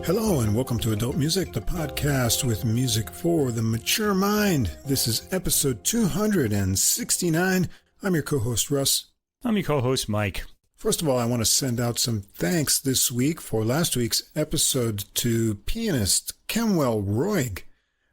Hello and welcome to Adult Music, the podcast with music for the mature mind. This is episode 269. I'm your co-host, Russ. I'm your co-host, Mike. First of all, I want to send out some thanks this week for last week's episode to pianist Kenwell Roig.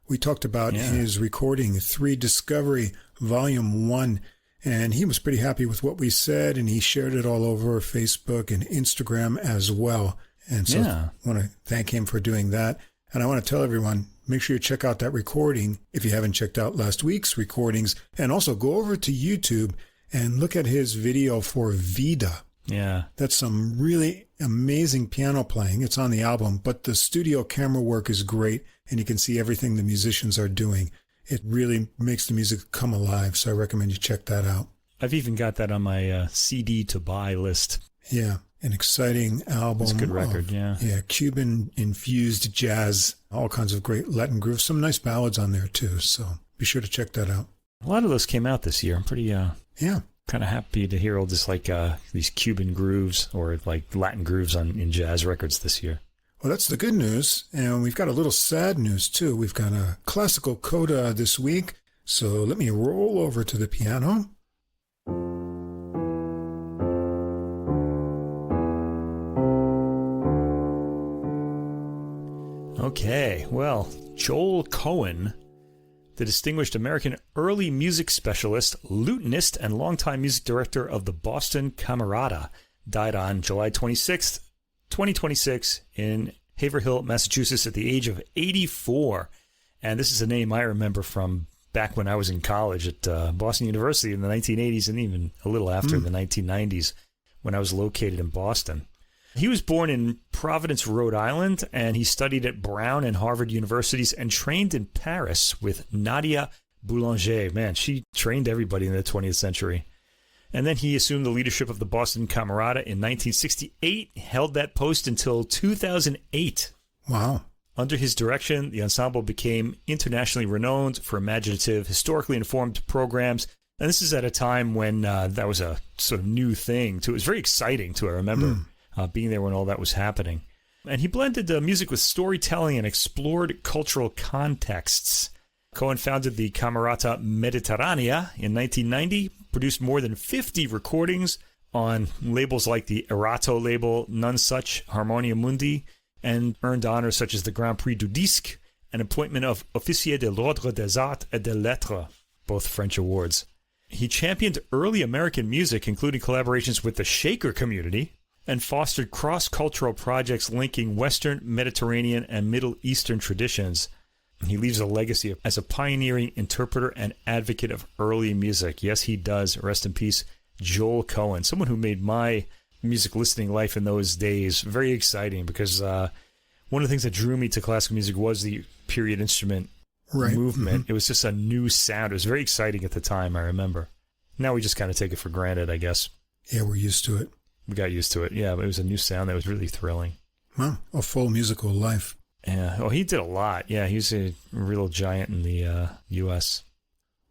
We talked about his recording, 3 Discovery, Volume 1, and he was pretty happy with what we said, and he shared it all over Facebook and Instagram as well. And so I want to thank him for doing that. And I want to tell everyone, make sure you check out that recording if you haven't checked out last week's recordings. And also go over to YouTube and look at his video for Vida. Yeah. That's some really amazing piano playing. It's on the album, but the studio camera work is great. And you can see everything the musicians are doing. It really makes the music come alive. So I recommend you check that out. I've even got that on my CD to buy list. Yeah. An exciting album. It's a good record, Yeah, Cuban-infused jazz, all kinds of great Latin grooves. Some nice ballads on there, too. So be sure to check that out. A lot of those came out this year. I'm pretty kind of happy to hear all this, these Cuban grooves or like Latin grooves in jazz records this year. Well, that's the good news. And we've got a little sad news, too. We've got a classical coda this week. So let me roll over to the piano. Okay, well, Joel Cohen, the distinguished American early music specialist, lutenist, and longtime music director of the Boston Camerata, died on July 26th, 2026 in Haverhill, Massachusetts at the age of 84. And this is a name I remember from back when I was in college at Boston University in the 1980s and even a little after in the 1990s when I was located in Boston. He was born in Providence, Rhode Island, and he studied at Brown and Harvard universities and trained in Paris with Nadia Boulanger. Man, she trained everybody in the 20th century. And then he assumed the leadership of the Boston Camerata in 1968, held that post until 2008. Wow. Under his direction, the ensemble became internationally renowned for imaginative, historically informed programs. And this is at a time when that was a sort of new thing, too. It was very exciting, too, I remember. Being there when all that was happening. And he blended music with storytelling and explored cultural contexts. Cohen founded the Camerata Mediterranea in 1990, produced more than 50 recordings on labels like the Erato label, None Such, Harmonia Mundi, and earned honors such as the Grand Prix du Disque and appointment of Officier de l'Ordre des Arts et des Lettres, both French awards. He championed early American music, including collaborations with the Shaker community, and fostered cross-cultural projects linking Western, Mediterranean, and Middle Eastern traditions. He leaves a legacy as a pioneering interpreter and advocate of early music. Yes, he does. Rest in peace, Joel Cohen, someone who made my music listening life in those days very exciting because one of the things that drew me to classical music was the period instrument movement. It was just a new sound. It was very exciting at the time, I remember. Now we just kind of take it for granted, I guess. Yeah, we're used to it. We got used to it, yeah, but it was a new sound that was really thrilling. Wow, a full musical life. Yeah, well, he did a lot. Yeah, he was a real giant in the U.S.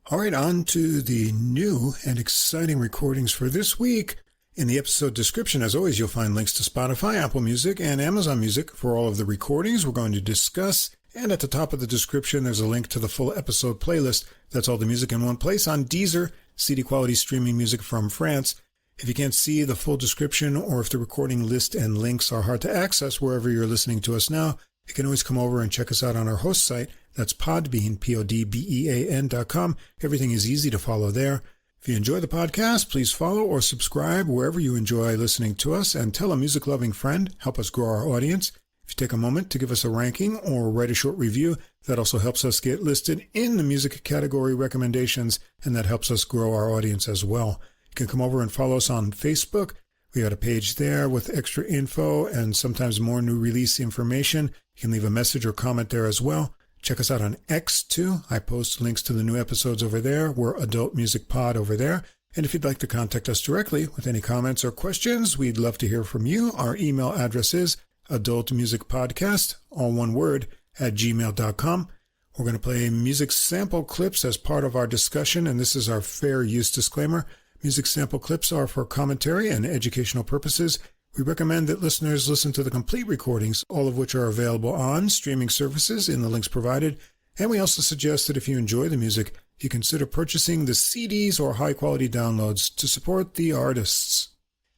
All right, on to the new and exciting recordings for this week. In the episode description, as always, you'll find links to Spotify, Apple Music, and Amazon Music for all of the recordings we're going to discuss. And at the top of the description, there's a link to the full episode playlist. That's all the music in one place on Deezer, CD quality streaming music from France. If you can't see the full description or if the recording list and links are hard to access wherever you're listening to us now, you can always come over and check us out on our host site. That's Podbean, PODBEAN.com. Everything is easy to follow there. If you enjoy the podcast, please follow or subscribe wherever you enjoy listening to us and tell a music-loving friend. Help us grow our audience. If you take a moment to give us a ranking or write a short review, that also helps us get listed in the music category recommendations, and that helps us grow our audience as well. You can come over and follow us on Facebook. We got a page there with extra info and sometimes more new release information. You can leave a message or comment there as well. Check us out on X too. I post links to the new episodes over there. We're Adult Music Pod over there. And if you'd like to contact us directly with any comments or questions, we'd love to hear from you. Our email address is adultmusicpodcast, all one word, @gmail.com. We're going to play music sample clips as part of our discussion, and this is our fair use disclaimer. Music sample clips are for commentary and educational purposes. We recommend that listeners listen to the complete recordings, all of which are available on streaming services in the links provided, and we also suggest that if you enjoy the music, you consider purchasing the CDs or high-quality downloads to support the artists.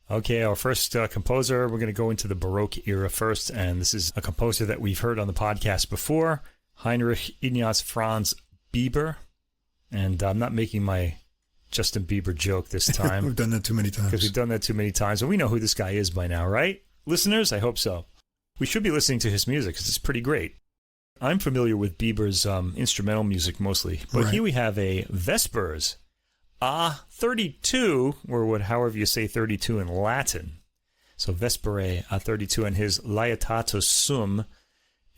Okay, our first composer, we're going to go into the Baroque era first, and this is a composer that we've heard on the podcast before, Heinrich Ignaz Franz Biber. And I'm not making my Justin Bieber joke this time. We've done that too many times. Because we've done that too many times, and we know who this guy is by now, right? Listeners, I hope so. We should be listening to his music, because it's pretty great. I'm familiar with Bieber's instrumental music mostly, but Here we have a Vespers, A32, or however you say 32 in Latin. So Vesperae, A32, and his Laetatus Sum.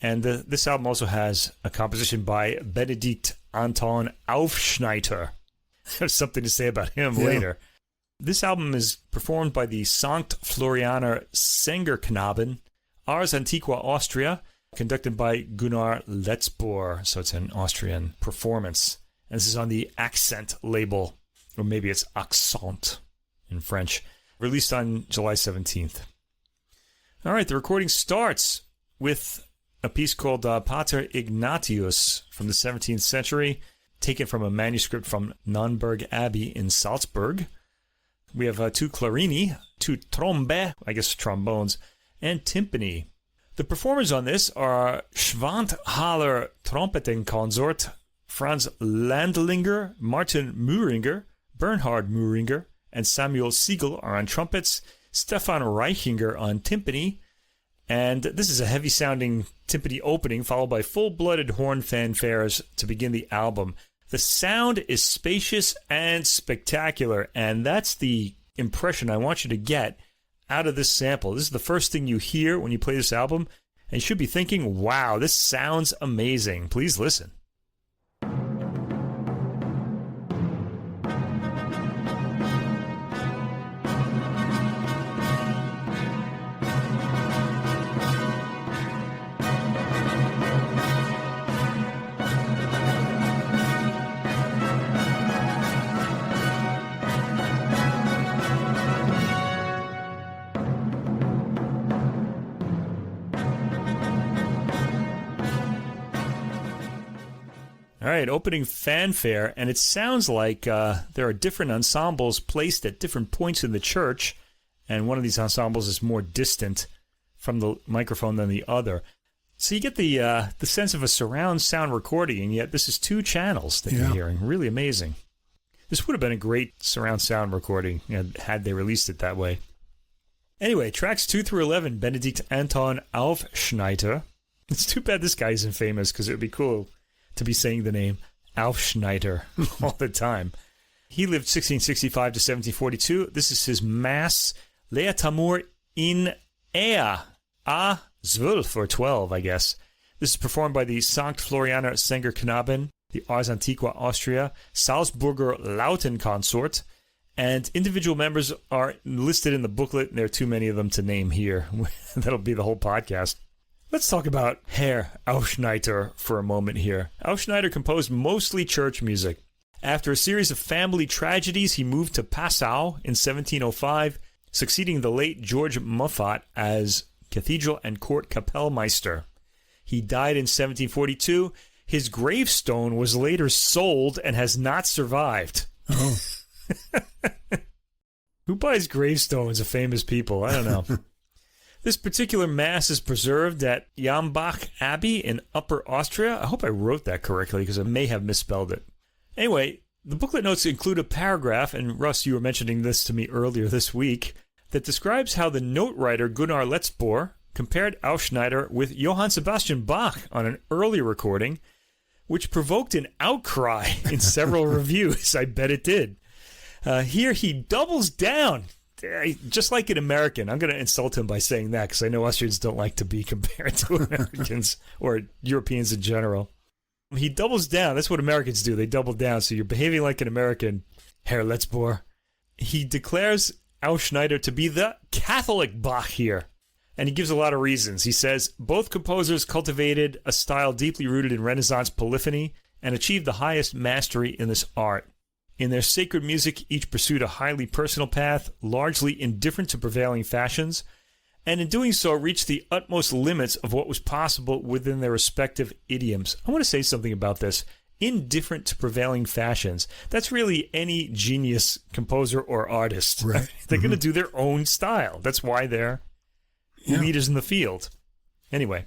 And this album also has a composition by Benedikt Anton Aufschneider. There's something to say about him later. This album is performed by the Sankt Florianer Sängerknaben, Ars Antiqua, Austria, conducted by Gunar Letzbor, so it's an Austrian performance. And this is on the Accent label, or maybe it's Accent in French, released on July 17th. All right, the recording starts with a piece called Pater Ignatius from the 17th century, taken from a manuscript from Nonnberg Abbey in Salzburg. We have 2 clarini, 2 trombe, I guess trombones, and timpani. The performers on this are Schwanthaler Trompetenconsort, Franz Landlinger, Martin Mühringer, Bernhard Mühringer, and Samuel Siegel are on trumpets, Stefan Reichinger on timpani, and this is a heavy-sounding timpani opening followed by full-blooded horn fanfares to begin the album. The sound is spacious and spectacular, and that's the impression I want you to get out of this sample. This is the first thing you hear when you play this album, and you should be thinking, wow, this sounds amazing. Please listen. All right, opening fanfare, and it sounds like there are different ensembles placed at different points in the church, and one of these ensembles is more distant from the microphone than the other. So you get the sense of a surround sound recording, and yet this is 2 channels that you're hearing. Really amazing. This would have been a great surround sound recording had they released it that way. Anyway, tracks 2 through 11, Benedikt Anton Aufschneider. It's too bad this guy isn't famous, because it would be cool to be saying the name Aufschneider all the time. He lived 1665 to 1742. This is his Mass, Leatamur in Ea, A12, or 12, I guess. This is performed by the Sankt Florianer Sängerknaben, the Ars Antiqua, Austria, Salzburger Lautenconsort, and individual members are listed in the booklet, and there are too many of them to name here. That'll be the whole podcast. Let's talk about Herr Aufschneider for a moment here. Aufschneider composed mostly church music. After a series of family tragedies, he moved to Passau in 1705, succeeding the late George Muffat as cathedral and court Kapellmeister. He died in 1742. His gravestone was later sold and has not survived. Oh. Who buys gravestones of famous people? I don't know. This particular mass is preserved at Jambach Abbey in Upper Austria. I hope I wrote that correctly because I may have misspelled it. Anyway, the booklet notes include a paragraph, and Russ, you were mentioning this to me earlier this week, that describes how the note writer Gunnar Letzbor compared Aufschneider with Johann Sebastian Bach on an early recording, which provoked an outcry in several reviews. I bet it did. Here he doubles down. Just like an American. I'm going to insult him by saying that because I know Austrians don't like to be compared to Americans or Europeans in general. He doubles down. That's what Americans do. They double down. So you're behaving like an American, Herr Letzbor. He declares Aufschneider to be the Catholic Bach here. And he gives a lot of reasons. He says, both composers cultivated a style deeply rooted in Renaissance polyphony and achieved the highest mastery in this art. In their sacred music, each pursued a highly personal path, largely indifferent to prevailing fashions, and in doing so reached the utmost limits of what was possible within their respective idioms. I want to say something about this. Indifferent to prevailing fashions. That's really any genius composer or artist. Right. They're going to do their own style. That's why they're leaders in the field. Anyway,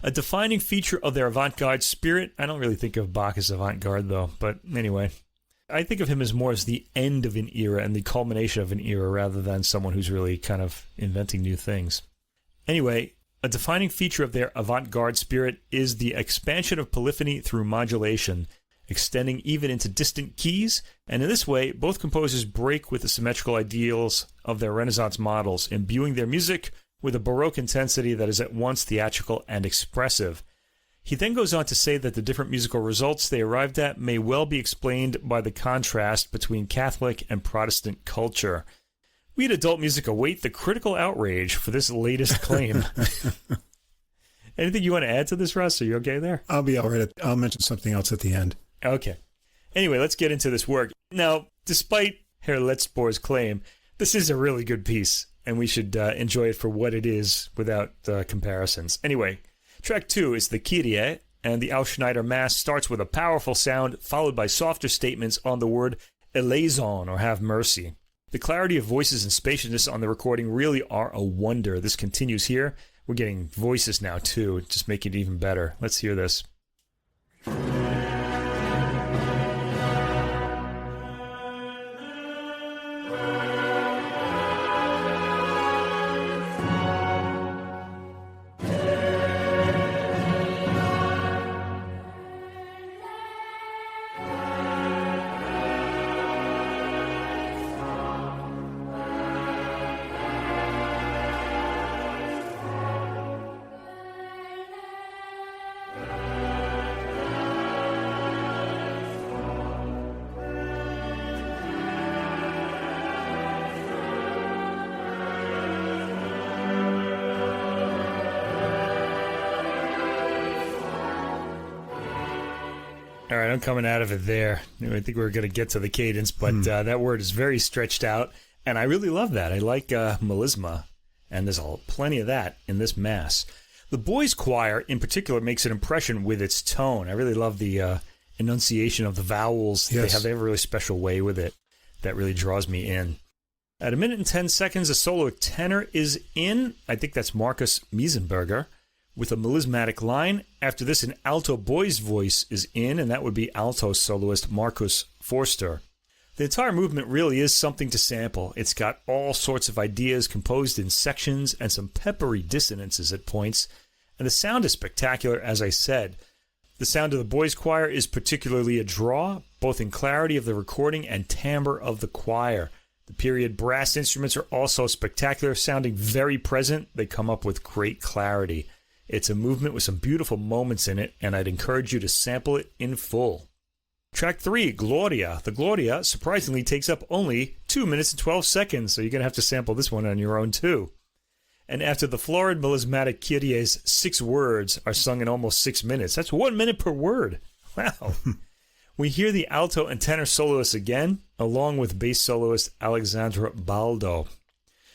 a defining feature of their avant-garde spirit, I don't really think of Bach as avant-garde though, but anyway, I think of him as more as the end of an era and the culmination of an era rather than someone who's really kind of inventing new things. Anyway, a defining feature of their avant-garde spirit is the expansion of polyphony through modulation, extending even into distant keys, and in this way, both composers break with the symmetrical ideals of their Renaissance models, imbuing their music with a Baroque intensity that is at once theatrical and expressive. He then goes on to say that the different musical results they arrived at may well be explained by the contrast between Catholic and Protestant culture. We at Adult Music await the critical outrage for this latest claim. Anything you want to add to this, Russ? Are you okay there? I'll be all right. I'll mention something else at the end. Okay. Anyway, let's get into this work. Now, despite Herr Letzbor's claim, this is a really good piece, and we should enjoy it for what it is without comparisons. Anyway, track 2 is the Kyrie, and the Ausschneider Mass starts with a powerful sound, followed by softer statements on the word eleison, or have mercy. The clarity of voices and spaciousness on the recording really are a wonder. This continues here. We're getting voices now, too, just making it even better. Let's hear this. All right, I'm coming out of it there. I think we're going to get to the cadence, but that word is very stretched out, and I really love that. I like melisma, and there's plenty of that in this Mass. The boys' choir, in particular, makes an impression with its tone. I really love the enunciation of the vowels. Yes. They have a really special way with it that really draws me in. At 1 minute and 10 seconds, a solo tenor is in. I think that's Markus Miesenberger, with a melismatic line. After this, an alto boy's voice is in, and that would be alto soloist Markus Forster. The entire movement really is something to sample. It's got all sorts of ideas composed in sections and some peppery dissonances at points, and the sound is spectacular, as I said. The sound of the boys' choir is particularly a draw, both in clarity of the recording and timbre of the choir. The period brass instruments are also spectacular, sounding very present. They come up with great clarity. It's a movement with some beautiful moments in it, and I'd encourage you to sample it in full. Track 3, Gloria. The Gloria, surprisingly, takes up only 2 minutes and 12 seconds, so you're going to have to sample this one on your own, too. And after the florid melismatic Kyrie's 6 words are sung in almost 6 minutes, that's 1 minute per word. Wow. We hear the alto and tenor soloists again, along with bass soloist Alexandra Baldo.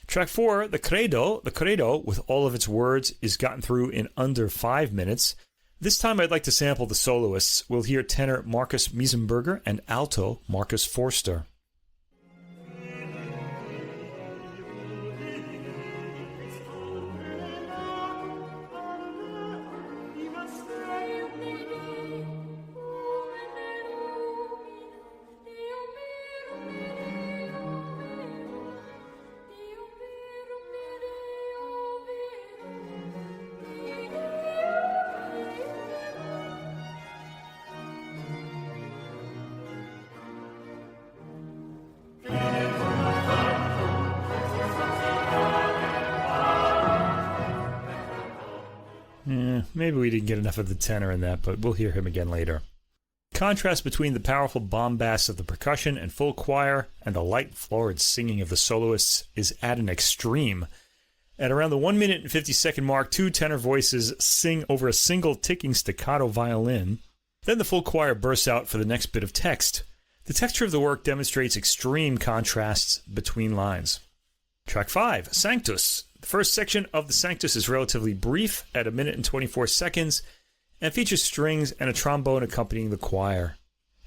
Track 4, the Credo, with all of its words, is gotten through in under 5 minutes. This time I'd like to sample the soloists. We'll hear tenor Markus Miesenberger and alto Markus Forster. Maybe we didn't get enough of the tenor in that, but we'll hear him again later. Contrast between the powerful bombast of the percussion and full choir and the light, florid singing of the soloists is at an extreme. At around the 1 minute and 50 second mark, 2 tenor voices sing over a single ticking staccato violin. Then the full choir bursts out for the next bit of text. The texture of the work demonstrates extreme contrasts between lines. Track 5, Sanctus. The first section of the Sanctus is relatively brief at 1 minute and 24 seconds and features strings and a trombone accompanying the choir.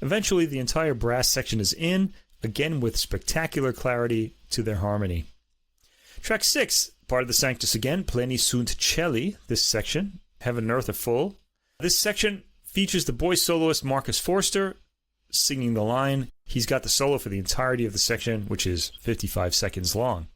Eventually, the entire brass section is in, again with spectacular clarity to their harmony. Track 6, part of the Sanctus again, Pleni sunt Celi, this section, Heaven and Earth are full. This section features the boy soloist Marcus Forster singing the line. He's got the solo for the entirety of the section, which is 55 seconds long.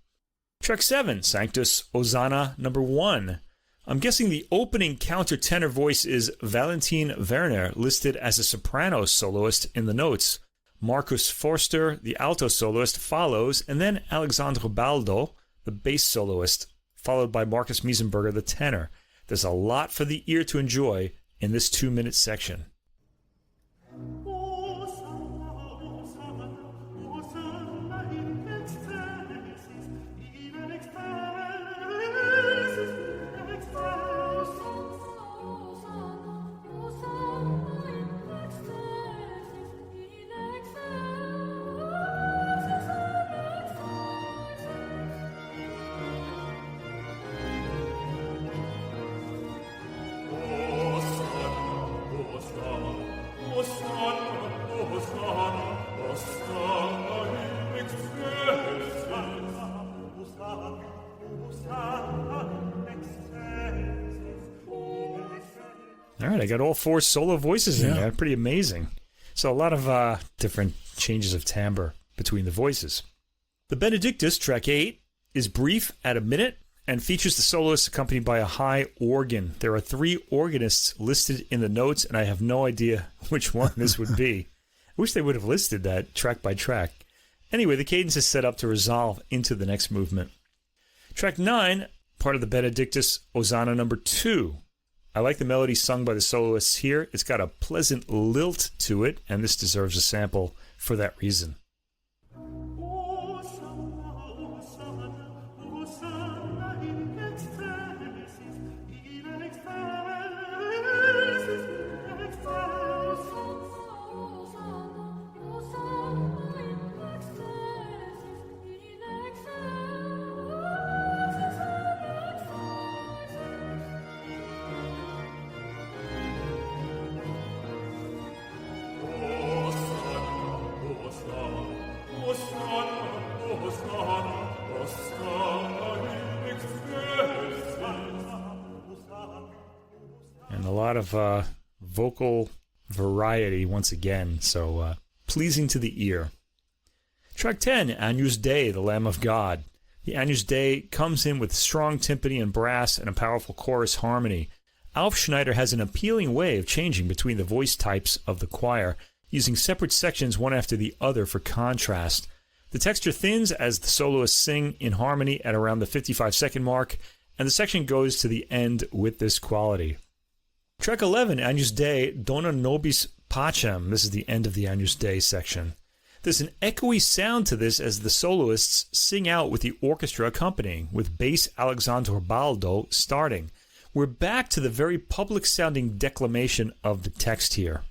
Track 7, Sanctus Hosanna number 1. I'm guessing the opening countertenor voice is Valentin Werner, listed as a soprano soloist in the notes. Marcus Forster, the alto soloist, follows, and then Alexandre Baldo, the bass soloist, followed by Marcus Miesenberger, the tenor. There's a lot for the ear to enjoy in this 2-minute section. All right, I got all 4 solo voices in there. Pretty amazing. So a lot of different changes of timbre between the voices. The Benedictus, track 8, is brief at 1 minute and features the soloist accompanied by a high organ. There are 3 organists listed in the notes, and I have no idea which one this would be. I wish they would have listed that track by track. Anyway, the cadence is set up to resolve into the next movement. Track 9, part of the Benedictus, Hosanna number 2. I like the melody sung by the soloists here. It's got a pleasant lilt to it, and this deserves a sample for that reason. And a lot of vocal variety once again, so pleasing to the ear. Track 10, Agnus Dei, the Lamb of God. The Agnus Dei comes in with strong timpani and brass and a powerful chorus harmony. Alf Schneider has an appealing way of changing between the voice types of the choir, using separate sections one after the other for contrast. The texture thins as the soloists sing in harmony at around the 55-second mark, and the section goes to the end with this quality. Track 11, Agnus Dei, Dona Nobis Pacem. This is the end of the Agnus Dei section. There's an echoey sound to this as the soloists sing out with the orchestra accompanying, with bass Alexandre Baldo starting. We're back to the very public-sounding declamation of the text here.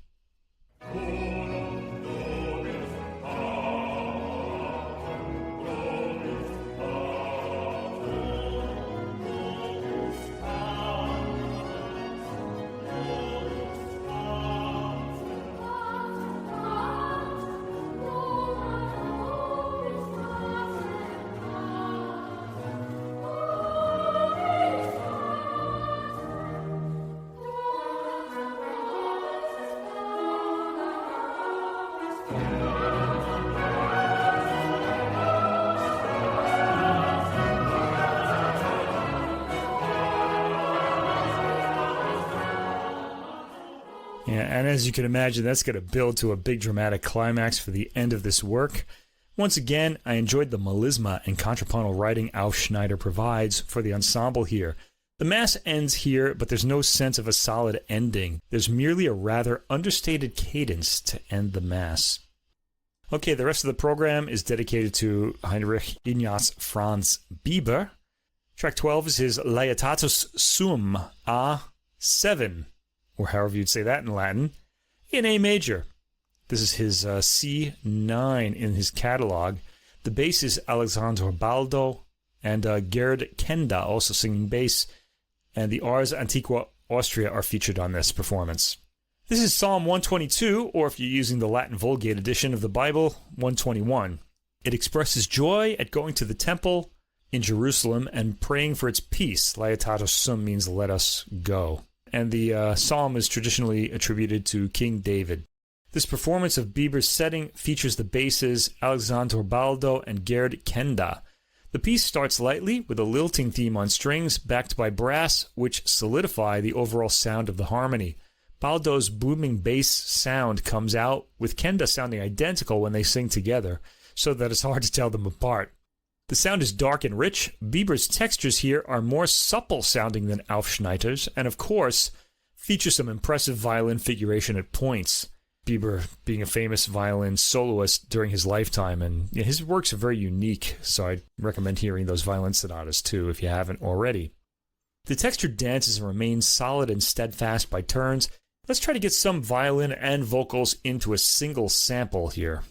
Yeah, and as you can imagine, that's going to build to a big dramatic climax for the end of this work. Once again, I enjoyed the melisma and contrapuntal writing Alf Schneider provides for the ensemble here. The mass ends here, but there's no sense of a solid ending. There's merely a rather understated cadence to end the mass. Okay, the rest of the program is dedicated to Heinrich Ignaz Franz Biber. Track 12 is his Laetatus Sum A7, or however you'd say that in Latin, in A major. This is his C9 in his catalog. The bass is Alexandre Baldo, and Gerd Kenda also singing bass, and the Ars Antiqua, Austria are featured on this performance. This is Psalm 122, or if you're using the Latin Vulgate edition of the Bible, 121. It expresses joy at going to the temple in Jerusalem and praying for its peace. Laetatus sum means let us go. And the psalm is traditionally attributed to King David. This performance of Biber's setting features the basses Alexandre Baldo and Gerd Kenda. The piece starts lightly with a lilting theme on strings backed by brass, which solidify the overall sound of the harmony. Baldo's booming bass sound comes out, with Kenda sounding identical when they sing together, so that it's hard to tell them apart. The sound is dark and rich. Biber's textures here are more supple sounding than Aufschneider's, and of course, feature some impressive violin figuration at points. Biber being a famous violin soloist during his lifetime, and his works are very unique, so I'd recommend hearing those violin sonatas too if you haven't already. The texture dances and remains solid and steadfast by turns. Let's try to get some violin and vocals into a single sample here.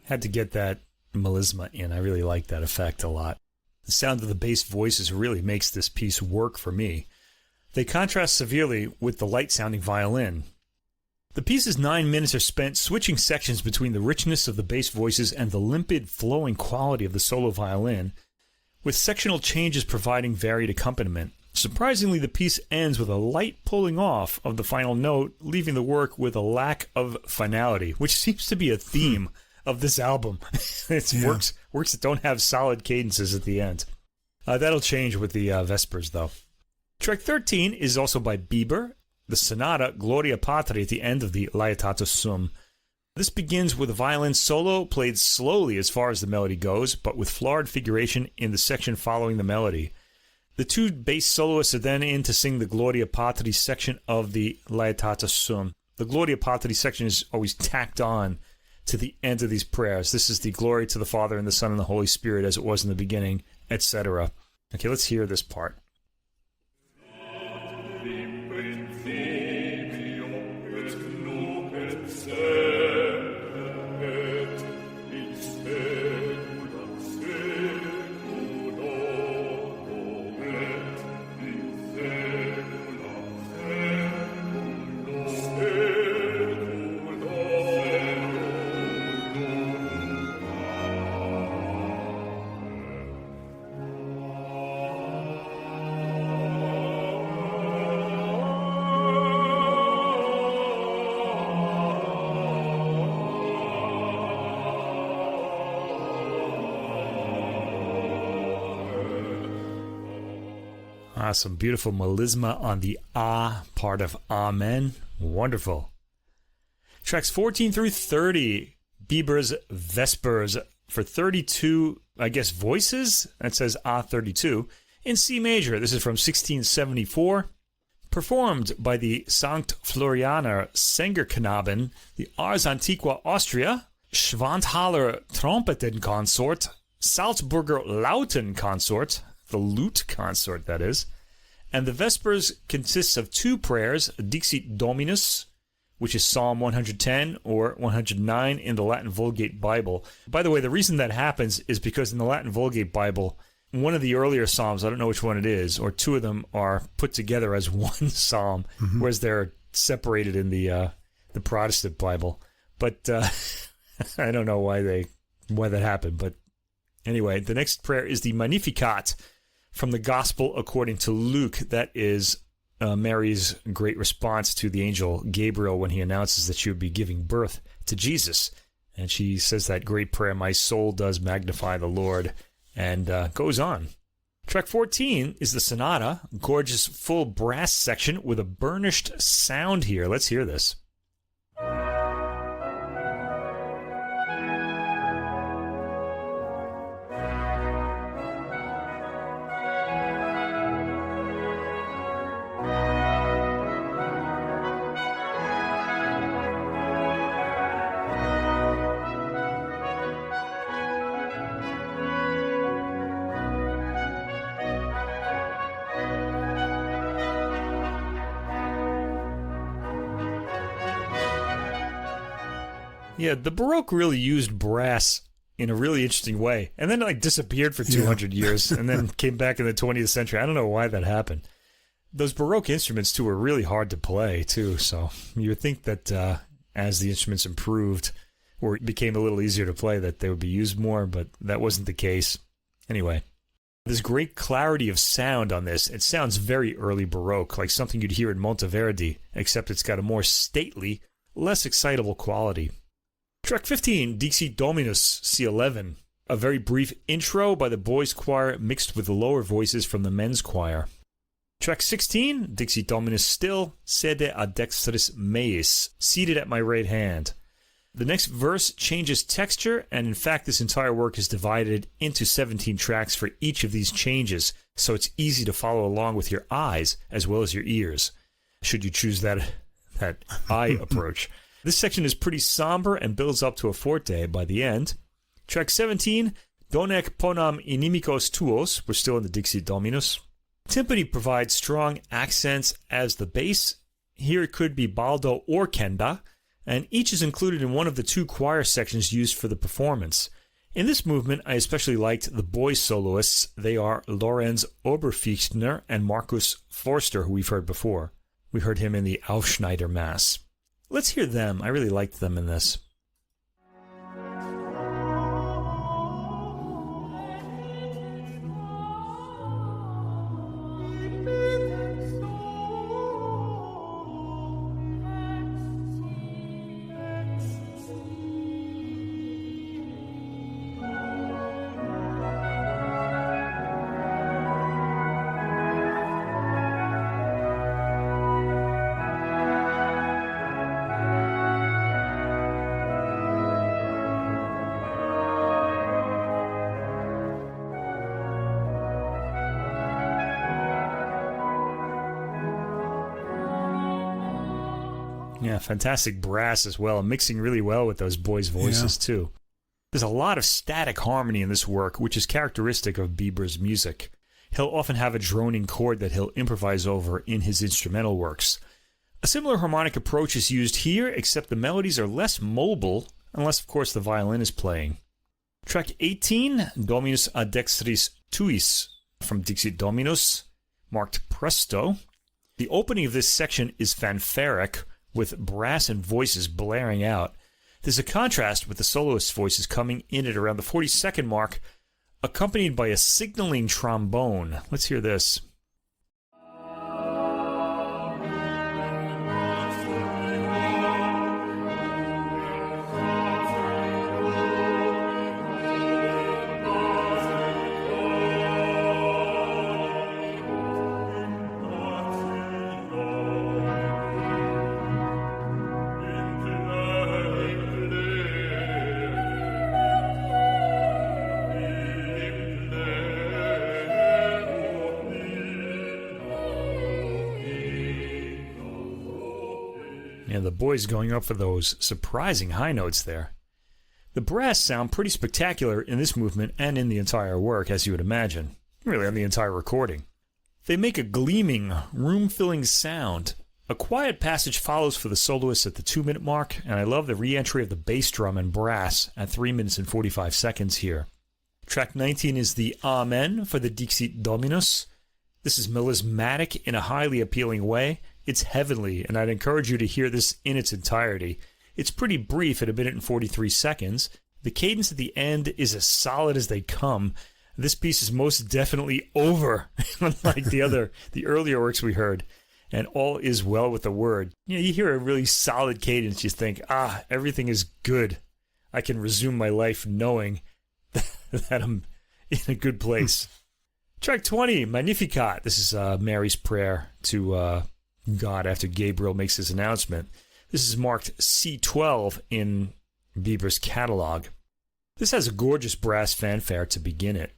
Had to get that melisma in. I really like that effect a lot. The sound of the bass voices really makes this piece work for me. They contrast severely with the light-sounding violin. The piece's 9 minutes are spent switching sections between the richness of the bass voices and the limpid, flowing quality of the solo violin, with sectional changes providing varied accompaniment. Surprisingly, the piece ends with a light pulling off of the final note, leaving the work with a lack of finality, which seems to be a theme of this album. Works that don't have solid cadences at the end. That'll change with the Vespers, though. Track 13 is also by Biber, the sonata Gloria Patri at the end of the Laetatus Sum. This begins with a violin solo played slowly as far as the melody goes, but with florid figuration in the section following the melody. The two bass soloists are then in to sing the Gloria Patri section of the Laetatus Sum. The Gloria Patri section is always tacked on to the end of these prayers. This is the glory to the Father and the Son and the Holy Spirit as it was in the beginning, etc. Okay, let's hear this part. Some beautiful melisma on the ah part of Amen. Wonderful. Tracks 14 through 30. Biber's Vespers for 32, I guess, voices. That says Ah32. In C major. This is from 1674. Performed by the Sankt Florianer Sängerknaben, the Ars Antiqua, Austria, Schwanthaler Trompetenconsort, Salzburger Lautenconsort, the lute consort, that is. And the Vespers consists of two prayers, Dixit Dominus, which is Psalm 110 or 109 in the Latin Vulgate Bible. By the way, the reason that happens is because in the Latin Vulgate Bible, one of the earlier psalms, I don't know which one it is, or two of them are put together as one psalm, whereas they're separated in the Protestant Bible. But I don't know why that happened. But anyway, the next prayer is the Magnificat, from the Gospel according to Luke. That is Mary's great response to the angel Gabriel when he announces that she would be giving birth to Jesus. And she says that great prayer, "My soul does magnify the Lord," and goes on. Track 14 is the Sonata, gorgeous full brass section with a burnished sound here. Let's hear this. Yeah, the Baroque really used brass in a really interesting way, and then it disappeared for 200 years, and then came back in the 20th century. I don't know why that happened. Those Baroque instruments, too, were really hard to play, too, so you would think that as the instruments improved, or it became a little easier to play, that they would be used more, but that wasn't the case. Anyway, there's great clarity of sound on this. It sounds very early Baroque, like something you'd hear in Monteverdi, except it's got a more stately, less excitable quality. Track 15, Dixit Dominus, C11. A very brief intro by the boys' choir mixed with the lower voices from the men's choir. Track 16, Dixit Dominus still, Sede a dextris meis, seated at my right hand. The next verse changes texture, and in fact this entire work is divided into 17 tracks for each of these changes, so it's easy to follow along with your eyes as well as your ears, should you choose that eye approach. This section is pretty somber and builds up to a forte by the end. Track 17, Donec ponam inimicos tuos, we're still in the Dixit Dominus. Timpani provides strong accents as the bass. Here it could be baldo or kenda, and each is included in one of the two choir sections used for the performance. In this movement, I especially liked the boys soloists. They are Lorenz Oberfichtner and Markus Forster, who we've heard before. We heard him in the Aufschneider Mass. Let's hear them. I really liked them in this. Yeah, fantastic brass as well, mixing really well with those boys' voices too. There's a lot of static harmony in this work, which is characteristic of Biber's music. He'll often have a droning chord that he'll improvise over in his instrumental works. A similar harmonic approach is used here, except the melodies are less mobile, unless of course the violin is playing. Track 18, Dominus a dextris tuis, from Dixit Dominus, marked presto. The opening of this section is fanfaric, with brass and voices blaring out. There's a contrast with the soloist voices coming in at around the 42nd mark, accompanied by a signaling trombone. Let's hear this. And the boys going up for those surprising high notes there. The brass sound pretty spectacular in this movement and in the entire work, as you would imagine. Really, on the entire recording. They make a gleaming, room-filling sound. A quiet passage follows for the soloists at the 2-minute mark, and I love the re-entry of the bass drum and brass at 3 minutes and 45 seconds here. Track 19 is the Amen for the Dixit Dominus. This is melismatic in a highly appealing way. It's heavenly, and I'd encourage you to hear this in its entirety. It's pretty brief at 1 minute and 43 seconds. The cadence at the end is as solid as they come. This piece is most definitely over, unlike the earlier works we heard. And all is well with the word. You hear a really solid cadence. You think, everything is good. I can resume my life knowing that I'm in a good place. Track 20, Magnificat. This is Mary's prayer to God after Gabriel makes his announcement. This is marked C12 in Biber's catalog. This has a gorgeous brass fanfare to begin it.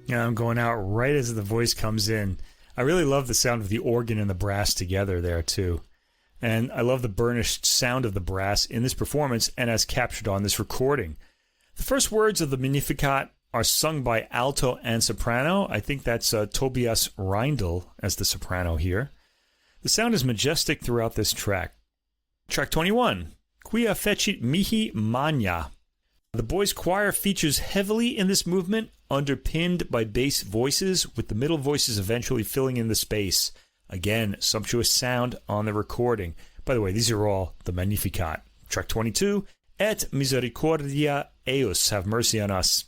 I'm going out right as the voice comes in. I really love the sound of the organ and the brass together there, too. And I love the burnished sound of the brass in this performance and as captured on this recording. The first words of the Magnificat are sung by alto and soprano. I think that's Tobias Reindl as the soprano here. The sound is majestic throughout this track. Track 21, Quia fecit mihi magna. The boys' choir features heavily in this movement, underpinned by bass voices, with the middle voices eventually filling in the space. Again, sumptuous sound on the recording. By the way, these are all the Magnificat. Track 22, Et misericordia eius, have mercy on us.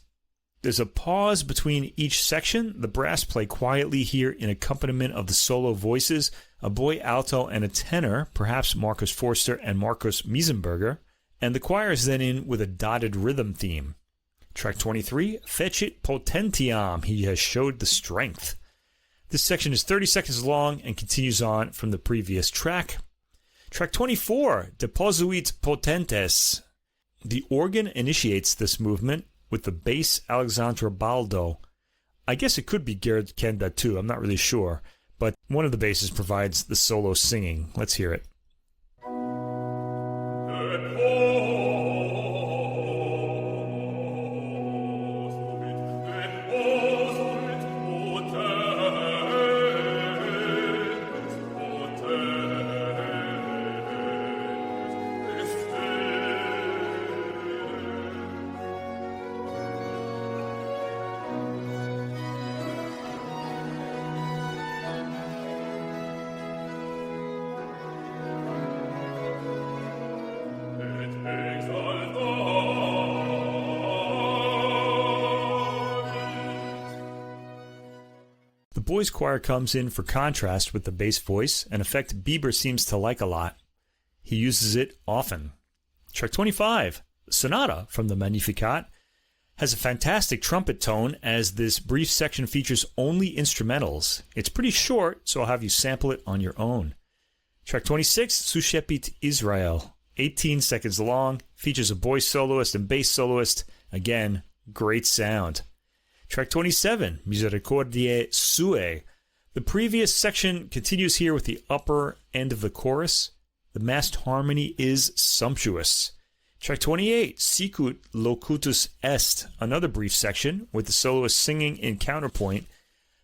There's a pause between each section. The brass play quietly here in accompaniment of the solo voices, a boy alto and a tenor, perhaps Marcus Forster and Marcus Miesenberger, and the choir is then in with a dotted rhythm theme. Track 23, Fecit potentiam, he has showed the strength. This section is 30 seconds long and continues on from the previous track. Track 24, Deposuit potentes. The organ initiates this movement with the bass Alexandra Baldo. I guess it could be Gerd Kenda too, I'm not really sure, but one of the basses provides the solo singing. Let's hear it. The boys' choir comes in for contrast with the bass voice, an effect Biber seems to like a lot. He uses it often. Track 25, Sonata from the Magnificat, has a fantastic trumpet tone as this brief section features only instrumentals. It's pretty short, so I'll have you sample it on your own. Track 26, Sushepit Israel, 18 seconds long, features a boy soloist and bass soloist. Again, great sound. Track 27, Misericordiae Sue. The previous section continues here with the upper end of the chorus. The massed harmony is sumptuous. Track 28, Sicut Locutus Est, another brief section with the soloist singing in counterpoint.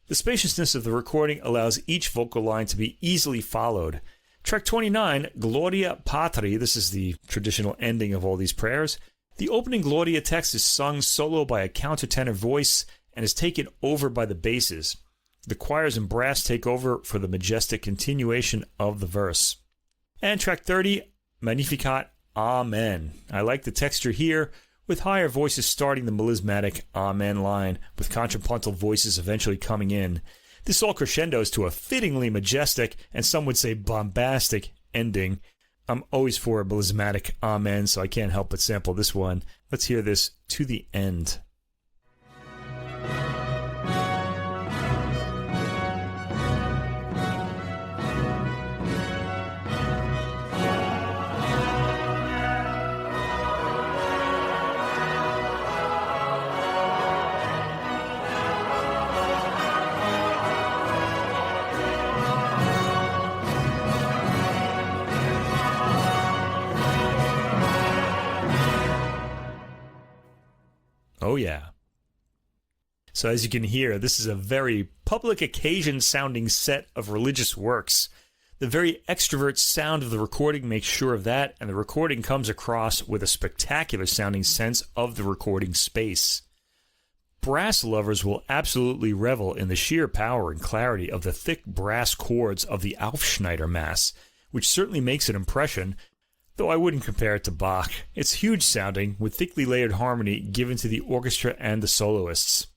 The spaciousness of the recording allows each vocal line to be easily followed. Track 29, Gloria Patri. This is the traditional ending of all these prayers. The opening Gloria text is sung solo by a countertenor voice and is taken over by the basses. The choirs and brass take over for the majestic continuation of the verse. And track 30, Magnificat, Amen. I like the texture here, with higher voices starting the melismatic Amen line, with contrapuntal voices eventually coming in. This all crescendos to a fittingly majestic, and some would say bombastic, ending. I'm always for a melismatic Amen, so I can't help but sample this one. Let's hear this to the end. Oh, yeah. So as you can hear, this is a very public occasion sounding set of religious works. The very extrovert sound of the recording makes sure of that, and the recording comes across with a spectacular sounding sense of the recording space. Brass lovers will absolutely revel in the sheer power and clarity of the thick brass chords of the Aufschneider Mass, which certainly makes an impression, though I wouldn't compare it to Bach. It's huge sounding, with thickly layered harmony given to the orchestra and the soloists.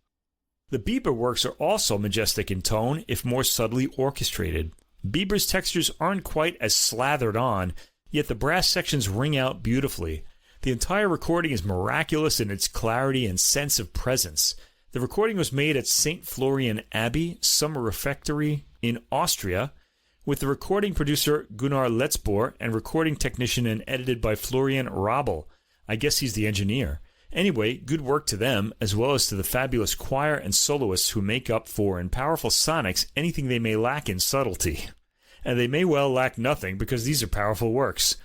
The Biber works are also majestic in tone, if more subtly orchestrated. Biber's textures aren't quite as slathered on, yet the brass sections ring out beautifully. The entire recording is miraculous in its clarity and sense of presence. The recording was made at St. Florian Abbey, Summer Refectory, in Austria, with the recording producer Gunnar Letzbor and recording technician and edited by Florian Rabel. I guess he's the engineer. Anyway, good work to them, as well as to the fabulous choir and soloists who make up for, in powerful sonics, anything they may lack in subtlety. And they may well lack nothing, because these are powerful works.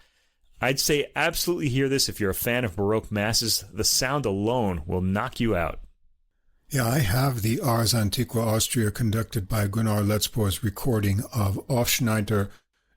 I'd say absolutely hear this if you're a fan of Baroque masses. The sound alone will knock you out. Yeah, I have the Ars Antiqua Austria conducted by Gunnar Letzbor's recording of Aufschneider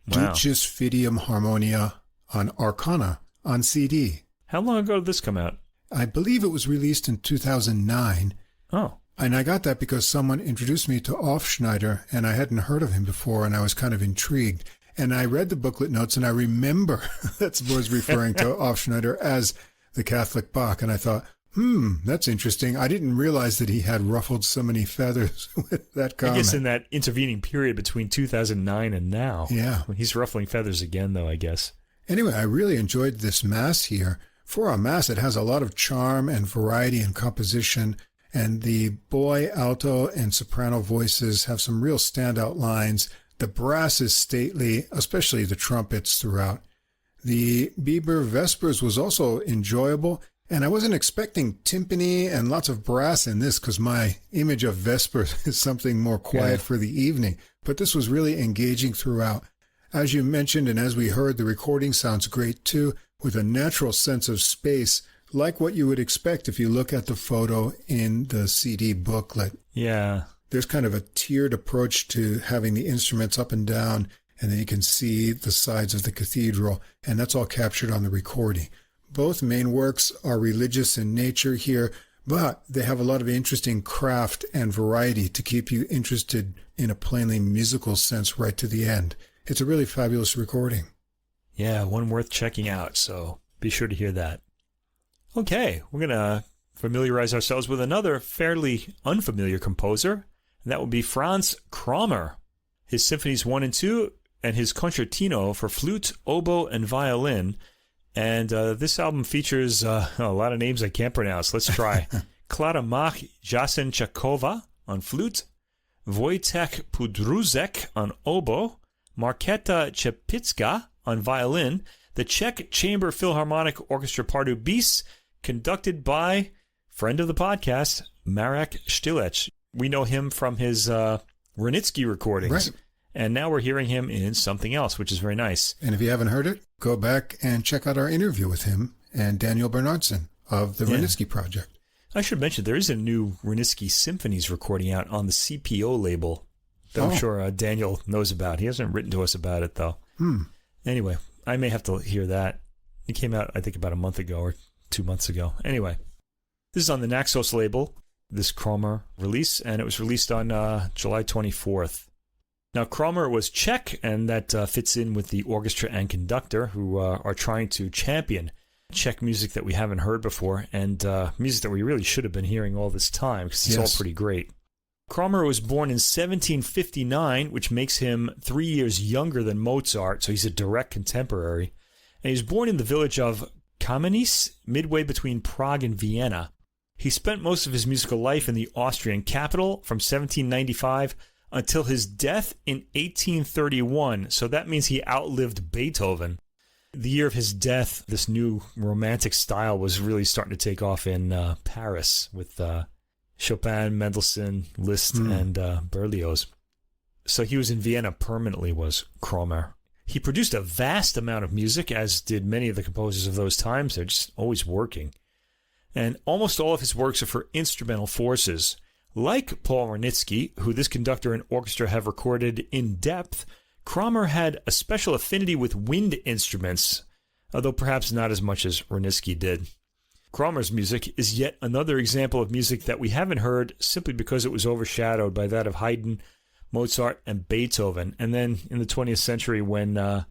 Ducis Fidium Harmonia on Arcana on CD. How long ago did this come out? I believe it was released in 2009. Oh. And I got that because someone introduced me to Aufschneider, and I hadn't heard of him before, and I was kind of intrigued. And I read the booklet notes, and I remember Letzbor's referring to Aufschneider as the Catholic Bach, and I thought, that's interesting. I didn't realize that he had ruffled so many feathers with that comment. I guess in that intervening period between 2009 and now. Yeah. He's ruffling feathers again, though, I guess. Anyway, I really enjoyed this Mass here. For a Mass, it has a lot of charm and variety in composition, and the boy, alto, and soprano voices have some real standout lines. The brass is stately, especially the trumpets throughout. The Biber Vespers was also enjoyable, and I wasn't expecting timpani and lots of brass in this because my image of Vespers is something more quiet for the evening. But this was really engaging throughout. As you mentioned, and as we heard, the recording sounds great too, with a natural sense of space, like what you would expect if you look at the photo in the CD booklet. Yeah. There's kind of a tiered approach to having the instruments up and down, and then you can see the sides of the cathedral, and that's all captured on the recording. Both main works are religious in nature here, but they have a lot of interesting craft and variety to keep you interested in a plainly musical sense right to the end. It's a really fabulous recording. Yeah, one worth checking out, so be sure to hear that. Okay, we're going to familiarize ourselves with another fairly unfamiliar composer, and that will be Franz Krommer. His Symphonies 1 and 2, and his Concertino for flute, oboe, and violin. And this album features a lot of names I can't pronounce. Let's try. Klára Mach Jasenčáková on flute, Vojtěch Podroužek on oboe, Markéta Čepická on violin, the Czech Chamber Philharmonic Orchestra Pardu bis, conducted by friend of the podcast, Marek Štilec. We know him from his Wranitzky recordings. Right. And now we're hearing him in something else, which is very nice. And if you haven't heard it, go back and check out our interview with him and Daniel Bernardson of the Wranitzky Project. I should mention, there is a new Wranitzky Symphonies recording out on the CPO label that I'm sure Daniel knows about. He hasn't written to us about it, though. Anyway, I may have to hear that. It came out, I think, about a month ago or 2 months ago. Anyway, this is on the Naxos label, this Krommer release, and it was released on July 24th. Now, Krommer was Czech, and that fits in with the orchestra and conductor who are trying to champion Czech music that we haven't heard before, and music that we really should have been hearing all this time, because it's all pretty great. Krommer was born in 1759, which makes him 3 years younger than Mozart, so he's a direct contemporary. And he was born in the village of Kamenice, midway between Prague and Vienna. He spent most of his musical life in the Austrian capital from 1795 until his death in 1831, so that means he outlived Beethoven. The year of his death, this new romantic style was really starting to take off in Paris with Chopin, Mendelssohn, Liszt, and Berlioz. So he was in Vienna permanently, was Krommer. He produced a vast amount of music, as did many of the composers of those times. They're just always working. and almost all of his works are for instrumental forces. Like Paul Wranitzky, who this conductor and orchestra have recorded in depth, Krommer had a special affinity with wind instruments, although perhaps not as much as Wranitzky did. Krommer's music is yet another example of music that we haven't heard simply because it was overshadowed by that of Haydn, Mozart, and Beethoven. And then in the 20th century, when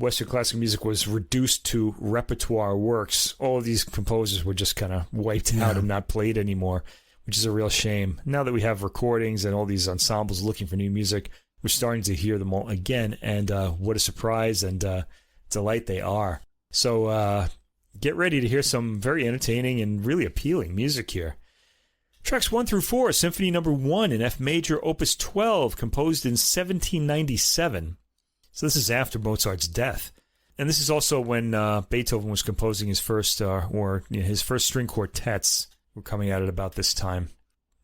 Western classical music was reduced to repertoire works, all of these composers were just kind of wiped out and not played anymore, which is a real shame. Now that we have recordings and all these ensembles looking for new music, we're starting to hear them all again, and what a surprise and delight they are. So get ready to hear some very entertaining and really appealing music here. Tracks 1 through 4, Symphony No. 1 in F major, Opus 12, composed in 1797. So this is after Mozart's death. And this is also when Beethoven was composing his first, his first string quartets were coming out at about this time.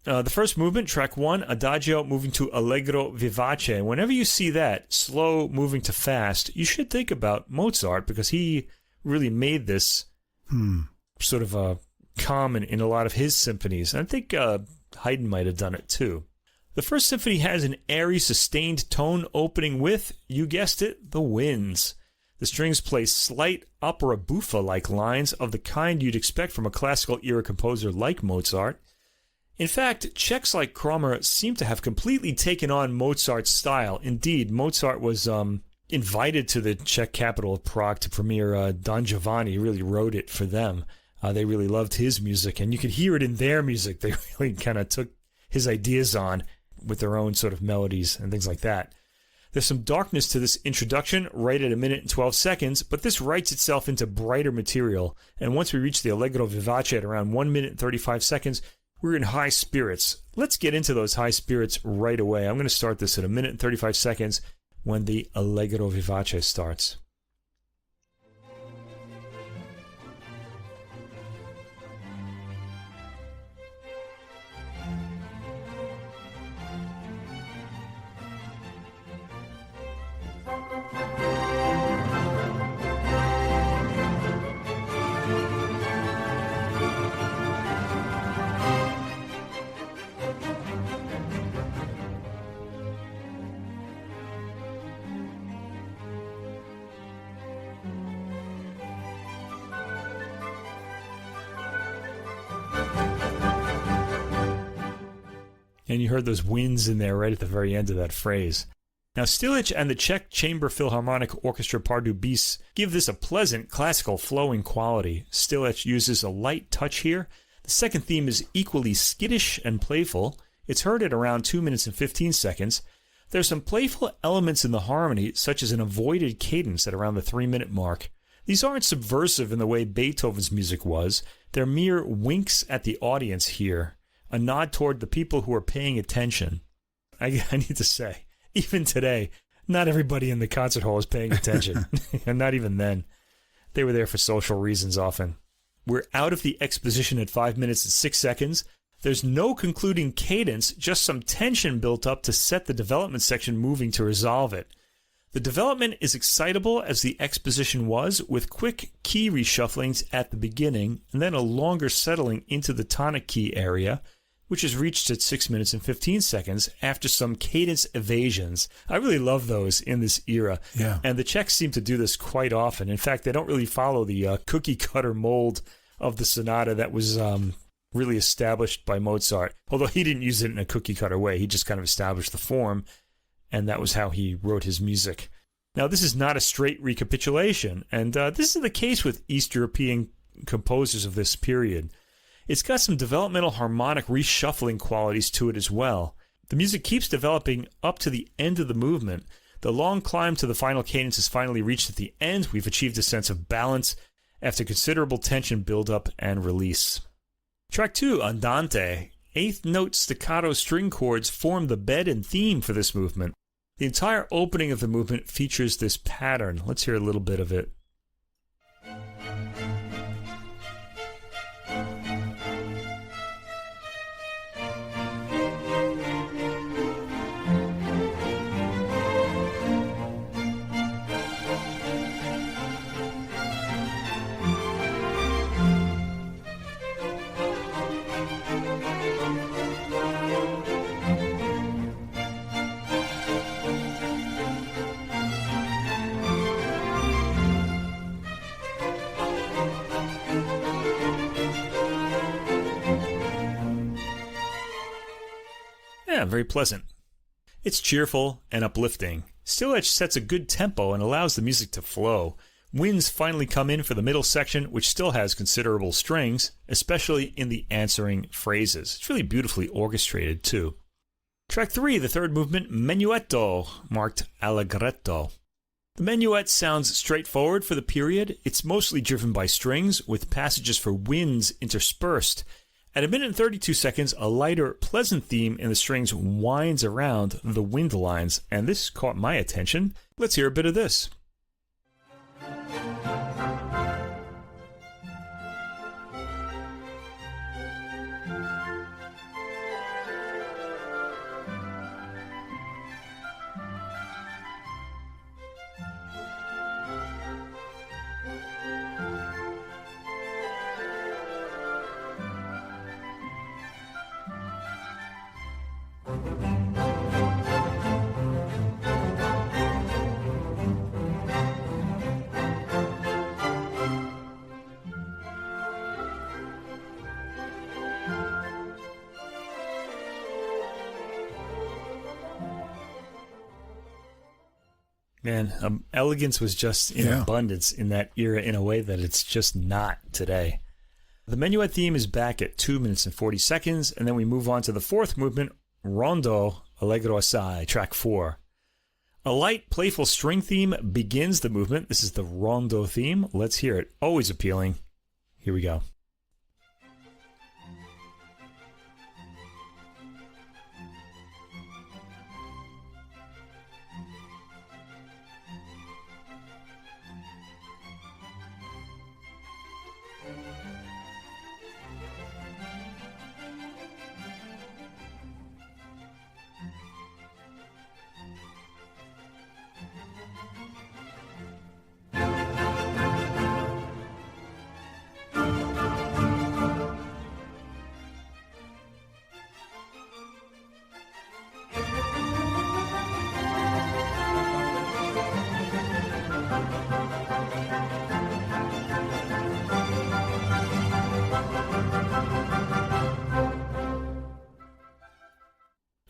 The first movement, track 1, Adagio moving to Allegro vivace. Whenever you see that, slow moving to fast, you should think about Mozart, because he really made this sort of common in a lot of his symphonies. And I think Haydn might have done it too. The first symphony has an airy, sustained tone opening with, you guessed it, the winds. The strings play slight opera buffa-like lines of the kind you'd expect from a classical era composer like Mozart. In fact, Czechs like Krommer seem to have completely taken on Mozart's style. Indeed, Mozart was invited to the Czech capital of Prague to premiere Don Giovanni. He really wrote it for them. They really loved his music, and you could hear it in their music. They really kind of took his ideas on with their own sort of melodies and things like that. There's some darkness to this introduction right at 1 minute and 12 seconds, but this writes itself into brighter material. And once we reach the Allegro vivace at around 1 minute and 35 seconds, we're in high spirits. Let's get into those high spirits right away. I'm going to start this at 1 minute and 35 seconds when the Allegro vivace starts. And you heard those winds in there right at the very end of that phrase. Now, Stilic and the Czech Chamber Philharmonic Orchestra Pardubis give this a pleasant, classical, flowing quality. Stilic uses a light touch here. The second theme is equally skittish and playful. It's heard at around 2 minutes and 15 seconds. There's some playful elements in the harmony, such as an avoided cadence at around the 3-minute mark. These aren't subversive in the way Beethoven's music was. They're mere winks at the audience here. A nod toward the people who are paying attention. I need to say, even today, not everybody in the concert hall is paying attention. And not even then. They were there for social reasons often. We're out of the exposition at 5 minutes and 6 seconds. There's no concluding cadence, just some tension built up to set the development section moving to resolve it. The development is excitable as the exposition was, with quick key reshufflings at the beginning, and then a longer settling into the tonic key area, which is reached at 6 minutes and 15 seconds after some cadence evasions. I really love those in this era. Yeah. And the Czechs seem to do this quite often. In fact, they don't really follow the cookie-cutter mold of the sonata that was really established by Mozart. Although he didn't use it in a cookie-cutter way. He just kind of established the form, and that was how he wrote his music. Now, this is not a straight recapitulation, and this is the case with East European composers of this period. It's got some developmental harmonic reshuffling qualities to it as well. The music keeps developing up to the end of the movement. The long climb to the final cadence is finally reached at the end. We've achieved a sense of balance after considerable tension build-up and release. Track 2, Andante. Eighth note staccato string chords form the bed and theme for this movement. The entire opening of the movement features this pattern. Let's hear a little bit of it. Yeah, very pleasant. It's cheerful and uplifting. Still Edge sets a good tempo and allows the music to flow. Winds finally come in for the middle section, which still has considerable strings, especially in the answering phrases. It's really beautifully orchestrated, too. Track 3, the third movement, Menuetto, marked Allegretto. The minuet sounds straightforward for the period. It's mostly driven by strings, with passages for winds interspersed. At 1 minute and 32 seconds, a lighter, pleasant theme in the strings winds around the wind lines, and this caught my attention. Let's hear a bit of this. Man, elegance was just in abundance in that era in a way that it's just not today. The minuet theme is back at 2 minutes and 40 seconds, and then we move on to the fourth movement, Rondo Allegro Assai, track 4. A light, playful string theme begins the movement. This is the Rondo theme. Let's hear it. Always appealing. Here we go.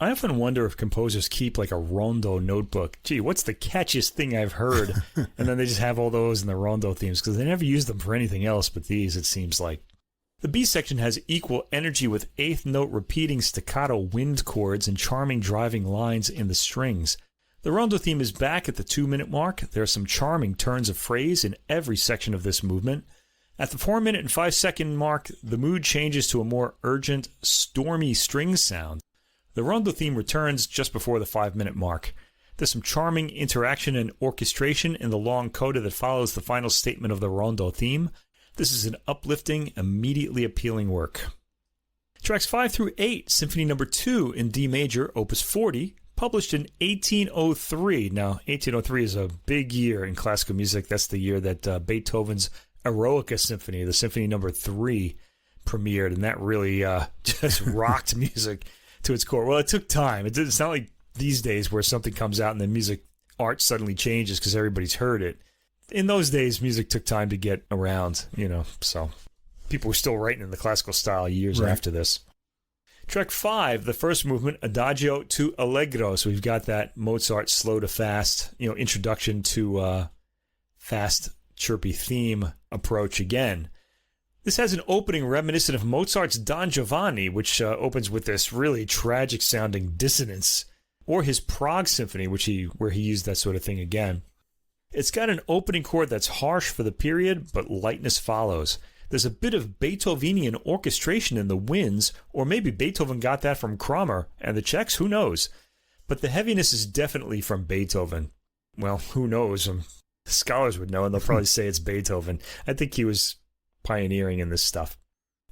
I often wonder if composers keep like a rondo notebook. Gee, what's the catchiest thing I've heard? And then they just have all those in the rondo themes because they never use them for anything else but these, it seems like. The B section has equal energy with eighth note repeating staccato wind chords and charming driving lines in the strings. The rondo theme is back at the 2 minute mark. There are some charming turns of phrase in every section of this movement. At the 4 minute and 5 second mark, the mood changes to a more urgent, stormy string sound. The rondo theme returns just before the 5 minute mark. There's some charming interaction and orchestration in the long coda that follows the final statement of the rondo theme. This is an uplifting, immediately appealing work. Tracks 5 through 8, Symphony No. 2 in D major, Opus 40, published in 1803. Now, 1803 is a big year in classical music. That's the year that Beethoven's Eroica Symphony, the Symphony No. 3, premiered, and that really just rocked music to its core. Well, it took time. It's not like these days where something comes out and the music art suddenly changes because everybody's heard it. In those days, music took time to get around, so people were still writing in the classical style years after this. Track 5, the first movement, Adagio to Allegro. So we've got that Mozart slow to fast, introduction to fast, chirpy theme approach again. This has an opening reminiscent of Mozart's Don Giovanni, which opens with this really tragic-sounding dissonance, or his Prague Symphony, where he used that sort of thing again. It's got an opening chord that's harsh for the period, but lightness follows. There's a bit of Beethovenian orchestration in the winds, or maybe Beethoven got that from Krommer, and the Czechs, who knows? But the heaviness is definitely from Beethoven. Well, who knows? Scholars would know, and they'll probably say it's Beethoven. I think he was pioneering in this stuff.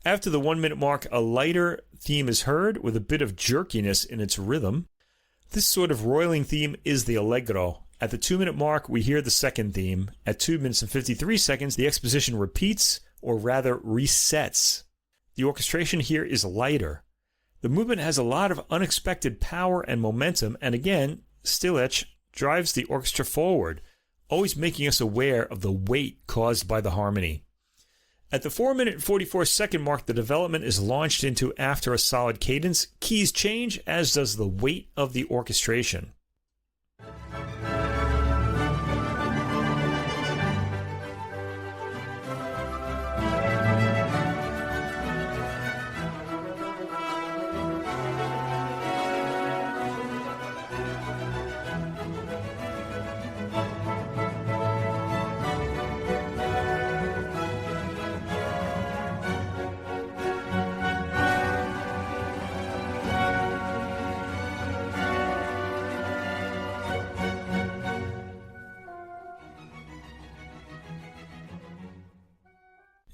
After the 1 minute mark, a lighter theme is heard with a bit of jerkiness in its rhythm. This sort of roiling theme is the Allegro. At the 2 minute mark, we hear the second theme. At 2 minutes and 53 seconds, the exposition repeats, or rather resets. The orchestration here is lighter. The movement has a lot of unexpected power and momentum, and again, Stilic drives the orchestra forward, always making us aware of the weight caused by the harmony. At the 4-minute and 44-second mark, the development is launched into after a solid cadence. Keys change, as does the weight of the orchestration.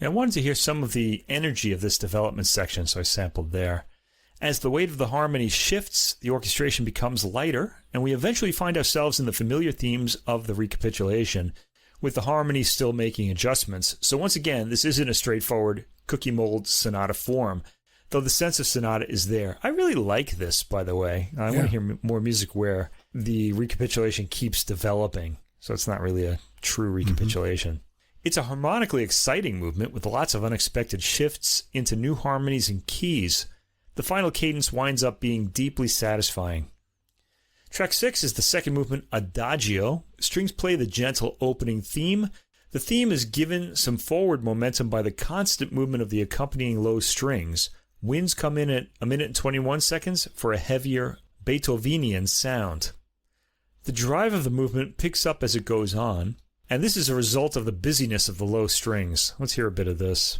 I wanted to hear some of the energy of this development section, so I sampled there. As the weight of the harmony shifts, the orchestration becomes lighter, and we eventually find ourselves in the familiar themes of the recapitulation, with the harmony still making adjustments. So once again, this isn't a straightforward cookie mold sonata form, though the sense of sonata is there. I really like this, by the way. I want to hear more music where the recapitulation keeps developing, so it's not really a true recapitulation. It's a harmonically exciting movement with lots of unexpected shifts into new harmonies and keys. The final cadence winds up being deeply satisfying. Track 6 is the second movement, Adagio. Strings play the gentle opening theme. The theme is given some forward momentum by the constant movement of the accompanying low strings. Winds come in at 1 minute and 21 seconds for a heavier Beethovenian sound. The drive of the movement picks up as it goes on, and this is a result of the busyness of the low strings. Let's hear a bit of this.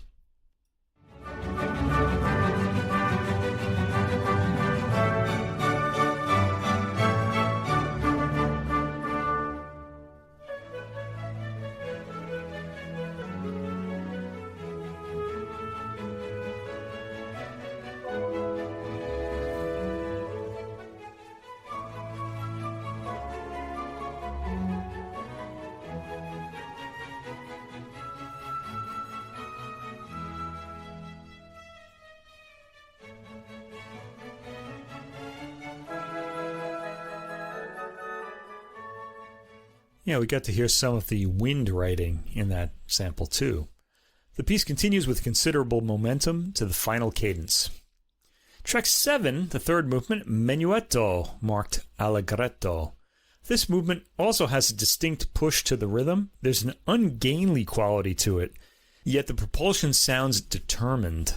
Yeah, we got to hear some of the wind writing in that sample too. The piece continues with considerable momentum to the final cadence. Track 7, the third movement, Menuetto, marked Allegretto. This movement also has a distinct push to the rhythm. There's an ungainly quality to it, yet the propulsion sounds determined.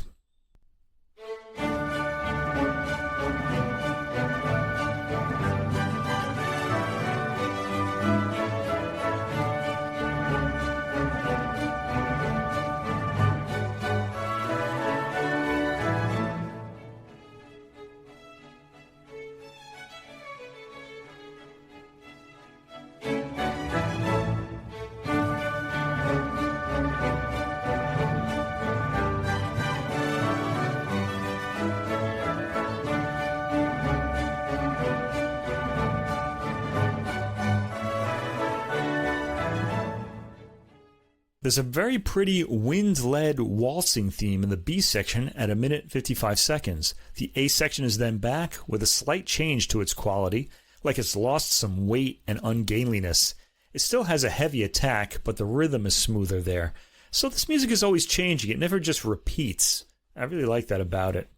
There's a very pretty wind-led waltzing theme in the B section at 1 minute 55 seconds. The A section is then back with a slight change to its quality, like it's lost some weight and ungainliness. It still has a heavy attack, but the rhythm is smoother there. So this music is always changing. It never just repeats. I really like that about it.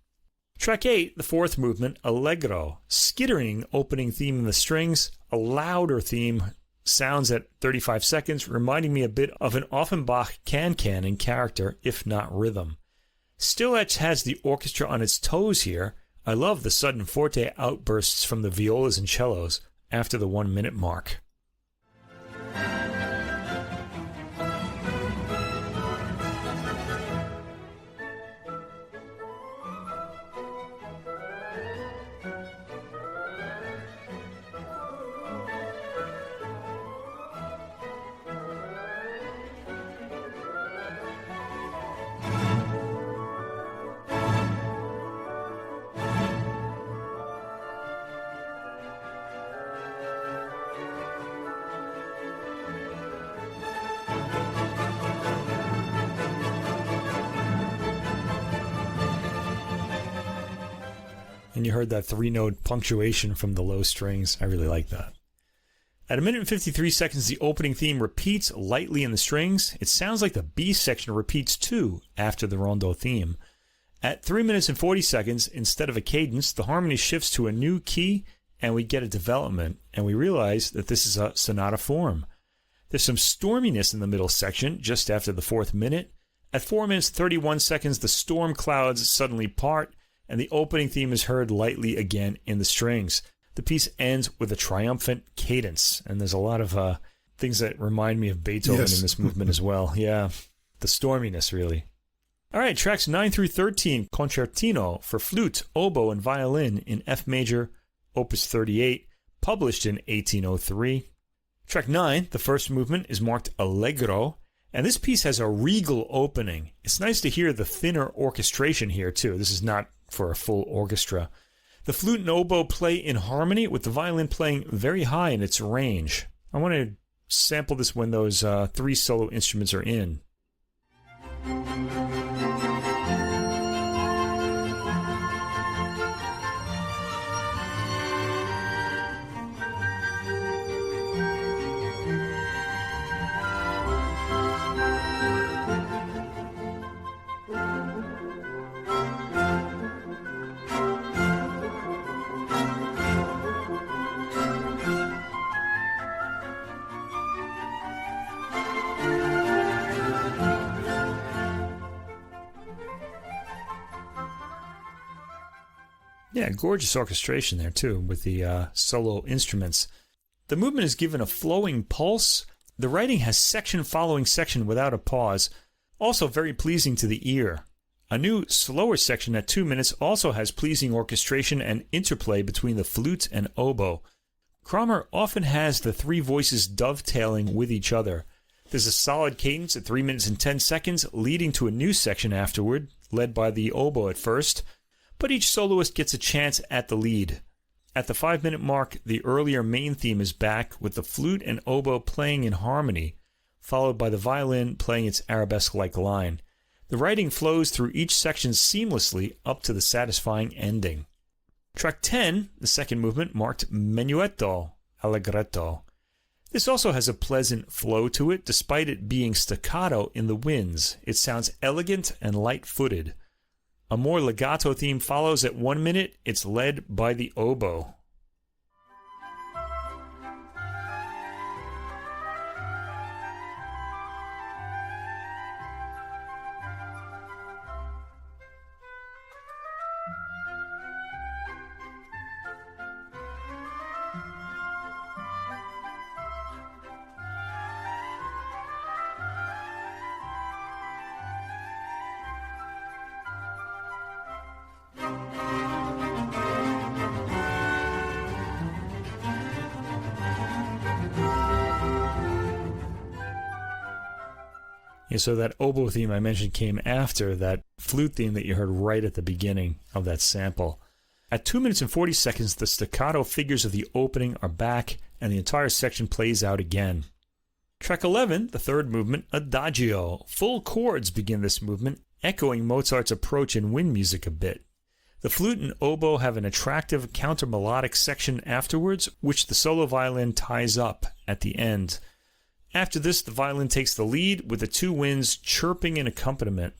Track 8, the fourth movement, Allegro. Skittering opening theme in the strings, a louder theme, sounds at 35 seconds, reminding me a bit of an Offenbach can-can in character, if not rhythm. Still has the orchestra on its toes here. I love the sudden forte outbursts from the violas and cellos after the 1 minute mark. And you heard that 3-note punctuation from the low strings. I really like that. At 1 minute and 53 seconds, the opening theme repeats lightly in the strings. It sounds like the B section repeats too after the rondo theme. At 3 minutes and 40 seconds, instead of a cadence, the harmony shifts to a new key and we get a development, and we realize that this is a sonata form. There's some storminess in the middle section just after the 4th minute. At 4 minutes 31 seconds, the storm clouds suddenly part and the opening theme is heard lightly again in the strings. The piece ends with a triumphant cadence, and there's a lot of things that remind me of Beethoven in this movement as well. Yeah, the storminess, really. All right, tracks 9 through 13, Concertino for flute, oboe, and violin in F major, opus 38, published in 1803. Track 9, the first movement, is marked Allegro, and this piece has a regal opening. It's nice to hear the thinner orchestration here, too. This is not for a full orchestra. The flute and oboe play in harmony, with the violin playing very high in its range. I want to sample this when those 3 solo instruments are in. Yeah, gorgeous orchestration there, too, with the solo instruments. The movement is given a flowing pulse. The writing has section following section without a pause, also very pleasing to the ear. A new, slower section at 2 minutes also has pleasing orchestration and interplay between the flute and oboe. Krommer often has the 3 voices dovetailing with each other. There's a solid cadence at 3 minutes and 10 seconds, leading to a new section afterward, led by the oboe at first. But each soloist gets a chance at the lead. At the 5-minute mark, the earlier main theme is back, with the flute and oboe playing in harmony, followed by the violin playing its arabesque-like line. The writing flows through each section seamlessly up to the satisfying ending. Track 10, the second movement, marked Menuetto, Allegretto. This also has a pleasant flow to it, despite it being staccato in the winds. It sounds elegant and light-footed. A more legato theme follows at 1 minute. It's led by the oboe. Yeah, so that oboe theme I mentioned came after that flute theme that you heard right at the beginning of that sample. At 2 minutes and 40 seconds, the staccato figures of the opening are back, and the entire section plays out again. Track 11, the third movement, Adagio. Full chords begin this movement, echoing Mozart's approach in wind music a bit. The flute and oboe have an attractive counter-melodic section afterwards, which the solo violin ties up at the end. After this, the violin takes the lead, with the 2 winds chirping in accompaniment.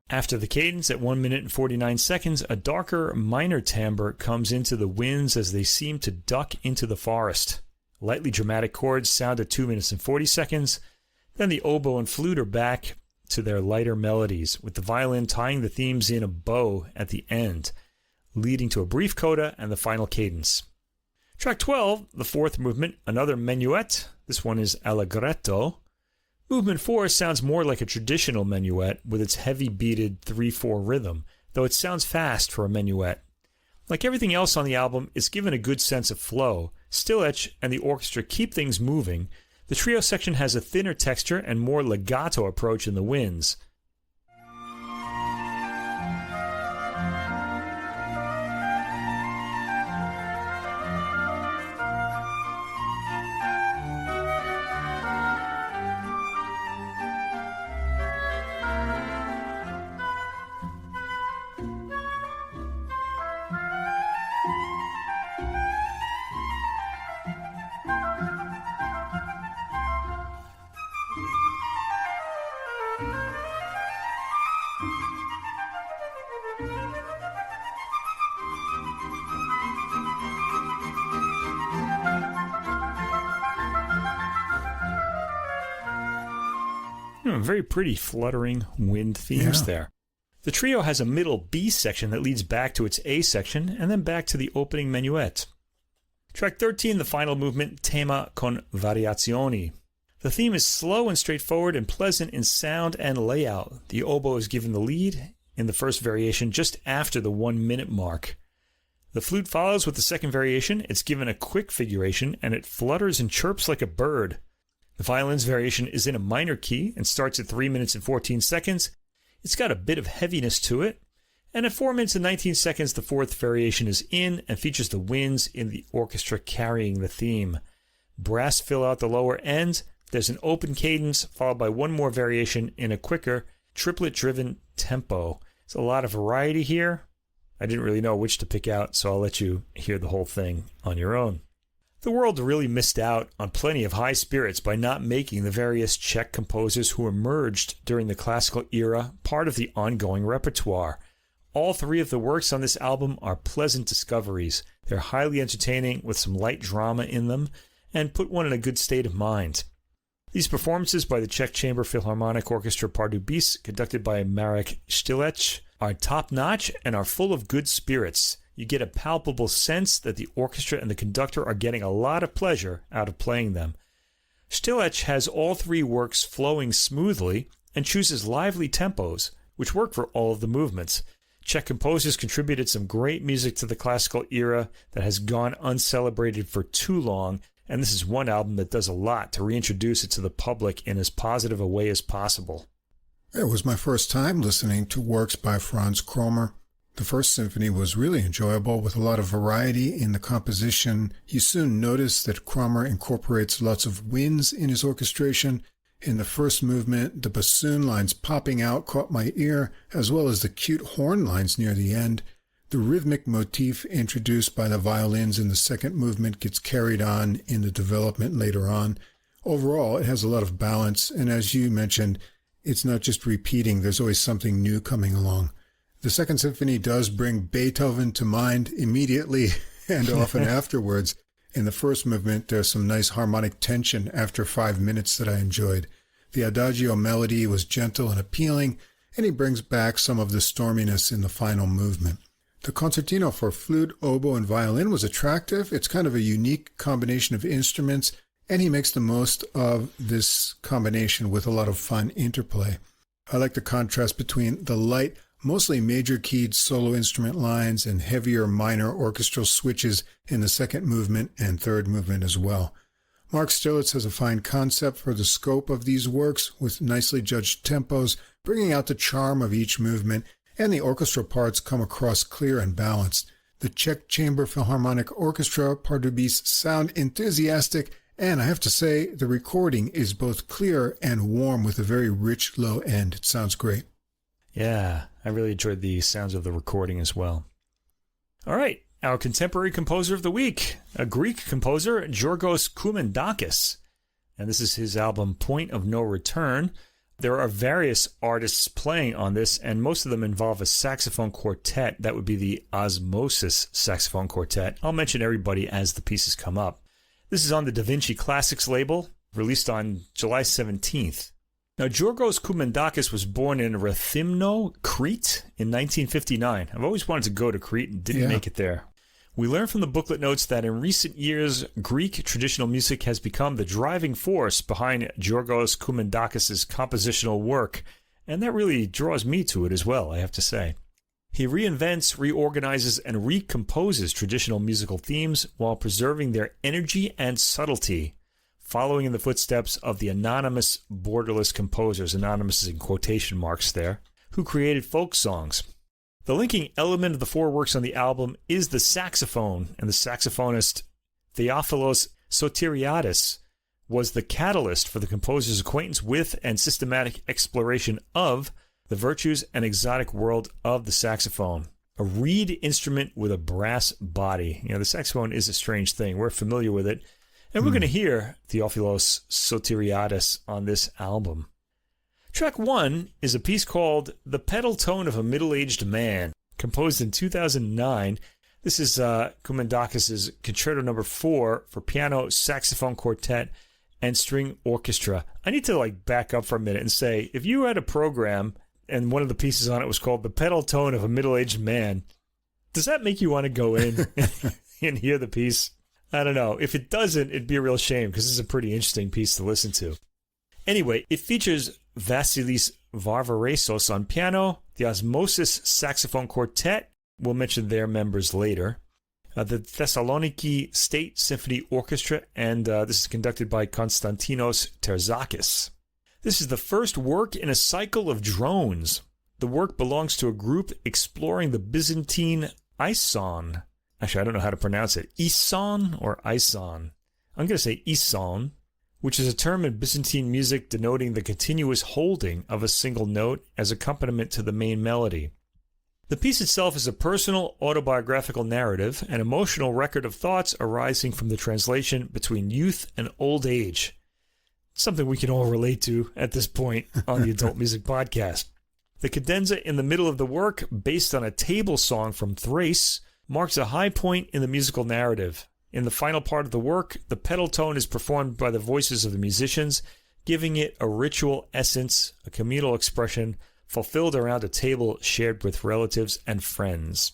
After the cadence at 1 minute and 49 seconds, a darker minor timbre comes into the winds as they seem to duck into the forest. Lightly dramatic chords sound at 2 minutes and 40 seconds. Then the oboe and flute are back to their lighter melodies, with the violin tying the themes in a bow at the end, leading to a brief coda and the final cadence. Track 12, the fourth movement, another menuet. This one is Allegretto. Movement 4 sounds more like a traditional minuet with its heavy beated 3/4 rhythm, though it sounds fast for a minuet. Like everything else on the album, it's given a good sense of flow. Stilich and the orchestra keep things moving. The trio section has a thinner texture and more legato approach in the winds. Very pretty fluttering wind themes there. The trio has a middle B section that leads back to its A section and then back to the opening minuet. Track 13, the final movement, Tema con variazioni. The theme is slow and straightforward and pleasant in sound and layout. The oboe is given the lead in the first variation just after the 1 minute mark. The flute follows with the second variation. It's given a quick figuration and it flutters and chirps like a bird. The violin's variation is in a minor key and starts at 3 minutes and 14 seconds. It's got a bit of heaviness to it. And at 4 minutes and 19 seconds, the fourth variation is in and features the winds in the orchestra carrying the theme. Brass fill out the lower end. There's an open cadence followed by one more variation in a quicker, triplet-driven tempo. There's a lot of variety here. I didn't really know which to pick out, so I'll let you hear the whole thing on your own. The world really missed out on plenty of high spirits by not making the various Czech composers who emerged during the classical era part of the ongoing repertoire. All three of the works on this album are pleasant discoveries. They're highly entertaining with some light drama in them and put one in a good state of mind. These performances by the Czech Chamber Philharmonic Orchestra Pardubice, conducted by Marek Stilich, are top-notch and are full of good spirits. You get a palpable sense that the orchestra and the conductor are getting a lot of pleasure out of playing them. Stilich has all three works flowing smoothly and chooses lively tempos, which work for all of the movements. Czech composers contributed some great music to the classical era that has gone uncelebrated for too long, and this is one album that does a lot to reintroduce it to the public in as positive a way as possible. It was my first time listening to works by Franz Krommer. The first symphony was really enjoyable with a lot of variety in the composition. You soon notice that Krommer incorporates lots of winds in his orchestration. In the first movement, the bassoon lines popping out caught my ear, as well as the cute horn lines near the end. The rhythmic motif introduced by the violins in the second movement gets carried on in the development later on. Overall, it has a lot of balance, and as you mentioned, it's not just repeating, there's always something new coming along. The second symphony does bring Beethoven to mind immediately and often afterwards. In the first movement, there's some nice harmonic tension after 5 minutes that I enjoyed. The adagio melody was gentle and appealing, and he brings back some of the storminess in the final movement. The Concertino for flute, oboe, and violin was attractive. It's kind of a unique combination of instruments, and he makes the most of this combination with a lot of fun interplay. I like the contrast between the light, mostly major-keyed solo instrument lines and heavier minor orchestral switches in the second movement and third movement as well. Mark Stilich has a fine concept for the scope of these works with nicely judged tempos, bringing out the charm of each movement, and the orchestral parts come across clear and balanced. The Czech Chamber Philharmonic Orchestra Pardubice sound enthusiastic, and I have to say the recording is both clear and warm with a very rich low end. It sounds great. Yeah, I really enjoyed the sounds of the recording as well. All right, our contemporary composer of the week, a Greek composer, Georgos Koumendakis. And this is his album, Point of No Return. There are various artists playing on this, and most of them involve a saxophone quartet. That would be the Osmosis Saxophone Quartet. I'll mention everybody as the pieces come up. This is on the Da Vinci Classics label, released on July 17th. Now, Georgos Koumendakis was born in Rethymno, Crete, in 1959. I've always wanted to go to Crete and didn't make it there. We learn from the booklet notes that in recent years, Greek traditional music has become the driving force behind Georgos Koumendakis' compositional work, and that really draws me to it as well, I have to say. He reinvents, reorganizes, and recomposes traditional musical themes while preserving their energy and subtlety, following in the footsteps of the anonymous, borderless composers, anonymous is in quotation marks there, who created folk songs. The linking element of the four works on the album is the saxophone, and the saxophonist Theophilos Sotiriadis was the catalyst for the composer's acquaintance with and systematic exploration of the virtues and exotic world of the saxophone, a reed instrument with a brass body. The saxophone is a strange thing. We're familiar with it, and we're going to hear Theophilos Sotiriadis on this album. Track 1 is a piece called The Pedal Tone of a Middle-Aged Man, composed in 2009. This is Koumendakis' Concerto No. 4 for piano, saxophone quartet, and string orchestra. I need to back up for a minute and say, if you had a program and one of the pieces on it was called The Pedal Tone of a Middle-Aged Man, does that make you want to go in and hear the piece? I don't know. If it doesn't, it'd be a real shame because it's a pretty interesting piece to listen to. Anyway, it features Vasilis Varvaresos on piano, the Osmosis Saxophone Quartet, we'll mention their members later, the Thessaloniki State Symphony Orchestra, and this is conducted by Konstantinos Terzakis. This is the first work in a cycle of drones. The work belongs to a group exploring the Byzantine Ison. Actually, I don't know how to pronounce it. Ison or Ison? I'm going to say Ison, which is a term in Byzantine music denoting the continuous holding of a single note as accompaniment to the main melody. The piece itself is a personal autobiographical narrative, an emotional record of thoughts arising from the translation between youth and old age. Something we can all relate to at this point on the Adult Music Podcast. The cadenza in the middle of the work, based on a table song from Thrace, marks a high point in the musical narrative. In the final part of the work, the pedal tone is performed by the voices of the musicians, giving it a ritual essence, a communal expression, fulfilled around a table shared with relatives and friends.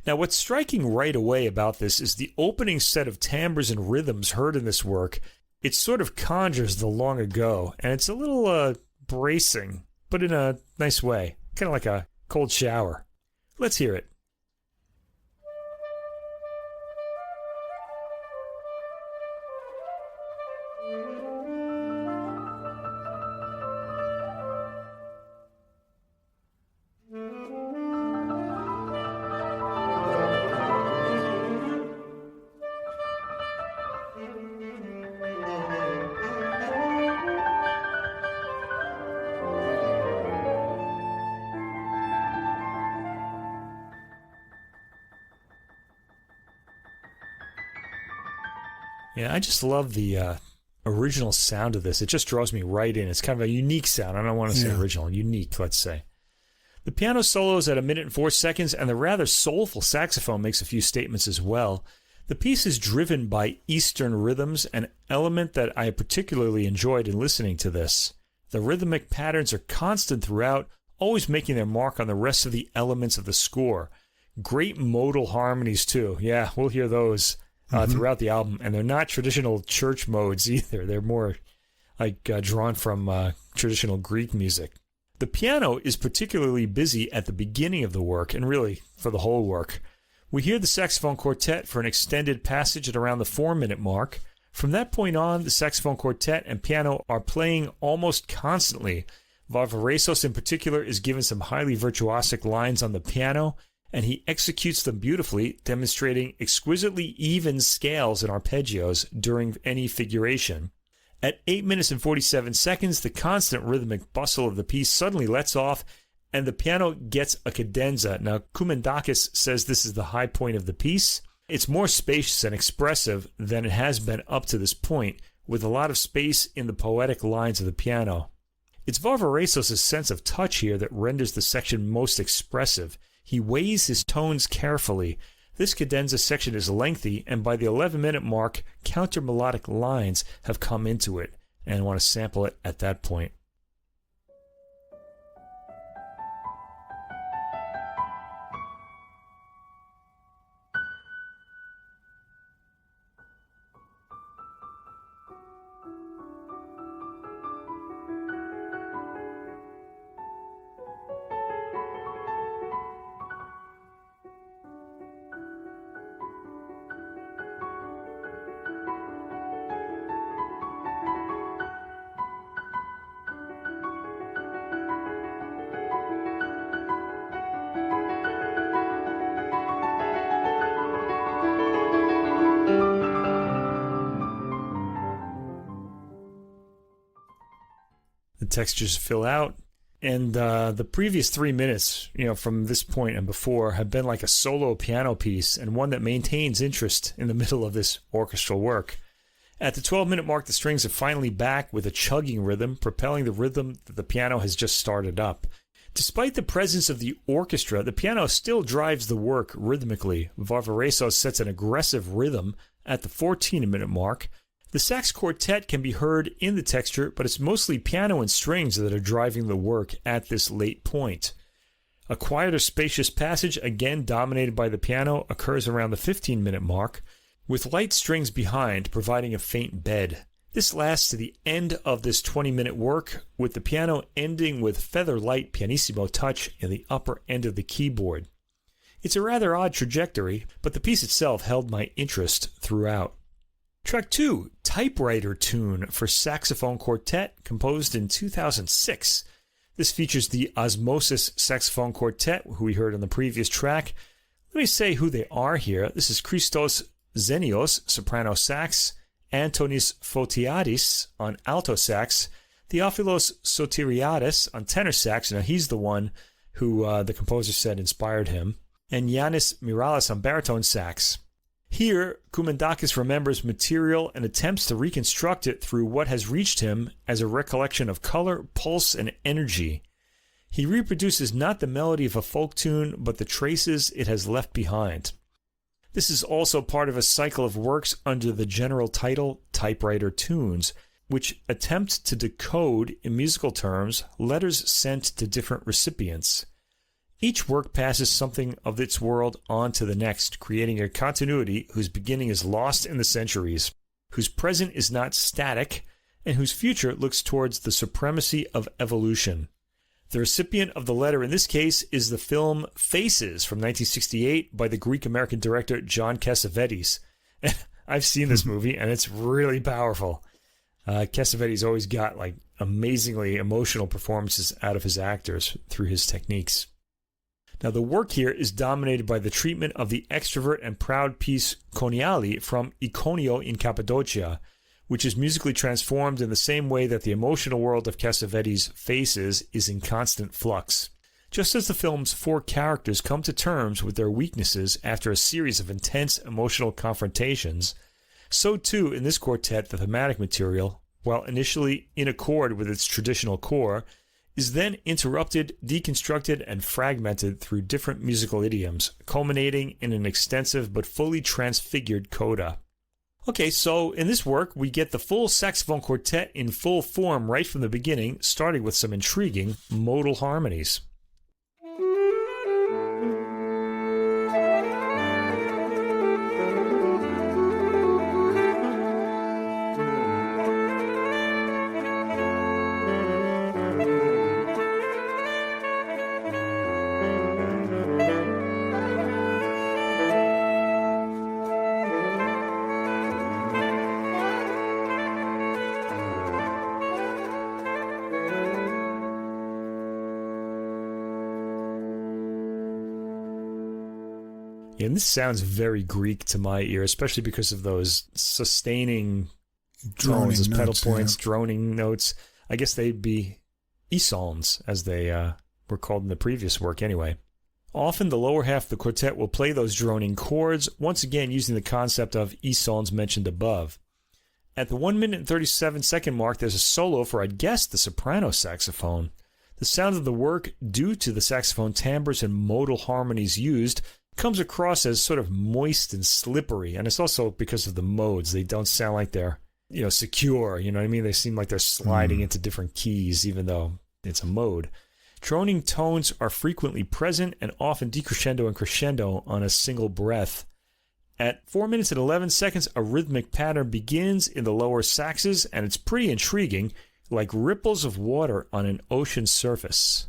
Now, what's striking right away about this is the opening set of timbres and rhythms heard in this work. It sort of conjures the long ago, and it's a little bracing, but in a nice way, kind of like a cold shower. Let's hear it. Yeah, I just love the original sound of this. It just draws me right in. It's kind of a unique sound. I don't want to say original, unique, let's say. The piano solo is at 1 minute and 4 seconds, and the rather soulful saxophone makes a few statements as well. The piece is driven by Eastern rhythms, an element that I particularly enjoyed in listening to this. The rhythmic patterns are constant throughout, always making their mark on the rest of the elements of the score. Great modal harmonies, too. Yeah, we'll hear those throughout the album, and they're not traditional church modes either. They're more drawn from traditional Greek music. The piano is particularly busy at the beginning of the work, and really for the whole work. We hear the saxophone quartet for an extended passage at around the 4-minute mark. From that point on, the saxophone quartet and piano are playing almost constantly. Varvaresos in particular is given some highly virtuosic lines on the piano, and he executes them beautifully, demonstrating exquisitely even scales and arpeggios during any figuration. At 8 minutes and 47 seconds, the constant rhythmic bustle of the piece suddenly lets off, and the piano gets a cadenza. Now, Koumendakis says this is the high point of the piece. It's more spacious and expressive than it has been up to this point, with a lot of space in the poetic lines of the piano. It's Varvaresos' sense of touch here that renders the section most expressive. He weighs his tones carefully. This cadenza section is lengthy, and by the 11-minute mark, counter-melodic lines have come into it, and I want to sample it at that point. textures fill out. And the previous 3 minutes, from this point and before, have been like a solo piano piece and one that maintains interest in the middle of this orchestral work. At the 12-minute mark, the strings are finally back with a chugging rhythm, propelling the rhythm that the piano has just started up. Despite the presence of the orchestra, the piano still drives the work rhythmically. Varvareso sets an aggressive rhythm at the 14-minute mark. The sax quartet can be heard in the texture, but it's mostly piano and strings that are driving the work at this late point. A quieter, spacious passage, again dominated by the piano, occurs around the 15-minute mark, with light strings behind providing a faint bed. This lasts to the end of this 20-minute work, with the piano ending with feather-light pianissimo touch in the upper end of the keyboard. It's a rather odd trajectory, but the piece itself held my interest throughout. Track 2, Typewriter Tune for Saxophone Quartet, composed in 2006. This features the Osmosis Saxophone Quartet, who we heard on the previous track. Let me say who they are here. This is Christos Zenios, soprano sax, Antonis Fotiadis on alto sax, Theophilos Sotiriadis on tenor sax. Now he's the one who the composer said inspired him, and Yanis Miralis on baritone sax. Here, Koumendakis remembers material and attempts to reconstruct it through what has reached him as a recollection of color, pulse, and energy. He reproduces not the melody of a folk tune, but the traces it has left behind. This is also part of a cycle of works under the general title Typewriter Tunes, which attempt to decode, in musical terms, letters sent to different recipients. Each work passes something of its world on to the next, creating a continuity whose beginning is lost in the centuries, whose present is not static, and whose future looks towards the supremacy of evolution. The recipient of the letter in this case is the film Faces from 1968 by the Greek-American director John Cassavetes. I've seen this movie, and it's really powerful. Cassavetes always got amazingly emotional performances out of his actors through his techniques. Now, the work here is dominated by the treatment of the extrovert and proud piece Coniali from Iconio in Cappadocia, which is musically transformed in the same way that the emotional world of Cassavetes' Faces is in constant flux. Just as the film's four characters come to terms with their weaknesses after a series of intense emotional confrontations, so too in this quartet the thematic material, while initially in accord with its traditional core, is then interrupted, deconstructed, and fragmented through different musical idioms, culminating in an extensive but fully transfigured coda. Okay, so in this work, we get the full saxophone quartet in full form right from the beginning, starting with some intriguing modal harmonies. And this sounds very Greek to my ear, especially because of those sustaining tones, those pedal points, droning notes. I guess they'd be esalms, as they were called in the previous work anyway. Often the lower half of the quartet will play those droning chords, once again using the concept of esalms mentioned above. At the 1 minute and 37-second mark, there's a solo for, I'd guess, the soprano saxophone. The sound of the work, due to the saxophone timbres and modal harmonies used, comes across as sort of moist and slippery, and it's also because of the modes. They don't sound like they're, secure, you know what I mean? They seem like they're sliding into different keys, even though it's a mode. Droning tones are frequently present and often decrescendo and crescendo on a single breath. At 4 minutes and 11 seconds, a rhythmic pattern begins in the lower saxes, and it's pretty intriguing, like ripples of water on an ocean surface.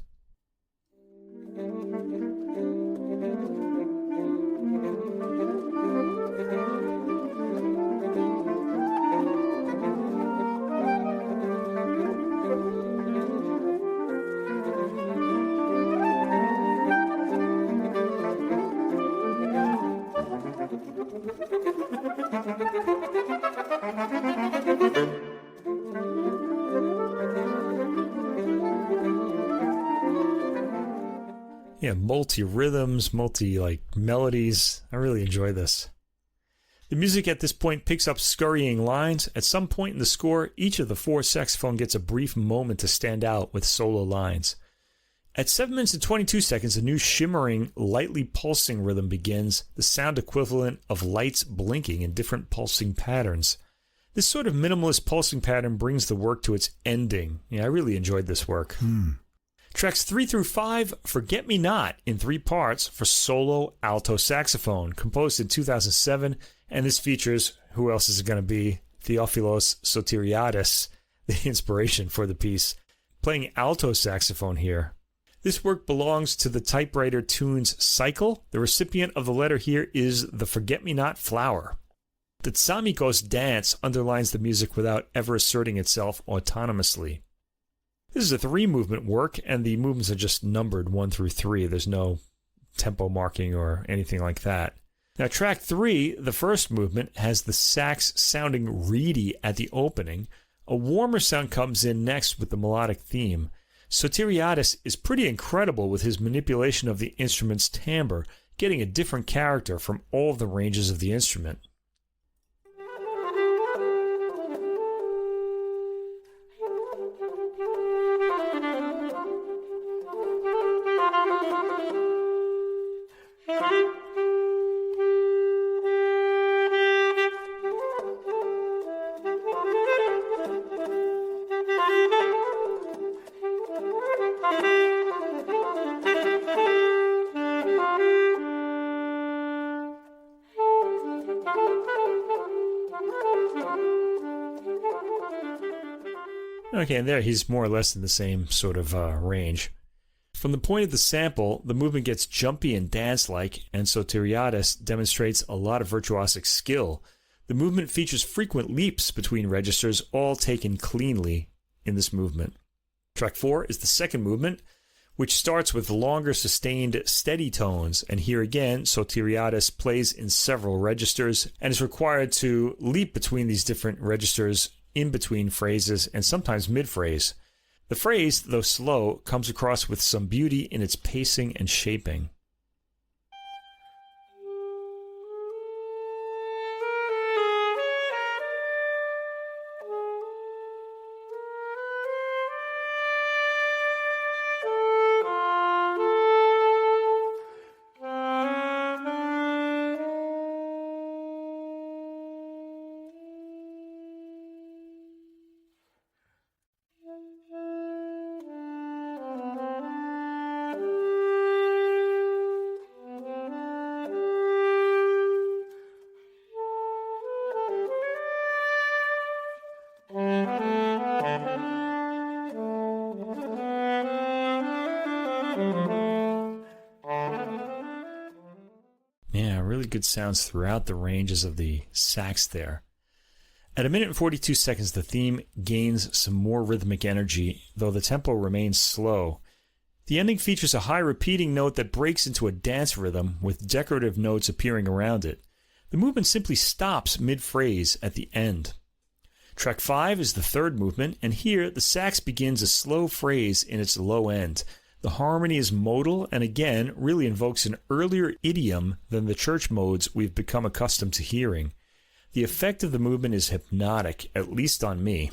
Yeah, multi-rhythms, melodies. I really enjoy this. The music at this point picks up scurrying lines. At some point in the score, each of the 4 saxophone gets a brief moment to stand out with solo lines. At 7 minutes and 22 seconds, a new shimmering, lightly pulsing rhythm begins, the sound equivalent of lights blinking in different pulsing patterns. This sort of minimalist pulsing pattern brings the work to its ending. Yeah, I really enjoyed this work. Tracks 3 through 5, Forget Me Not, in 3 parts for solo alto saxophone, composed in 2007, and this features, who else is it going to be? Theophilos Sotiriadis, the inspiration for the piece, playing alto saxophone here. This work belongs to the typewriter tunes Cycle. The recipient of the letter here is the Forget-Me-Not flower. The Tsamikos dance underlines the music without ever asserting itself autonomously. This is a 3-movement work, and the movements are just numbered 1 through 3. There's no tempo marking or anything like that. Now, track 3, the first movement, has the sax sounding reedy at the opening. A warmer sound comes in next with the melodic theme. Sotiriadis is pretty incredible with his manipulation of the instrument's timbre, getting a different character from all of the ranges of the instrument. Okay, and there he's more or less in the same sort of range. From the point of the sample, the movement gets jumpy and dance-like, and Sotiriadis demonstrates a lot of virtuosic skill. The movement features frequent leaps between registers, all taken cleanly in this movement. Track 4 is the second movement, which starts with longer sustained steady tones, and here again Sotiriadis plays in several registers and is required to leap between these different registers in between phrases and sometimes mid-phrase. The phrase, though slow, comes across with some beauty in its pacing and shaping. Yeah, really good sounds throughout the ranges of the sax there. At 1 minute and 42 seconds, the theme gains some more rhythmic energy, though the tempo remains slow. The ending features a high repeating note that breaks into a dance rhythm, with decorative notes appearing around it. The movement simply stops mid-phrase at the end. Track 5 is the third movement, and here the sax begins a slow phrase in its low end. The harmony is modal and again really invokes an earlier idiom than the church modes we've become accustomed to hearing. The effect of the movement is hypnotic, at least on me.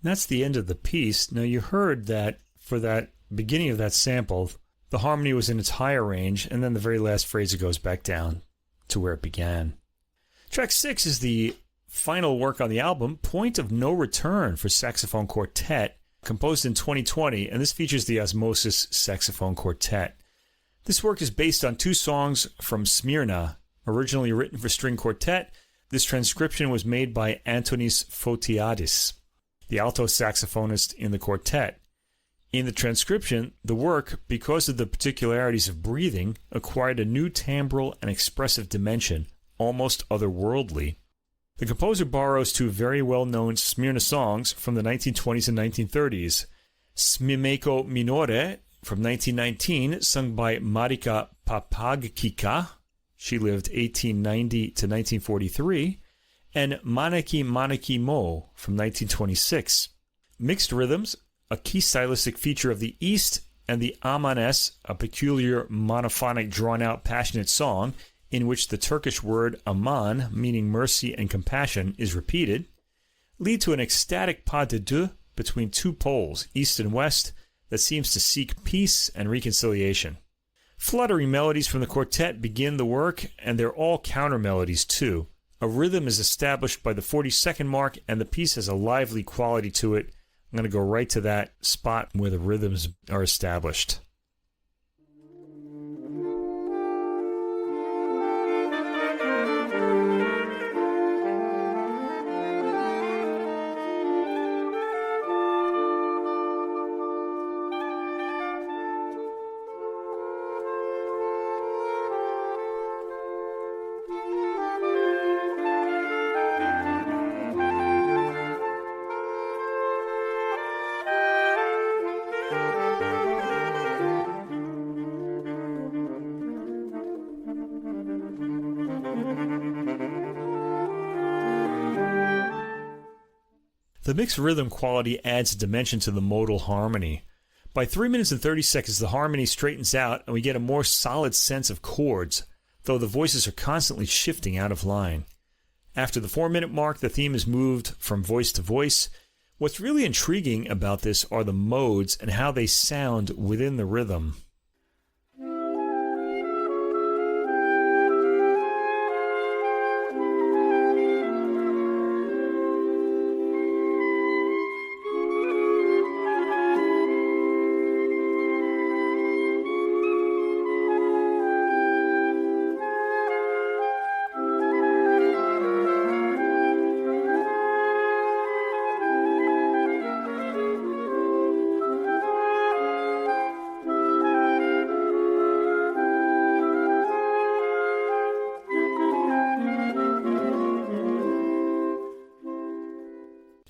That's the end of the piece. Now you heard that for that beginning of that sample, the harmony was in its higher range, and then the very last phrase it goes back down to where it began. Track 6 is the final work on the album, Point of No Return for Saxophone Quartet, composed in 2020, and this features the Osmosis Saxophone Quartet. This work is based on 2 songs from Smyrna, originally written for string quartet. This transcription was made by Antonis Fotiadis, the alto saxophonist in the quartet. In the transcription, the work, because of the particularities of breathing, acquired a new timbral and expressive dimension, almost otherworldly. The composer borrows 2 very well-known Smyrna songs from the 1920s and 1930s. Smimeko Minore from 1919, sung by Marika Papagkika. She lived 1890 to 1943. And Maneki Maneki Mo from 1926. Mixed rhythms, a key stylistic feature of the East, and the Amanes, a peculiar monophonic drawn-out passionate song in which the Turkish word aman, meaning mercy and compassion, is repeated, lead to an ecstatic pas de deux between 2 poles, East and West, that seems to seek peace and reconciliation. Fluttering melodies from the quartet begin the work, and they're all counter melodies too. A rhythm is established by the 42nd mark, and the piece has a lively quality to it. I'm going to go right to that spot where the rhythms are established. The mixed rhythm quality adds a dimension to the modal harmony. By 3 minutes and 30 seconds, the harmony straightens out and we get a more solid sense of chords, though the voices are constantly shifting out of line. After the 4-minute mark, the theme is moved from voice to voice. What's really intriguing about this are the modes and how they sound within the rhythm.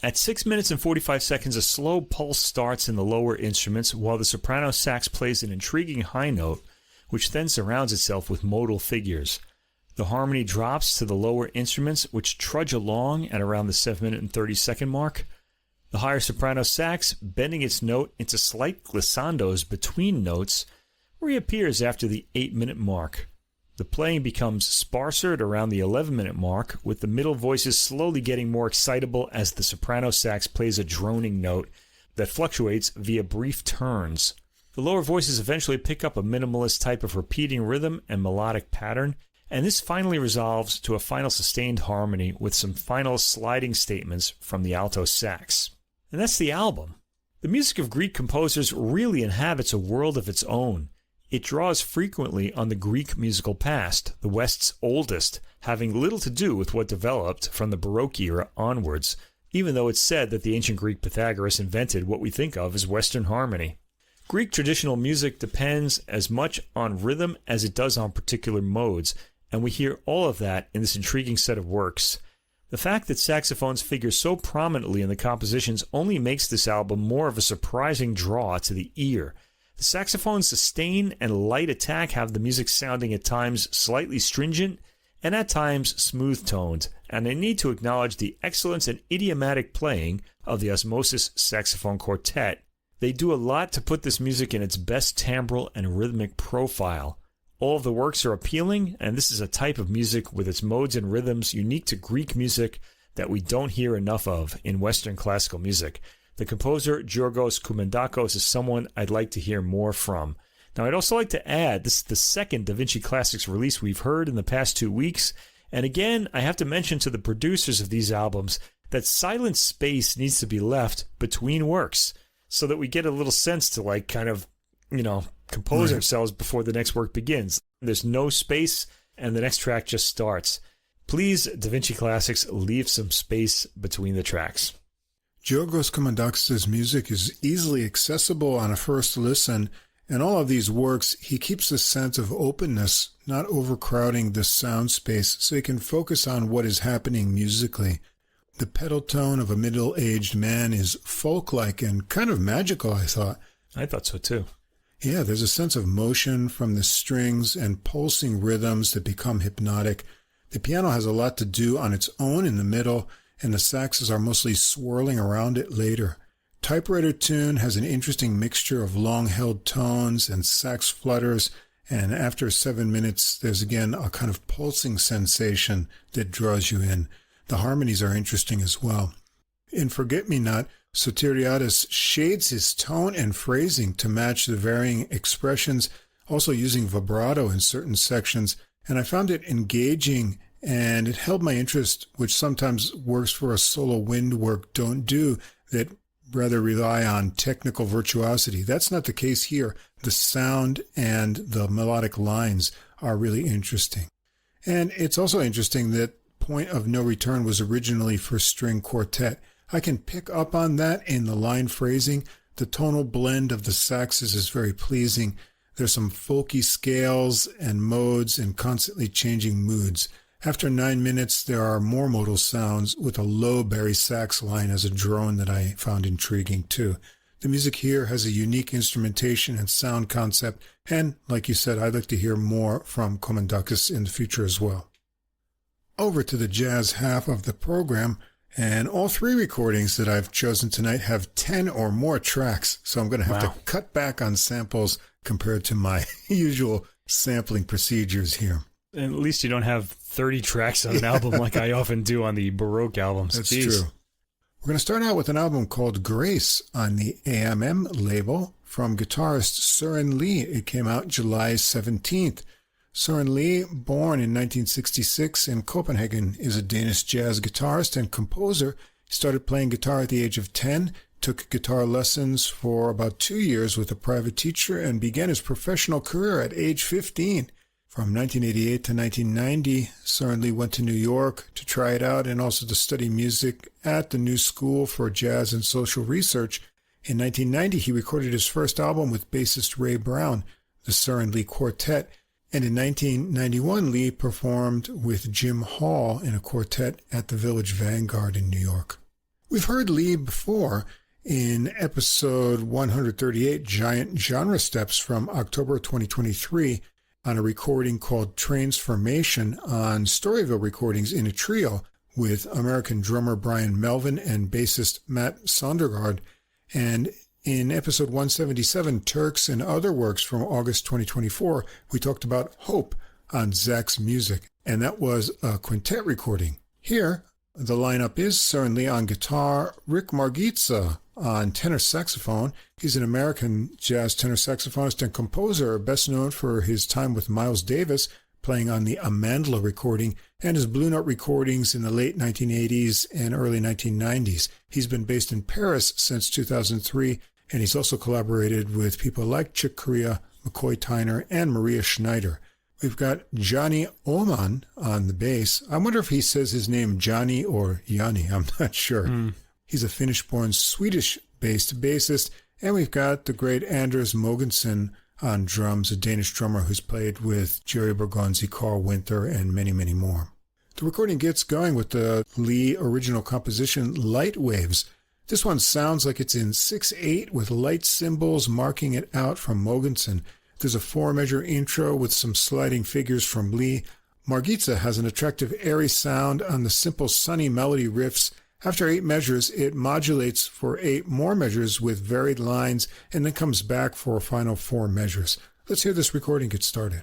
At 6 minutes and 45 seconds, a slow pulse starts in the lower instruments while the soprano sax plays an intriguing high note, which then surrounds itself with modal figures. The harmony drops to the lower instruments, which trudge along at around the 7 minute and 30 second mark. The higher soprano sax, bending its note into slight glissandos between notes, reappears after the 8-minute mark. The playing becomes sparser at around the 11-minute mark, with the middle voices slowly getting more excitable as the soprano sax plays a droning note that fluctuates via brief turns. The lower voices eventually pick up a minimalist type of repeating rhythm and melodic pattern, and this finally resolves to a final sustained harmony with some final sliding statements from the alto sax. And that's the album. The music of Greek composers really inhabits a world of its own. It draws frequently on the Greek musical past, the West's oldest, having little to do with what developed from the Baroque era onwards, even though it's said that the ancient Greek Pythagoras invented what we think of as Western harmony. Greek traditional music depends as much on rhythm as it does on particular modes, and we hear all of that in this intriguing set of works. The fact that saxophones figure so prominently in the compositions only makes this album more of a surprising draw to the ear. The saxophone's sustain and light attack have the music sounding at times slightly stringent and at times smooth-toned, and I need to acknowledge the excellence and idiomatic playing of the Osmosis Saxophone Quartet. They do a lot to put this music in its best timbral and rhythmic profile. All of the works are appealing, and this is a type of music with its modes and rhythms unique to Greek music that we don't hear enough of in Western classical music. The composer, Georgos Koumendakos, is someone I'd like to hear more from. Now, I'd also like to add, this is the second Da Vinci Classics release we've heard in the past 2 weeks. And again, I have to mention to the producers of these albums that silent space needs to be left between works so that we get a little sense to kind of, compose Right. ourselves before the next work begins. There's no space, and the next track just starts. Please, Da Vinci Classics, leave some space between the tracks. Georgios Komandakis' music is easily accessible on a first listen. In all of these works, he keeps a sense of openness, not overcrowding the sound space, so he can focus on what is happening musically. The pedal tone of a middle-aged man is folk-like and kind of magical, I thought. I thought so too. Yeah, there's a sense of motion from the strings and pulsing rhythms that become hypnotic. The piano has a lot to do on its own in the middle, and the saxes are mostly swirling around it later. Typewriter Tune has an interesting mixture of long-held tones and sax flutters, and after 7 minutes, there's again a kind of pulsing sensation that draws you in. The harmonies are interesting as well. In Forget-Me-Not, Soteriadis shades his tone and phrasing to match the varying expressions, also using vibrato in certain sections, and I found it engaging and it held my interest, which sometimes works for a solo wind work don't do, that rather rely on technical virtuosity. That's not the case here. The sound and the melodic lines are really interesting. And it's also interesting that Point of No Return was originally for string quartet. I can pick up on that in the line phrasing. The tonal blend of the saxes is very pleasing. There's some folky scales and modes and constantly changing moods. After 9 minutes, there are more modal sounds with a low bari sax line as a drone that I found intriguing too. The music here has a unique instrumentation and sound concept, and like you said, I'd like to hear more from Komandakis in the future as well. Over to the jazz half of the program, and all 3 recordings that I've chosen tonight have 10 or more tracks, so I'm going to have to cut back on samples compared to my usual sampling procedures here. And at least you don't have 30 tracks on an album like I often do on the Baroque albums. That's Jeez. true. We're going to start out with an album called Grace on the AMM label from guitarist Søren Lie. It came out July 17th. Søren Lie, born in 1966 in Copenhagen, is a Danish jazz guitarist and composer. He started playing guitar at the age of 10, took guitar lessons for about 2 years with a private teacher, and began his professional career at age 15. From 1988 to 1990, Søren Lie went to New York to try it out and also to study music at the New School for Jazz and Social Research. In 1990, he recorded his first album with bassist Ray Brown, the Søren Lie Quartet, and in 1991, Lie performed with Jim Hall in a quartet at the Village Vanguard in New York. We've heard Lie before in episode 138, Giant Genre Steps from October 2023, on a recording called Transformation on Storyville Recordings in a trio with American drummer Brian Melvin and bassist Matt Sondergaard. And in episode 177, Turks and Other Works from August 2024, we talked about Hope on Zach's Music, and that was a quintet recording. Here, the lineup is Søren Lie on guitar, Rick Margitza on tenor saxophone. He's an American jazz tenor saxophonist and composer, best known for his time with Miles Davis, playing on the Amandla recording, and his Blue Note recordings in the late 1980s and early 1990s. He's been based in Paris since 2003, and he's also collaborated with people like Chick Corea, McCoy Tyner, and Maria Schneider. We've got Johnny Oman on the bass. I wonder if he says his name Johnny or Yanni. I'm not sure. He's a Finnish-born Swedish-based bassist. And we've got the great Anders Mogensen on drums, a Danish drummer who's played with Jerry Bergonzi, Carl Winther, and many, many more. The recording gets going with the Lie original composition, Light Waves. This one sounds like it's in 6/8 with light cymbals marking it out from Mogensen. There's a 4-measure intro with some sliding figures from Lie. Margitza has an attractive airy sound on the simple sunny melody riffs. After 8 measures, it modulates for 8 more measures with varied lines and then comes back for a final 4 measures. Let's hear this recording get started.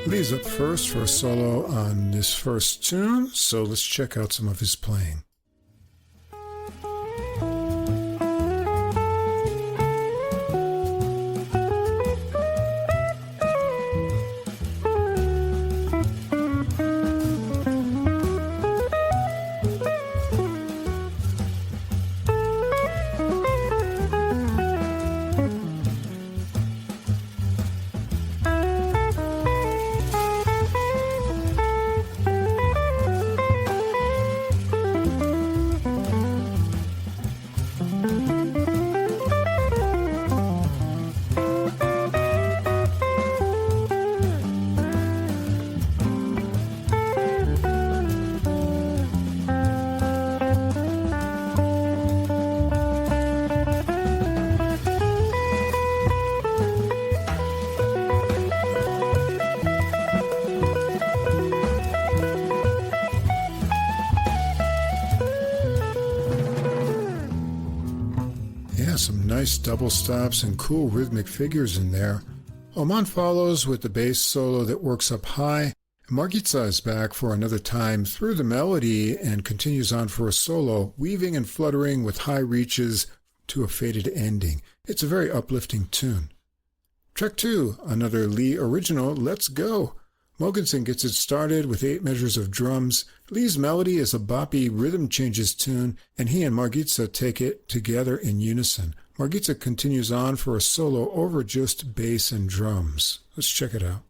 Lee's up first for a solo on this first tune, so let's check out some of his playing. Some nice double stops and cool rhythmic figures in there. Oman follows with the bass solo that works up high. Markéta is back for another time through the melody and continues on for a solo, weaving and fluttering with high reaches to a faded ending. It's a very uplifting tune. Track 2, another Lee original, Let's Go. Mogensen gets it started with 8 measures of drums. Lee's melody is a boppy rhythm changes tune, and he and Markéta take it together in unison. Markéta continues on for a solo over just bass and drums. Let's check it out.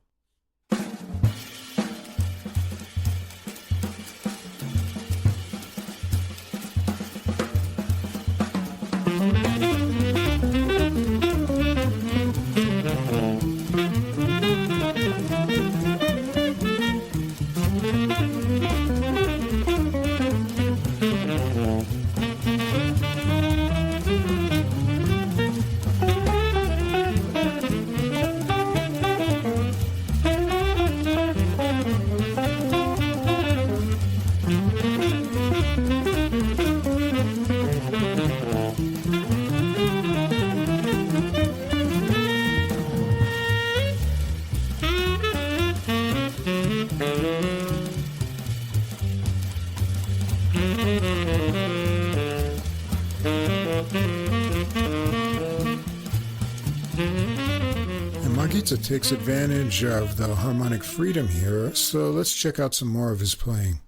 Markéta takes advantage of the harmonic freedom here, so let's check out some more of his playing.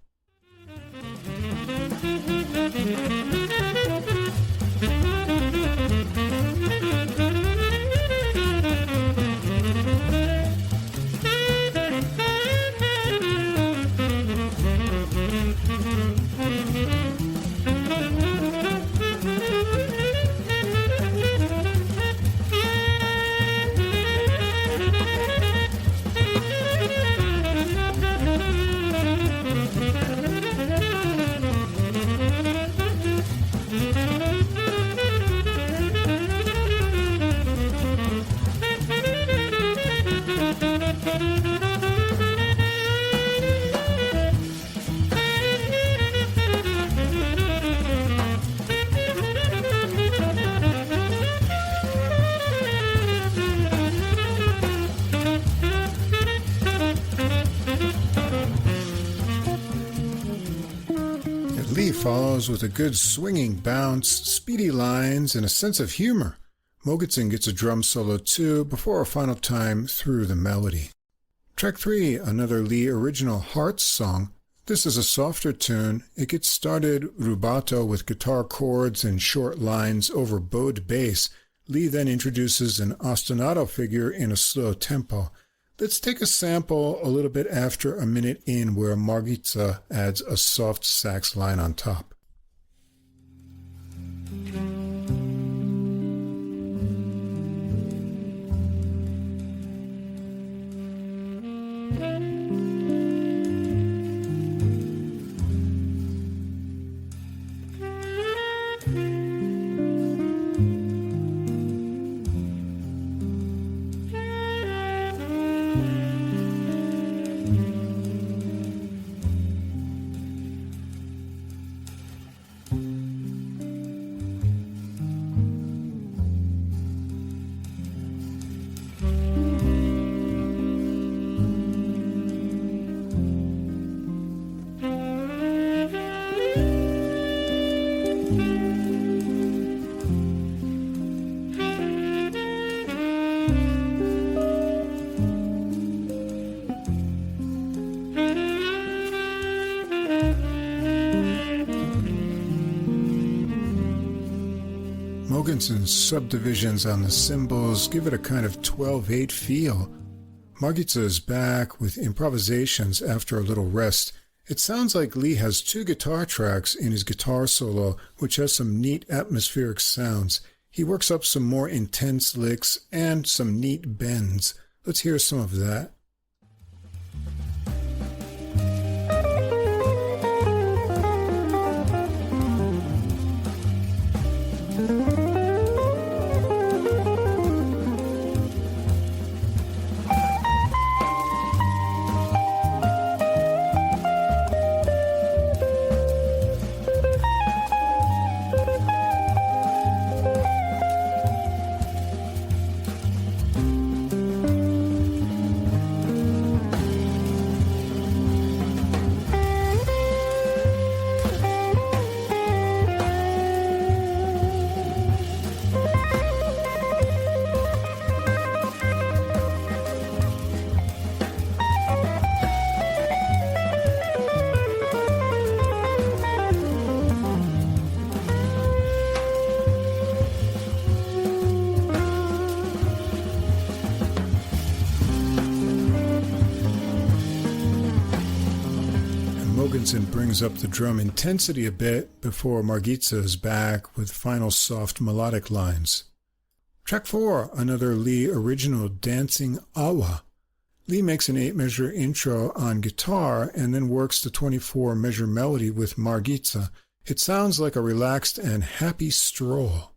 Follows with a good swinging bounce, speedy lines, and a sense of humor. Mogensen gets a drum solo too before a final time through the melody. Track 3, another Lee original, Hearts song. This is a softer tune. It gets started rubato with guitar chords and short lines over bowed bass. Lee then introduces an ostinato figure in a slow tempo. Let's take a sample a little bit after a minute in where Markéta adds a soft sax line on top. Mogensen's subdivisions on the cymbals give it a kind of 12/8 feel. Margitza is back with improvisations after a little rest. It sounds like Lee has 2 guitar tracks in his guitar solo, which has some neat atmospheric sounds. He works up some more intense licks and some neat bends. Let's hear some of that. And brings up the drum intensity a bit before Margitza is back with final soft melodic lines. Track 4, another Lee original, Dancing Awa. Lee makes an 8-measure intro on guitar and then works the 24-measure melody with Margitza. It sounds like a relaxed and happy stroll.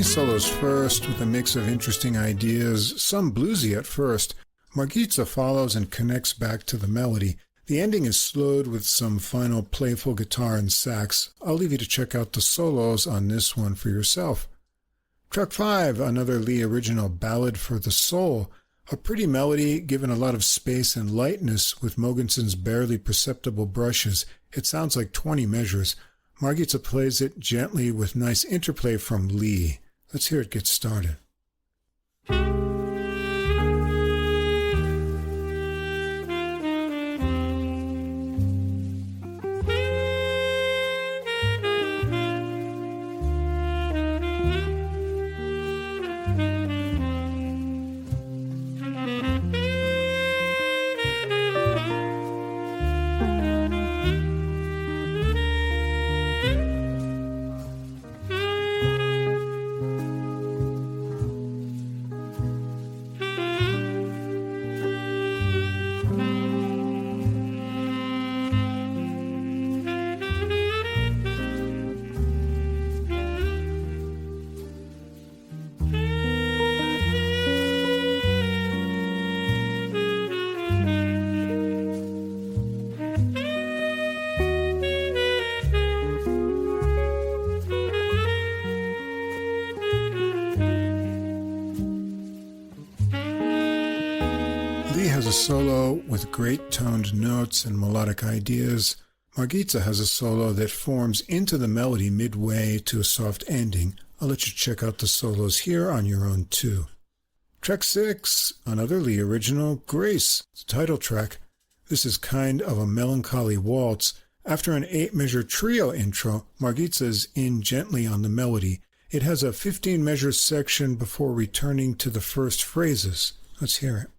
Solos first with a mix of interesting ideas, some bluesy at first. Margitza follows and connects back to the melody. The ending is slowed with some final playful guitar and sax. I'll leave you to check out the solos on this one for yourself. Track 5, another Lee original, Ballad for the Soul. A pretty melody given a lot of space and lightness with Mogensen's barely perceptible brushes. It sounds like 20 measures. Margitza plays it gently with nice interplay from Lee. Let's hear it get started. A solo with great toned notes and melodic ideas. Margitza has a solo that forms into the melody midway to a soft ending. I'll let you check out the solos here on your own too. Track 6, another Lee original, Grace, the title track. This is kind of a melancholy waltz. After an 8-measure trio intro, Margitza is in gently on the melody. It has a 15-measure section before returning to the first phrases. Let's hear it.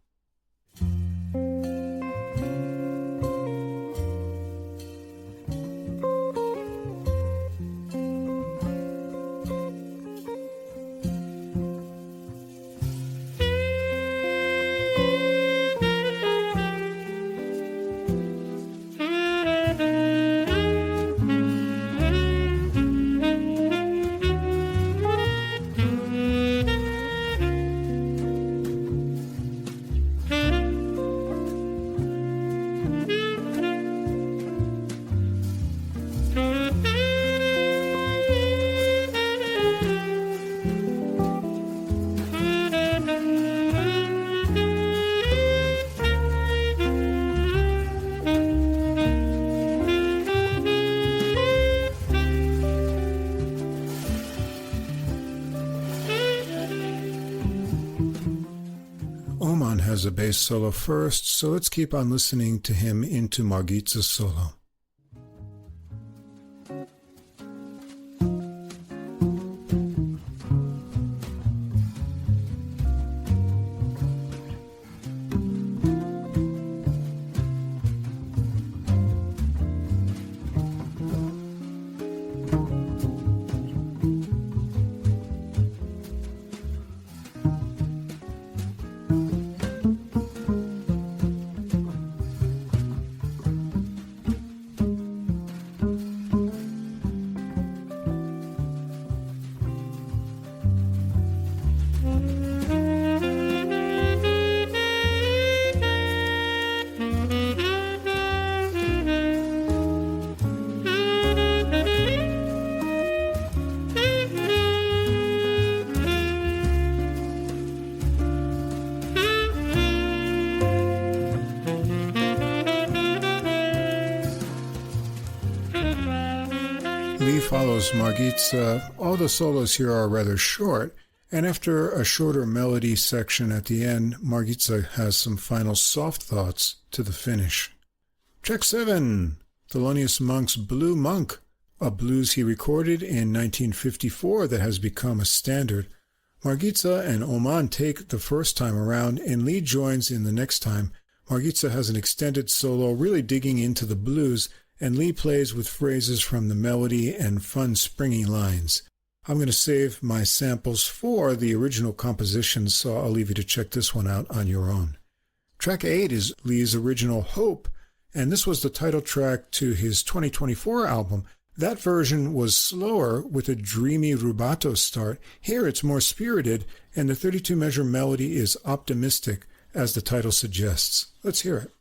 Oman has a bass solo first, so let's keep on listening to him into Margitza's solo. Follows Margitza. All the solos here are rather short, and after a shorter melody section at the end, Margitza has some final soft thoughts to the finish. Track 7, Thelonious Monk's Blue Monk, a blues he recorded in 1954 that has become a standard. Margitza and Oman take the first time around, and Lee joins in the next time. Margitza has an extended solo, really digging into the blues, and Lee plays with phrases from the melody and fun springy lines. I'm going to save my samples for the original composition, so I'll leave you to check this one out on your own. Track 8 is Lee's original Hope, and this was the title track to his 2024 album. That version was slower with a dreamy rubato start. Here it's more spirited, and the 32-measure melody is optimistic, as the title suggests. Let's hear it.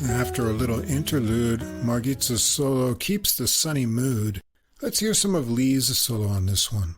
After a little interlude, Margitza's solo keeps the sunny mood. Let's hear some of Lee's solo on this one.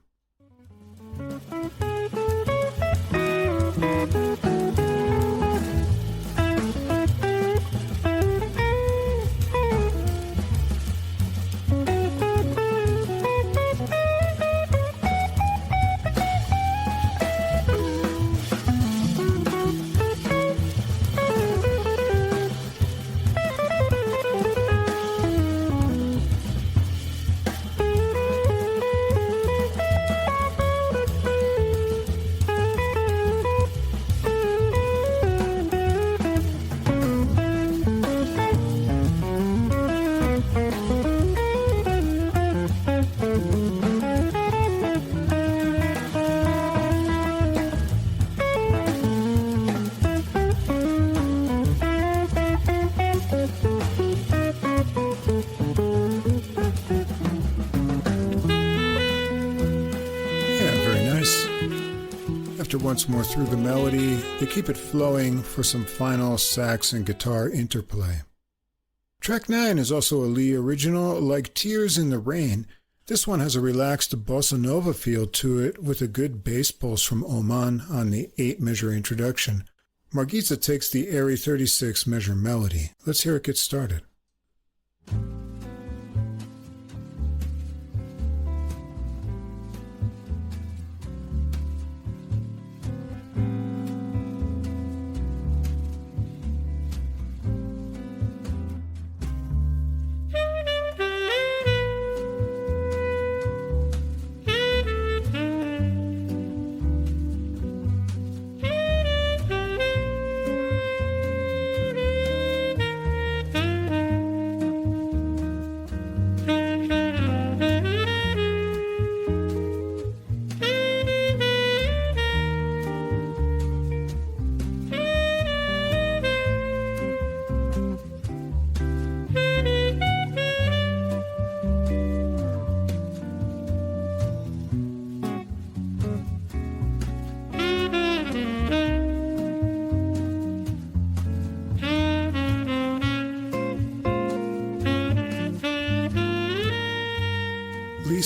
Once more through the melody, they keep it flowing for some final sax and guitar interplay. Track 9 is also a Lee original, like Tears in the Rain. This one has a relaxed bossa nova feel to it with a good bass pulse from Oman on the 8-measure introduction. Margitza takes the airy 36-measure melody. Let's hear it get started.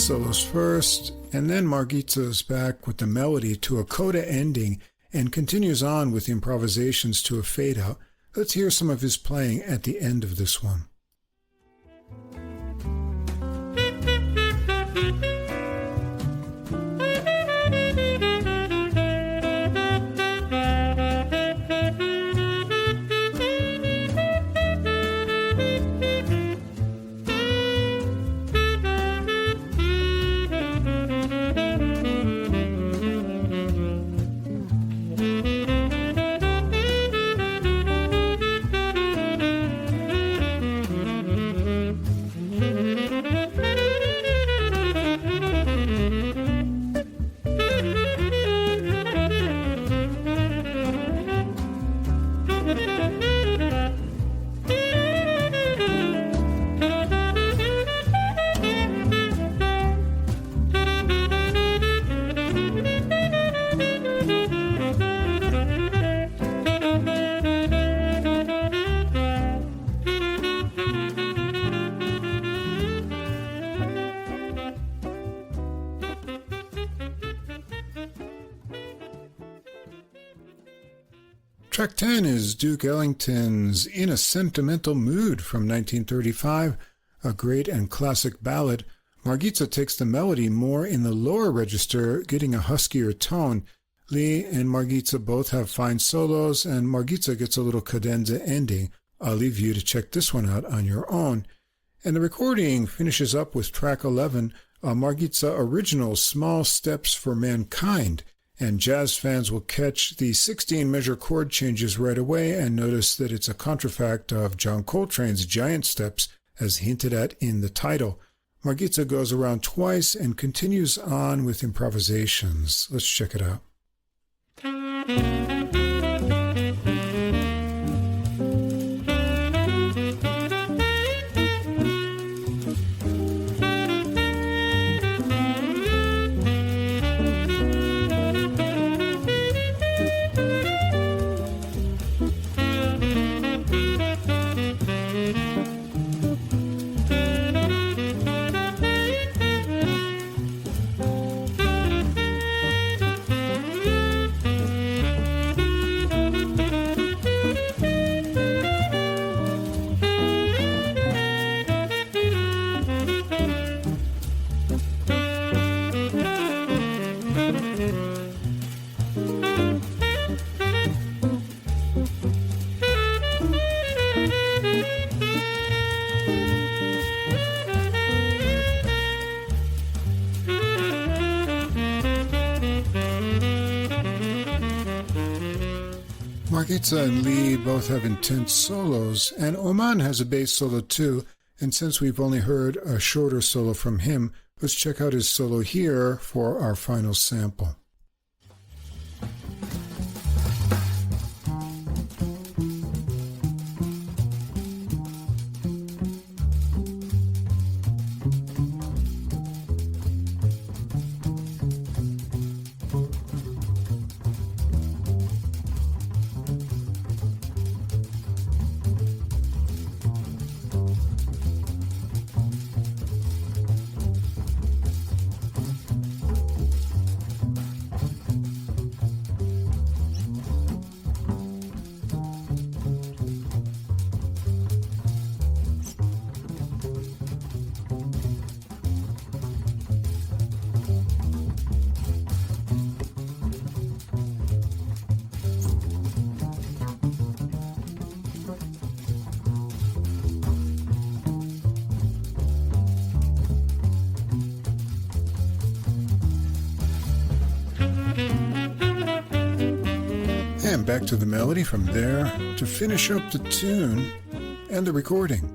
solos first, and then Margitza's back with the melody to a coda ending and continues on with improvisations to a fade-out. Let's hear some of his playing at the end of this one. Track 10 is Duke Ellington's In a Sentimental Mood from 1935, a great and classic ballad. Margitza takes the melody more in the lower register, getting a huskier tone. Lee and Margitza both have fine solos, and Margitza gets a little cadenza ending. I'll leave you to check this one out on your own. And the recording finishes up with track 11, a Margitza original, Small Steps for Mankind. And jazz fans will catch the 16-measure chord changes right away and notice that it's a contrafact of John Coltrane's Giant Steps, as hinted at in the title. Margitza goes around twice and continues on with improvisations. Let's check it out. Margitza and Lee both have intense solos, and Oman has a bass solo too, and since we've only heard a shorter solo from him, let's check out his solo here for our final sample. And back to the melody from there to finish up the tune and the recording.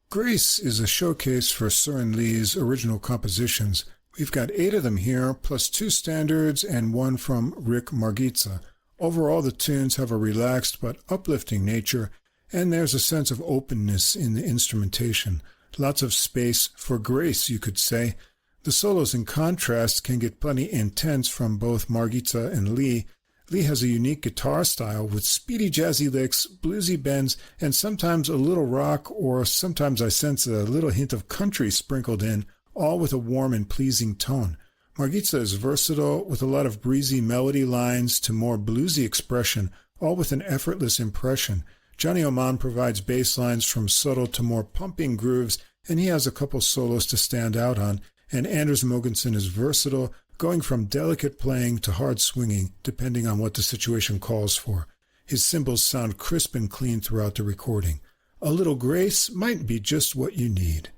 Grace is a showcase for Søren Lee's original compositions. We've got 8 of them here, plus 2 standards and 1 from Rick Margitza. Overall, the tunes have a relaxed but uplifting nature, and there's a sense of openness in the instrumentation. Lots of space for grace, you could say. The solos, in contrast, can get plenty intense from both Margitza and Lee. Lee has a unique guitar style with speedy jazzy licks, bluesy bends, and sometimes a little rock, or sometimes I sense a little hint of country sprinkled in, all with a warm and pleasing tone. Margitza is versatile, with a lot of breezy melody lines to more bluesy expression, all with an effortless impression. Johnny Oman provides bass lines from subtle to more pumping grooves, and he has a couple solos to stand out on. And Anders Mogensen is versatile, going from delicate playing to hard swinging, depending on what the situation calls for. His cymbals sound crisp and clean throughout the recording. A little grace might be just what you need.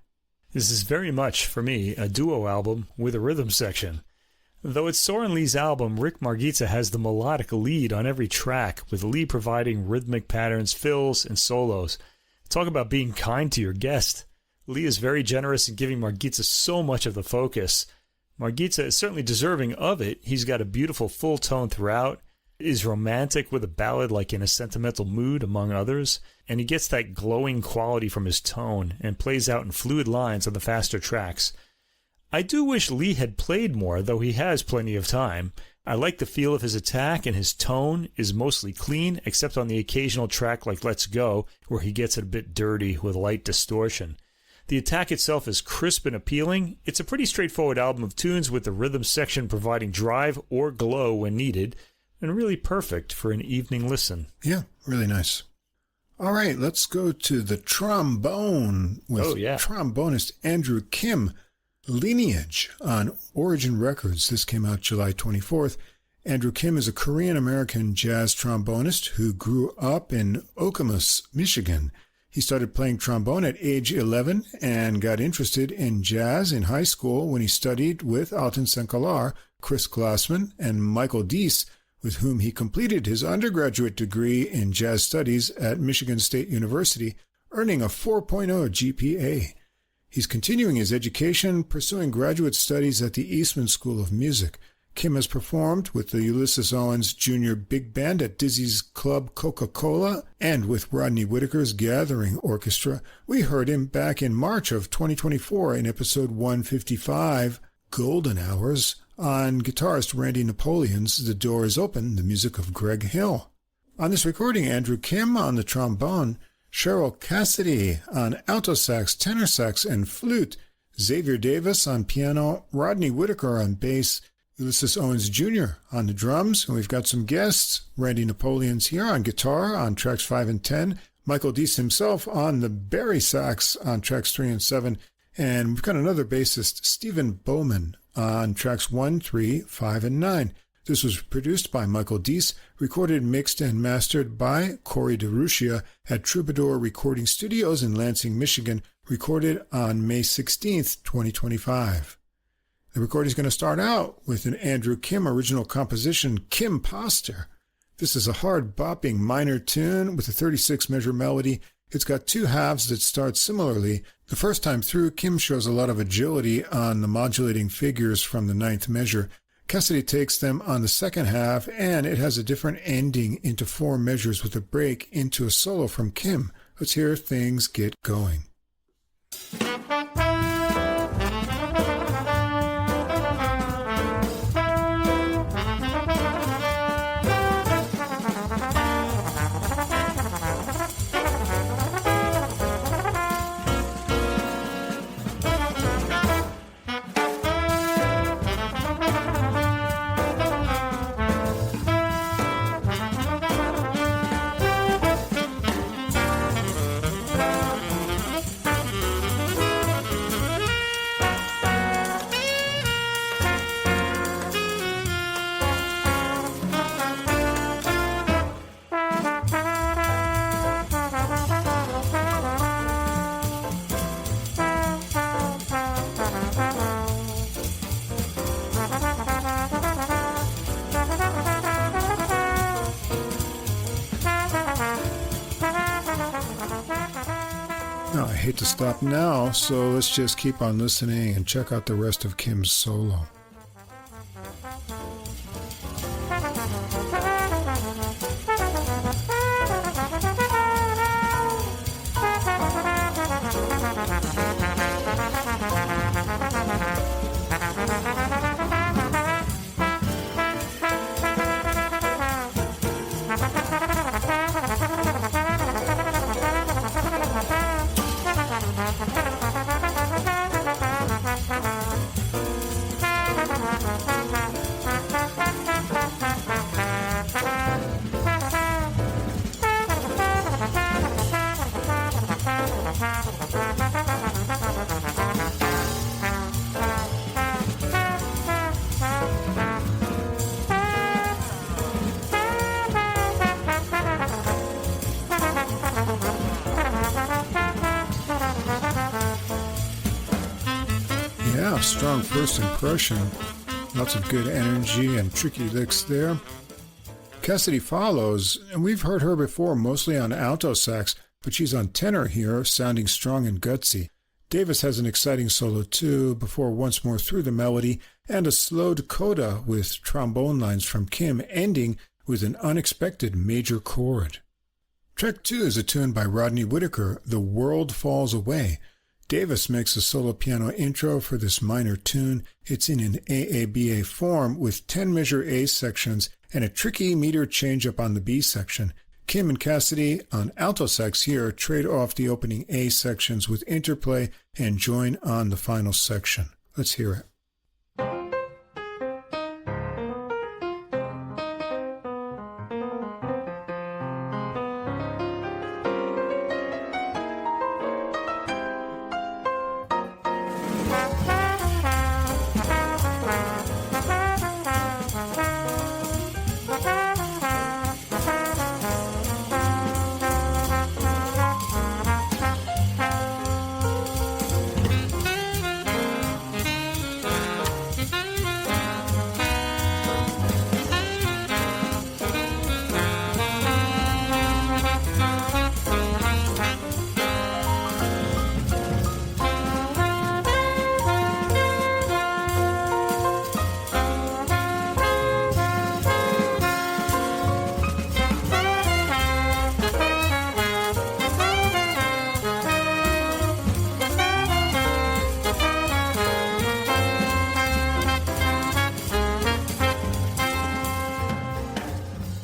This is very much, for me, a duo album with a rhythm section. Though it's Soren Lee's album, Rick Margitza has the melodic lead on every track, with Lee providing rhythmic patterns, fills, and solos. Talk about being kind to your guest. Lee is very generous in giving Margitza so much of the focus. Margitza is certainly deserving of it. He's got a beautiful full tone throughout, is romantic with a ballad like In a Sentimental Mood, among others, and he gets that glowing quality from his tone and plays out in fluid lines on the faster tracks. I do wish Lee had played more, though he has plenty of time. I like the feel of his attack, and his tone is mostly clean, except on the occasional track like Let's Go, where he gets it a bit dirty with light distortion. The attack itself is crisp and appealing. It's a pretty straightforward album of tunes, with the rhythm section providing drive or glow when needed, and really perfect for an evening listen. Yeah, really nice. All right, let's go to the trombone with trombonist Andrew Kim. Lineage on Origin Records. This came out July 24th. Andrew Kim is a Korean-American jazz trombonist who grew up in Okemos, Michigan. He started playing trombone at age 11 and got interested in jazz in high school when he studied with Alton Senkalar, Chris Glassman, and Michael Deese, with whom he completed his undergraduate degree in jazz studies at Michigan State University, earning a 4.0 GPA. He's continuing his education, pursuing graduate studies at the Eastman School of Music. Kim has performed with the Ulysses Owens Jr. Big Band at Dizzy's Club Coca-Cola and with Rodney Whitaker's Gathering Orchestra. We heard him back in March of 2024 in episode 155, Golden Hours, on guitarist Randy Napoleon's The Door Is Open, the music of Greg Hill. On this recording, Andrew Kim on the trombone, Cheryl Cassidy on alto sax, tenor sax, and flute, Xavier Davis on piano, Rodney Whitaker on bass, Ulysses Owens Jr. on the drums, and we've got some guests. Randy Napoleon's here on guitar on tracks 5 and 10, Michael Deese himself on the bari sax on tracks 3 and 7, and we've got another bassist, Stephen Bowman, on tracks 1, 3, 5, and 9. This was produced by Michael Deese, recorded, mixed, and mastered by Corey DeRucia at Troubadour Recording Studios in Lansing, Michigan, recorded on May 16th, 2025. The recording is going to start out with an Andrew Kim original composition, Kim Poster. This is a hard bopping minor tune with a 36-measure melody. It's got two halves that start similarly. The first time through, Kim shows a lot of agility on the modulating figures from the ninth measure. Cassidy takes them on the second half, and it has a different ending into 4 measures with a break into a solo from Kim. Let's hear things get going. I hate to stop now, so let's just keep on listening and check out the rest of Kim's solo. Wow, strong first impression. Lots of good energy and tricky licks there. Cassidy follows, and we've heard her before mostly on alto sax, but she's on tenor here, sounding strong and gutsy. Davis has an exciting solo too, before once more through the melody, and a slowed coda with trombone lines from Kim, ending with an unexpected major chord. Track 2 is a tune by Rodney Whitaker, The World Falls Away. Davis makes a solo piano intro for this minor tune. It's in an AABA form with 10-measure A sections and a tricky meter change-up on the B section. Kim and Cassidy on alto sax here trade off the opening A sections with interplay and join on the final section. Let's hear it.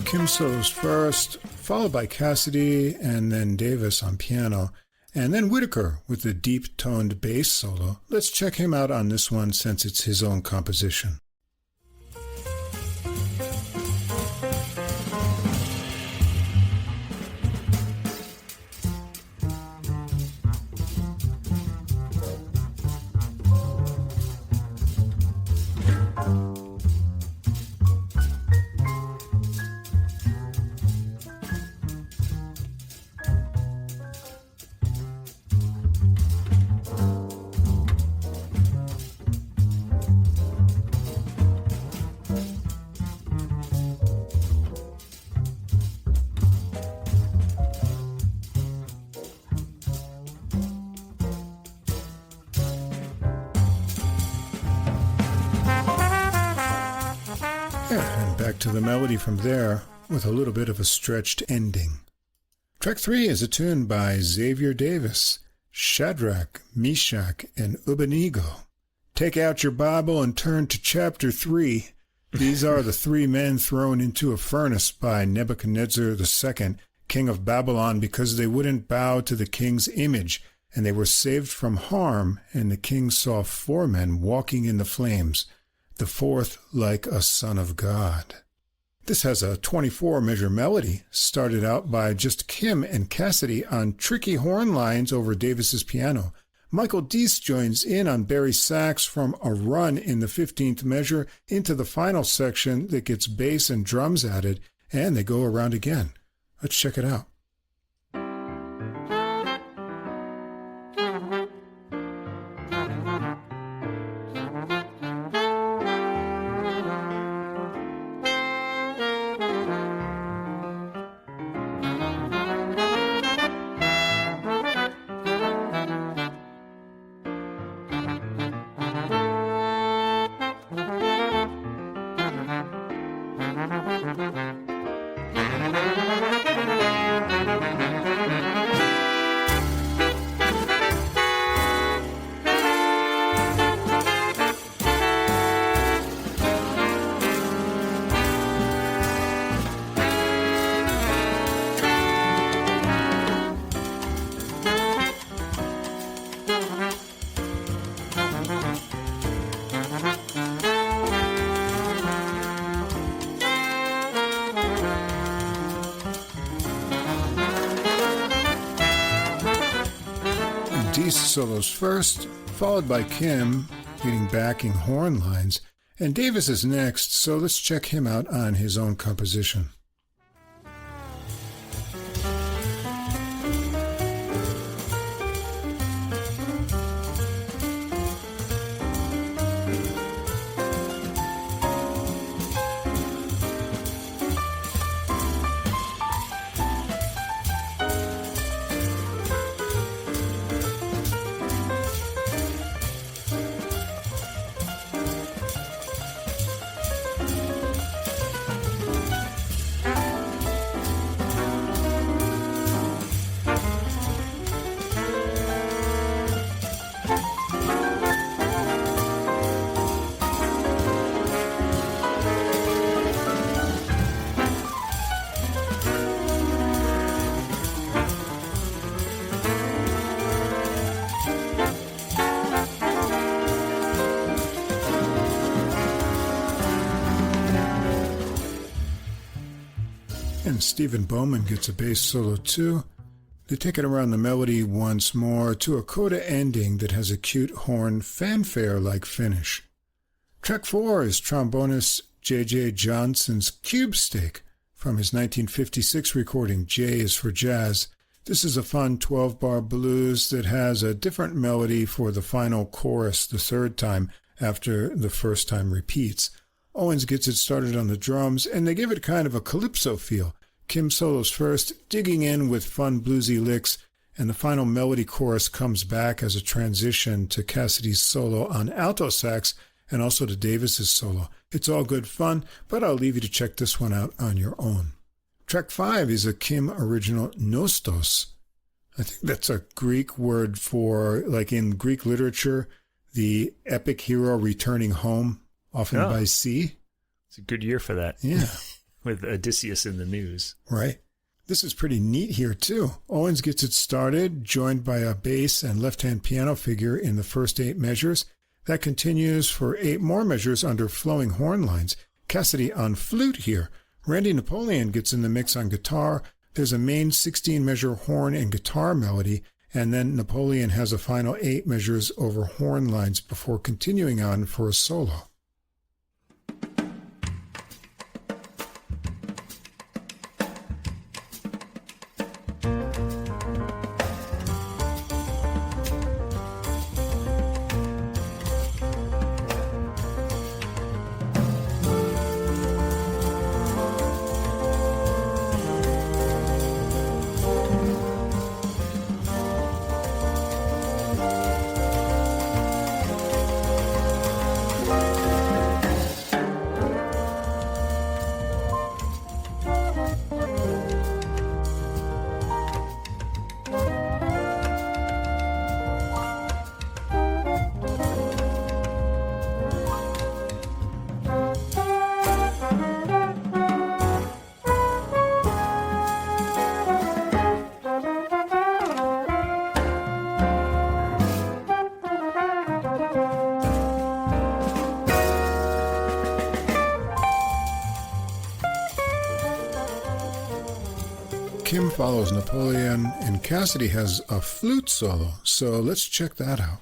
Kim solos first, followed by Cassidy and then Davis on piano, and then Whitaker with the deep-toned bass solo. Let's check him out on this one since it's his own composition. And back to the melody from there with a little bit of a stretched ending. Track 3 is a tune by Xavier Davis, Shadrach, Meshach, and Abednego. Take out your Bible and turn to chapter 3. These are the three men thrown into a furnace by Nebuchadnezzar II, king of Babylon, because they wouldn't bow to the king's image, and they were saved from harm, and the king saw 4 men walking in the flames, the fourth like a son of God. This has a 24-measure melody, started out by just Kim and Cassidy on tricky horn lines over Davis's piano. Michael Deese joins in on Barry sax from a run in the 15th measure into the final section that gets bass and drums added, and they go around again. Let's check it out. Deese solos first, followed by Kim leading backing horn lines, and Davis is next, so let's check him out on his own composition. And Stephen Bowman gets a bass solo too. They take it around the melody once more to a coda ending that has a cute horn fanfare-like finish. Track 4 is trombonist J.J. Johnson's Cube Steak from his 1956 recording J is for Jazz. This is a fun 12-bar blues that has a different melody for the final chorus the third time after the first time repeats. Owens gets it started on the drums, and they give it kind of a calypso feel. Kim solos first, digging in with fun bluesy licks, and the final melody chorus comes back as a transition to Cassidy's solo on alto sax and also to Davis's solo. It's all good fun, but I'll leave you to check this one out on your own. Track 5 is a Kim original Nostos. I think that's a Greek word for, like in Greek literature, the epic hero returning home, often by sea. It's a good year for that. Yeah. With Odysseus in the news. Right. This is pretty neat here, too. Owens gets it started, joined by a bass and left-hand piano figure in the first 8 measures. That continues for 8 more measures under flowing horn lines. Cassidy on flute here. Randy Napoleon gets in the mix on guitar. There's a main 16-measure horn and guitar melody, and then Napoleon has a final 8 measures over horn lines before continuing on for a solo. Kim follows Napoleon, and Cassidy has a flute solo, so let's check that out.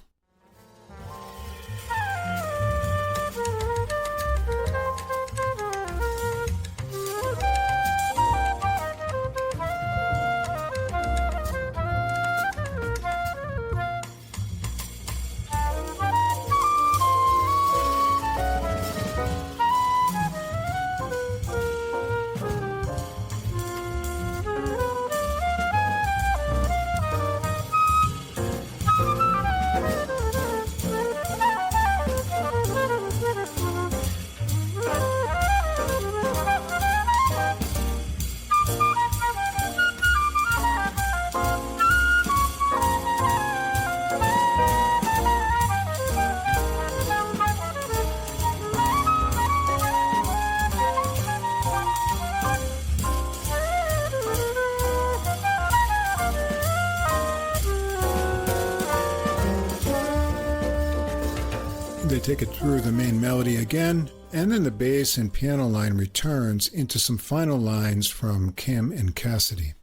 They take it through the main melody again, and then the bass and piano line returns into some final lines from Kim and Cassidy.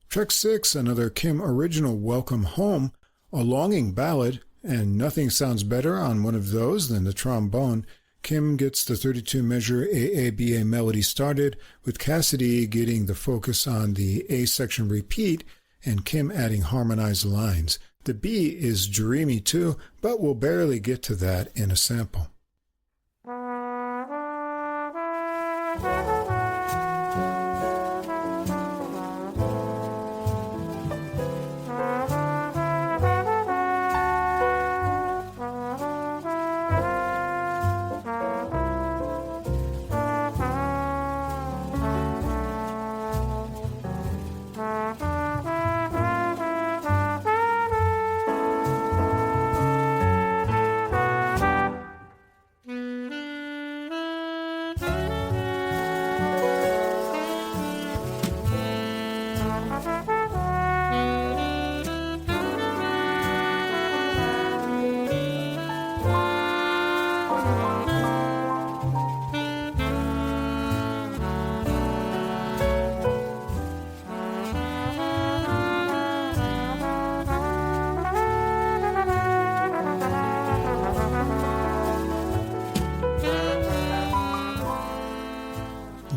Track 6, another Kim original, Welcome Home, a longing ballad, and nothing sounds better on one of those than the trombone. Kim gets the 32-measure AABA melody started, with Cassidy getting the focus on the A section repeat, and Kim adding harmonized lines. The B is dreamy too, but we'll barely get to that in a sample.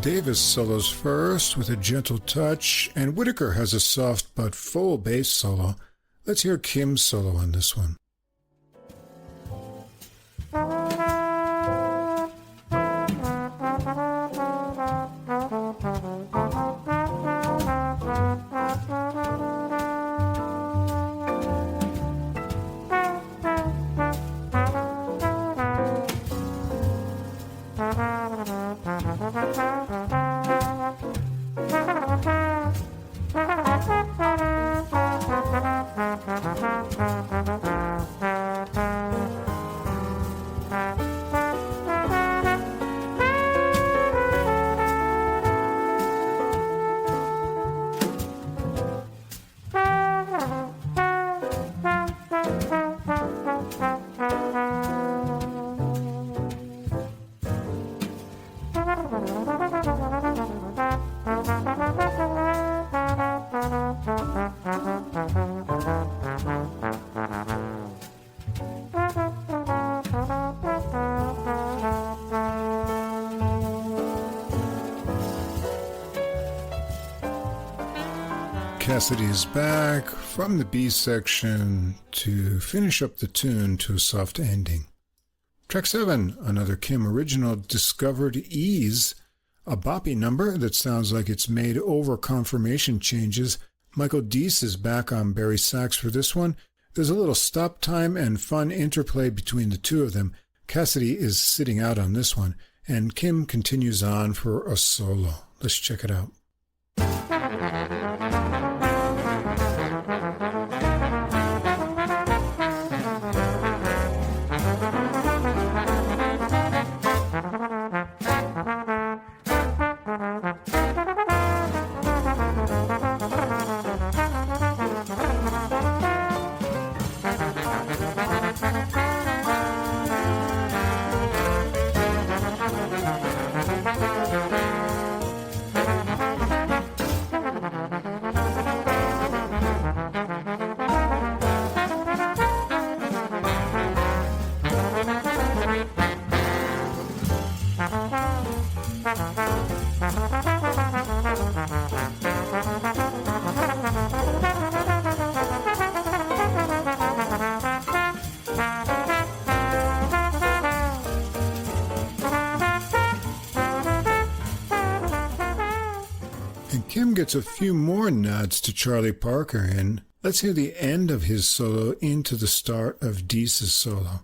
Davis solos first with a gentle touch, and Whitaker has a soft but full bass solo. Let's hear Kim's solo on this one. Cassidy is back from the B section to finish up the tune to a soft ending. Track 7, another Kim original, Discovered Ease, a boppy number that sounds like it's made over confirmation changes. Michael Deese is back on Barry sax for this one. There's a little stop time and fun interplay between the two of them. Cassidy is sitting out on this one, and Kim continues on for a solo. Let's check it out. Kim gets a few more nods to Charlie Parker, and let's hear the end of his solo into the start of Deese's solo.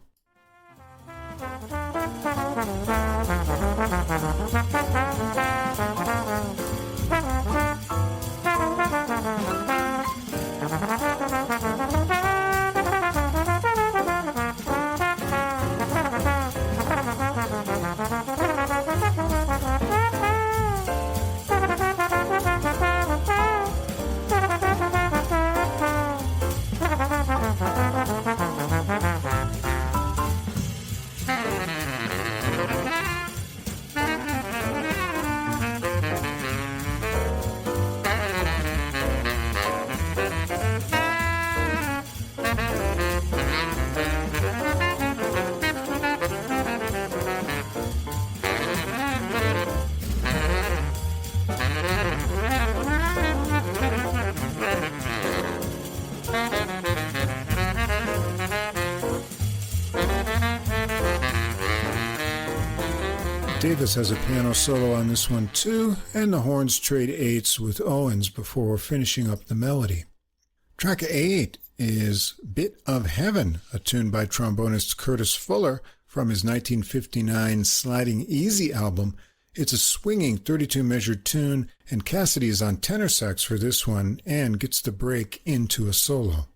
Davis has a piano solo on this one too, and the horns trade eights with Owens before finishing up the melody. Track 8 is Bit of Heaven, a tune by trombonist Curtis Fuller from his 1959 Sliding Easy album. It's a swinging 32-measured tune, and Cassidy is on tenor sax for this one and gets the break into a solo.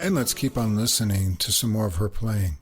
And let's keep on listening to some more of her playing.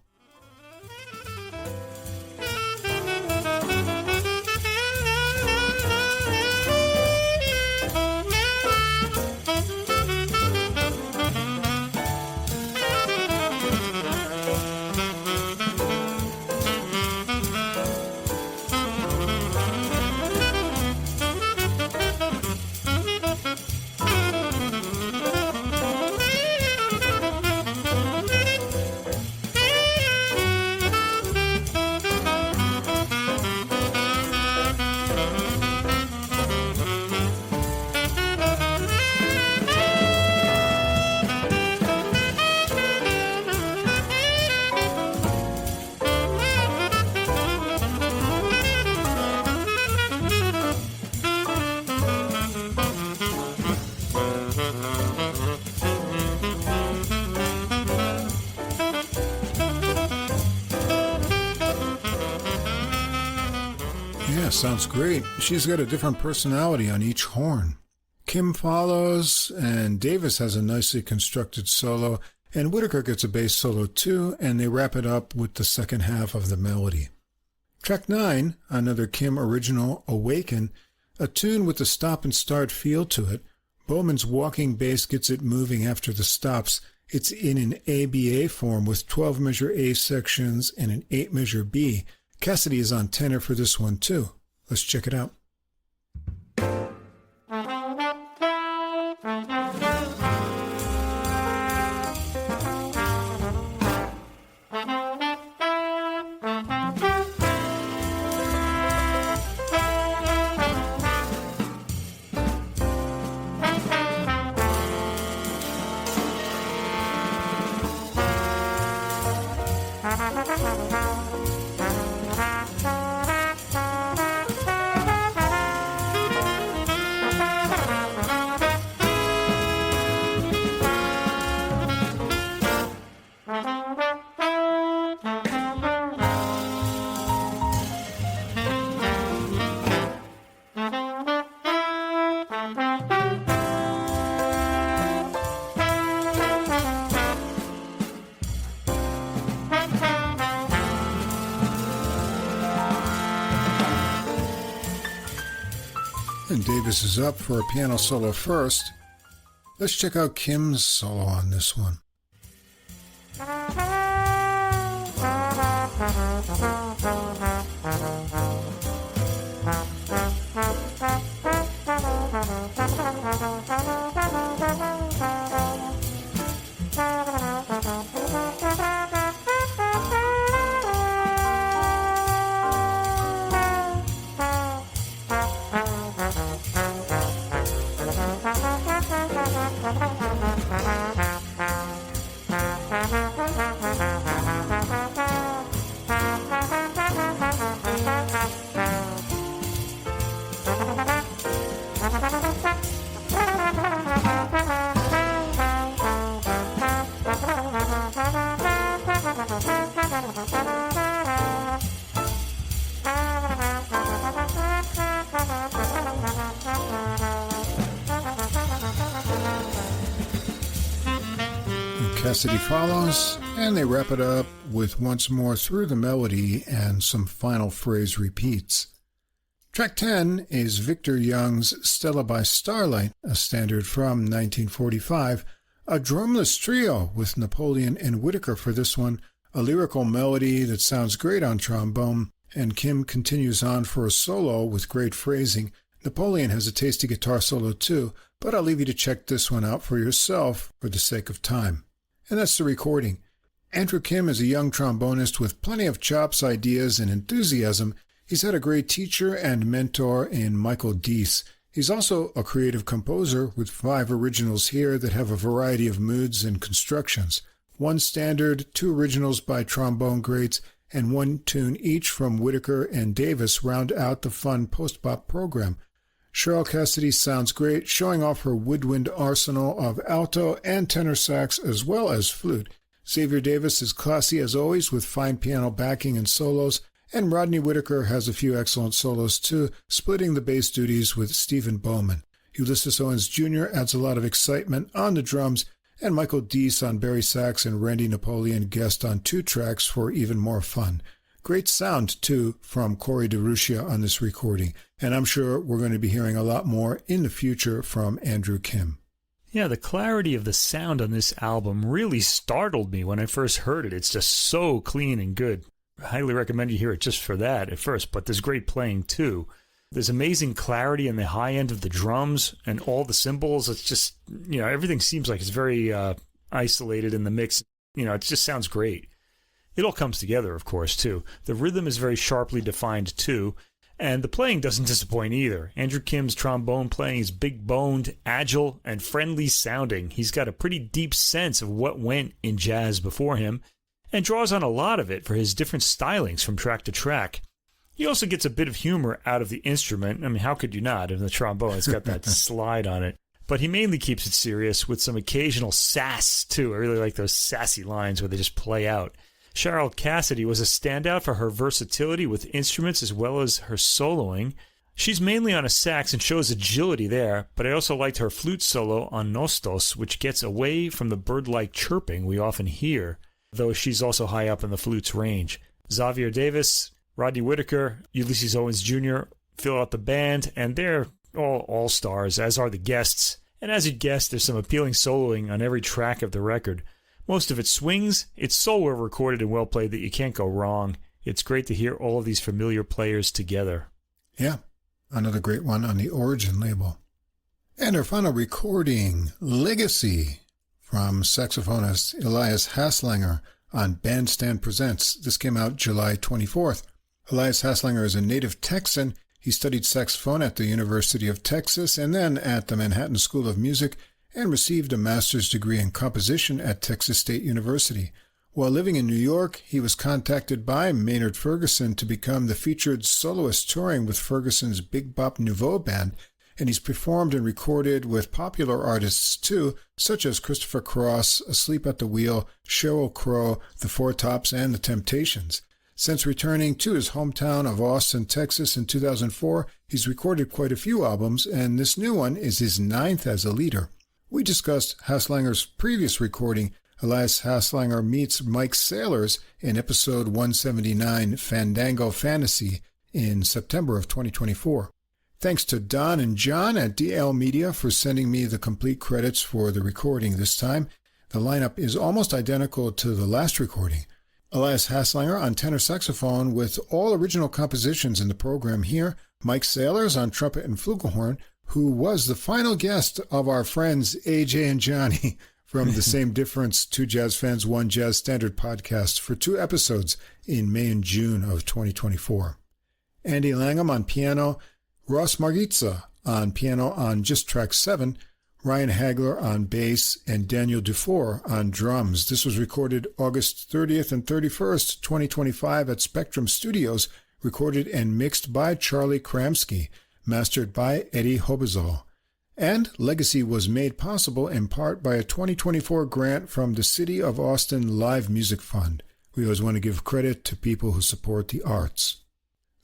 Yeah, sounds great. She's got a different personality on each horn. Kim follows, and Davis has a nicely constructed solo, and Whitaker gets a bass solo too, and they wrap it up with the second half of the melody. Track 9, another Kim original, Awaken, a tune with a stop and start feel to it. Bowman's walking bass gets it moving after the stops. It's in an ABA form with 12-measure A sections and an 8-measure B. Cassidy is on tenor for this one too. Let's check it out. And Davis is up for a piano solo first. Let's check out Kim's solo on this one. Cassidy follows, and they wrap it up with once more through the melody and some final phrase repeats. Track 10 is Victor Young's Stella by Starlight, a standard from 1945, a drumless trio with Napoleon and Whitaker for this one, a lyrical melody that sounds great on trombone, and Kim continues on for a solo with great phrasing. Napoleon has a tasty guitar solo too, but I'll leave you to check this one out for yourself for the sake of time. And that's the recording. Andrew Kim is a young trombonist with plenty of chops, ideas, and enthusiasm. He's had a great teacher and mentor in Michael Deese. He's also a creative composer with 5 originals here that have a variety of moods and constructions. 1 standard, 2 originals by trombone greats, and 1 tune each from Whitaker and Davis round out the fun post-bop program. Cheryl Cassidy sounds great, showing off her woodwind arsenal of alto and tenor sax as well as flute. Xavier Davis is classy as always with fine piano backing and solos, and Rodney Whitaker has a few excellent solos too, splitting the bass duties with Stephen Bowman. Ulysses Owens Jr. adds a lot of excitement on the drums, and Michael Deese on Barry sax and Randy Napoleon guest on 2 tracks for even more fun. Great sound, too, from Corey DeRucia on this recording, and I'm sure we're going to be hearing a lot more in the future from Andrew Kim. Yeah, the clarity of the sound on this album really startled me when I first heard it. It's just so clean and good. I highly recommend you hear it just for that at first, but there's great playing too. There's amazing clarity in the high end of the drums and all the cymbals. It's just, everything seems like it's very isolated in the mix. It just sounds great. It all comes together, of course, too. The rhythm is very sharply defined too. And the playing doesn't disappoint either. Andrew Kim's trombone playing is big-boned, agile, and friendly sounding. He's got a pretty deep sense of what went in jazz before him, and draws on a lot of it for his different stylings from track to track. He also gets a bit of humor out of the instrument. I mean, how could you not? In the trombone, it's got that slide on it. But he mainly keeps it serious with some occasional sass, too. I really like those sassy lines where they just play out. Cheryl Cassidy was a standout for her versatility with instruments as well as her soloing. She's mainly on a sax and shows agility there, but I also liked her flute solo on Nostos, which gets away from the bird-like chirping we often hear, though she's also high up in the flute's range. Xavier Davis, Rodney Whitaker, Ulysses Owens Jr. fill out the band, and they're all all-stars, as are the guests. And as you'd guess, there's some appealing soloing on every track of the record. Most of it swings. It's so well recorded and well played that you can't go wrong. It's great to hear all of these familiar players together. Yeah, another great one on the Origin label. And our final recording, Legacy, from saxophonist Elias Haslanger on Bandstand Presents. This came out July 24th. Elias Haslanger is a native Texan. He studied saxophone at the University of Texas and then at the Manhattan School of Music, and received a master's degree in composition at Texas State University. While living in New York, he was contacted by Maynard Ferguson to become the featured soloist touring with Ferguson's Big Bop Nouveau Band, and he's performed and recorded with popular artists too, such as Christopher Cross, Asleep at the Wheel, Sheryl Crow, The Four Tops, and The Temptations. Since returning to his hometown of Austin, Texas in 2004, he's recorded quite a few albums, and this new one is his 9th as a leader. We discussed Haslanger's previous recording, Elias Haslanger Meets Mike Sailors, in episode 179, Fandango Fantasy, in September of 2024. Thanks to Don and John at DL Media for sending me the complete credits for the recording this time. The lineup is almost identical to the last recording. Elias Haslanger on tenor saxophone with all original compositions in the program here, Mike Sailors on trumpet and flugelhorn, who was the final guest of our friends AJ and Johnny from The Same Difference, 2 Jazz Fans, 1 Jazz Standard podcast for 2 episodes in May and June of 2024. Andy Langham on piano, Ross Margitza on piano on just track 7, Ryan Hagler on bass, and Daniel Dufour on drums. This was recorded August 30th and 31st, 2025 at Spectrum Studios, recorded and mixed by Charlie Kramsky, mastered by Eddie Hobezol. And Legacy was made possible in part by a 2024 grant from the City of Austin Live Music Fund. We always want to give credit to people who support the arts.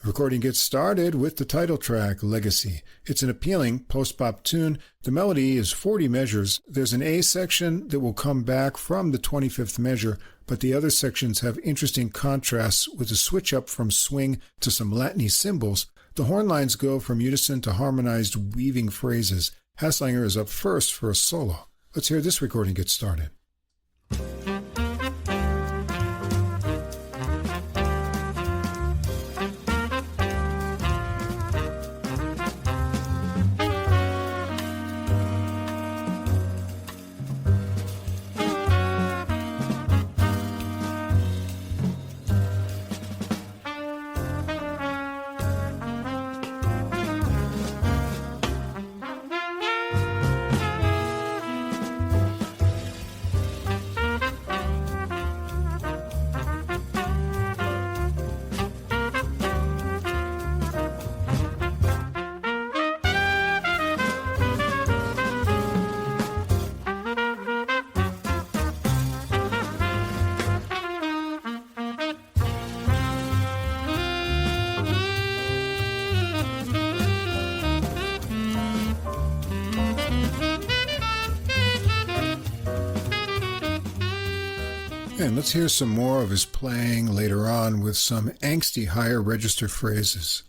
The recording gets started with the title track, Legacy. It's an appealing post-bop tune. The melody is 40 measures. There's an A section that will come back from the 25th measure, but the other sections have interesting contrasts with a switch up from swing to some Latiny cymbals. The horn lines go from unison to harmonized weaving phrases. Haslanger is up first for a solo. Let's hear this recording get started. And let's hear some more of his playing later on with some angsty higher register phrases.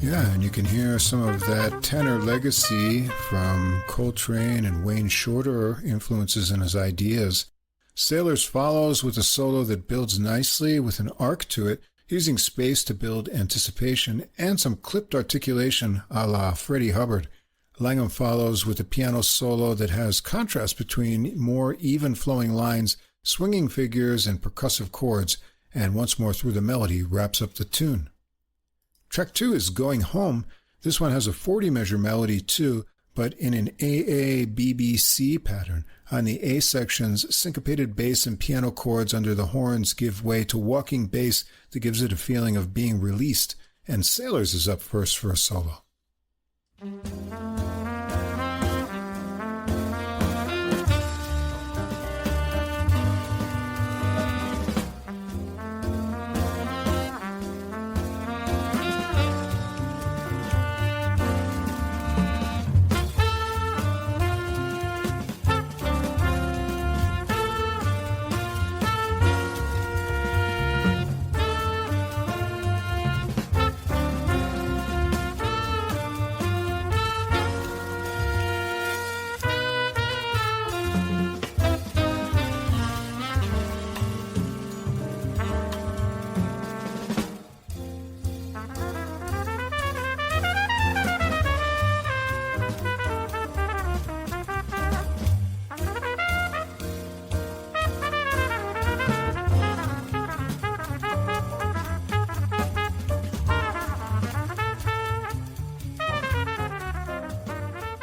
Yeah, and you can hear some of that tenor legacy from Coltrane and Wayne Shorter influences in his ideas. Sailors follows with a solo that builds nicely with an arc to it, using space to build anticipation and some clipped articulation a la Freddie Hubbard. Langham follows with a piano solo that has contrast between more even-flowing lines, swinging figures, and percussive chords, and once more through the melody wraps up the tune. Track 2 is Going Home. This one has a 40-measure melody too, but in an AA-BBC pattern. On the A sections, syncopated bass and piano chords under the horns give way to walking bass that gives it a feeling of being released, and Sailors is up first for a solo.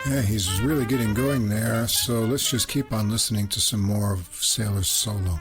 Yeah, he's really getting going there, so let's just keep on listening to some more of Sailor's solo.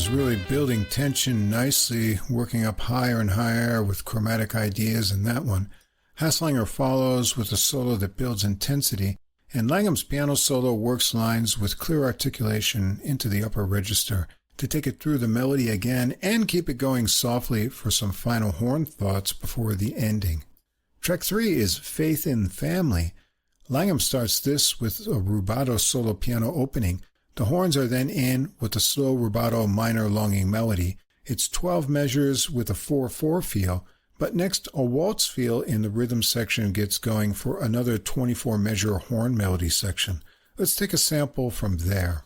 Really building tension nicely, working up higher and higher with chromatic ideas in that one. Haslanger follows with a solo that builds intensity, and Langham's piano solo works lines with clear articulation into the upper register to take it through the melody again and keep it going softly for some final horn thoughts before the ending. Track 3 is Faith in Family. Langham starts this with a rubato solo piano opening. The horns are then in with a slow rubato minor longing melody. It's 12 measures with a 4/4 feel, but next a waltz feel in the rhythm section gets going for another 24 measure horn melody section. Let's take a sample from there.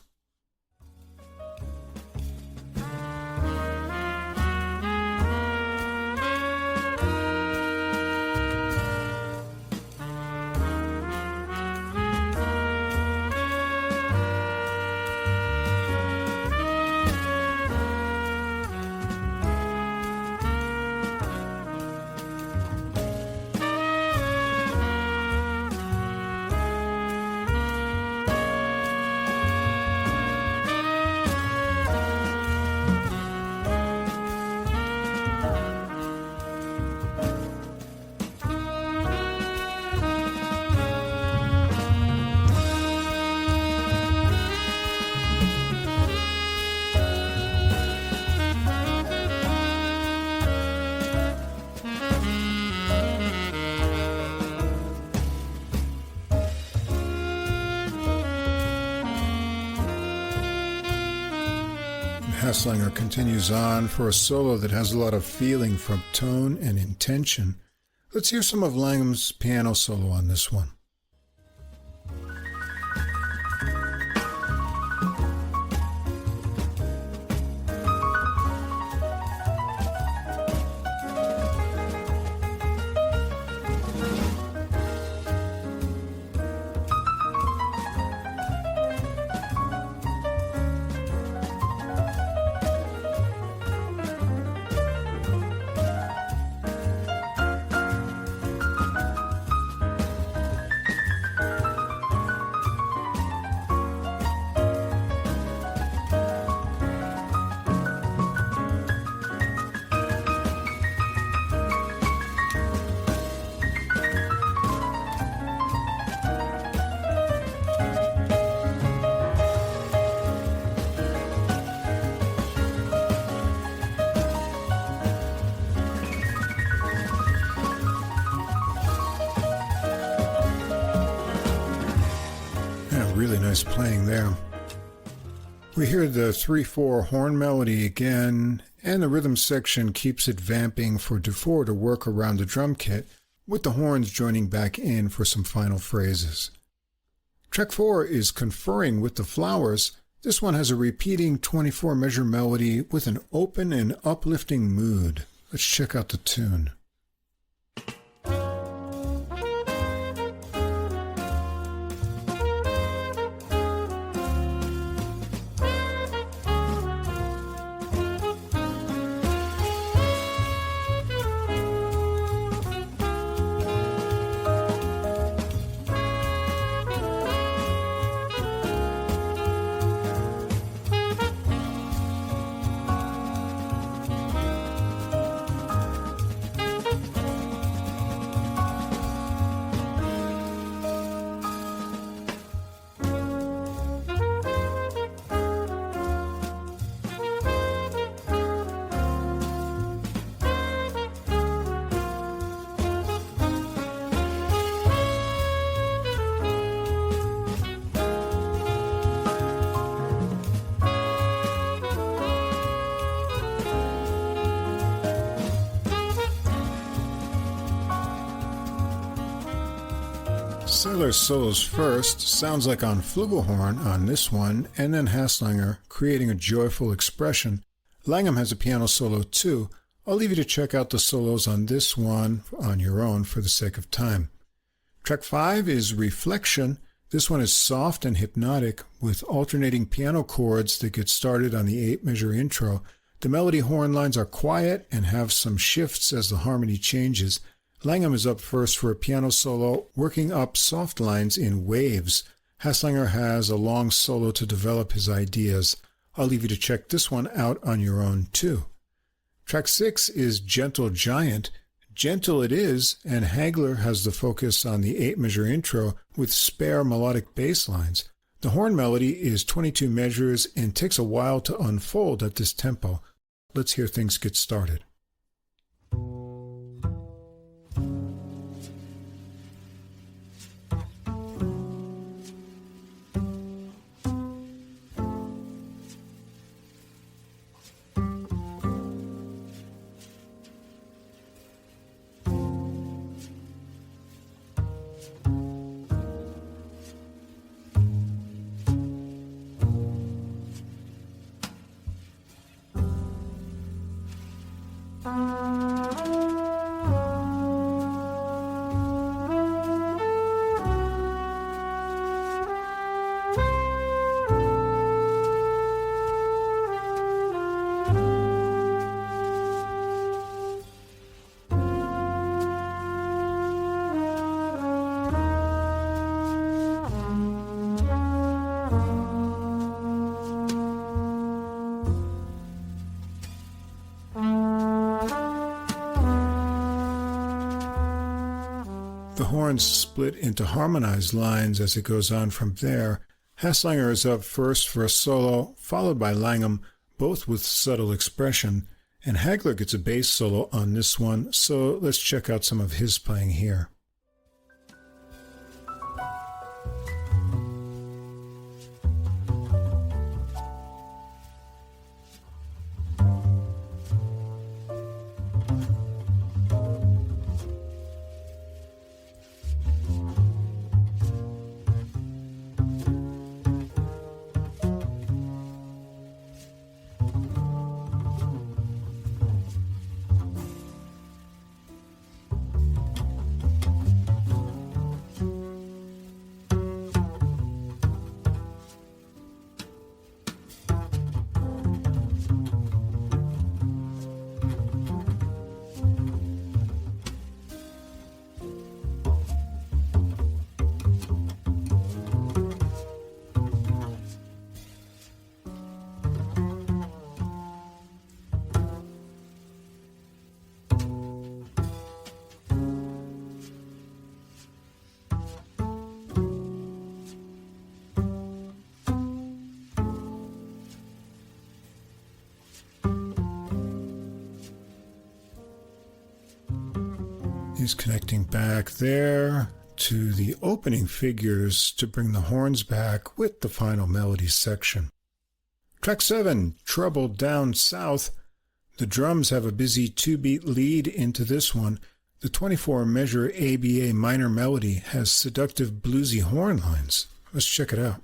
Haslanger continues on for a solo that has a lot of feeling from tone and intention. Let's hear some of Langham's piano solo on this one. Really nice playing there. We hear the 3/4 horn melody again, and the rhythm section keeps it vamping for Dufour to work around the drum kit, with the horns joining back in for some final phrases. Track 4 is Conferring with the Flowers. This one has a repeating 24-measure melody with an open and uplifting mood. Let's check out the tune. Sailor solos first, sounds like on flugelhorn on this one, and then Haslanger creating a joyful expression. Langham has a piano solo too. I'll leave you to check out the solos on this one on your own for the sake of time. Track 5 is Reflection. This one is soft and hypnotic with alternating piano chords that get started on the 8-measure intro. The melody horn lines are quiet and have some shifts as the harmony changes. Langham is up first for a piano solo, working up soft lines in waves. Haslanger has a long solo to develop his ideas. I'll leave you to check this one out on your own too. Track 6 is Gentle Giant. Gentle it is, and Hagler has the focus on the 8-measure intro with spare melodic bass lines. The horn melody is 22 measures and takes a while to unfold at this tempo. Let's hear things get started. The horns split into harmonized lines as it goes on from there. Haslanger is up first for a solo, followed by Langham, both with subtle expression, and Hagler gets a bass solo on this one, so let's check out some of his playing here. He's connecting back there to the opening figures to bring the horns back with the final melody section. Track 7, Trouble Down South. The drums have a busy 2-beat lead into this one. The 24-measure ABA minor melody has seductive bluesy horn lines. Let's check it out.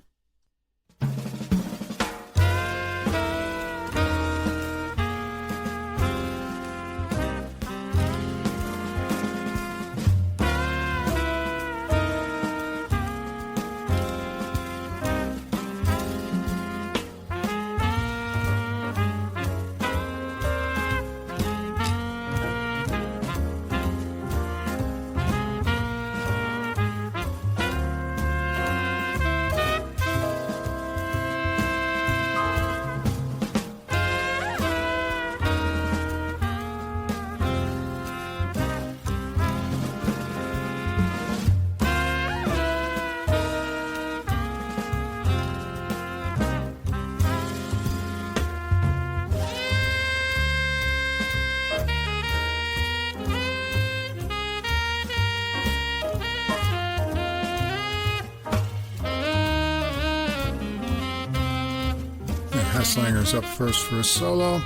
Haslanger's up first for a solo.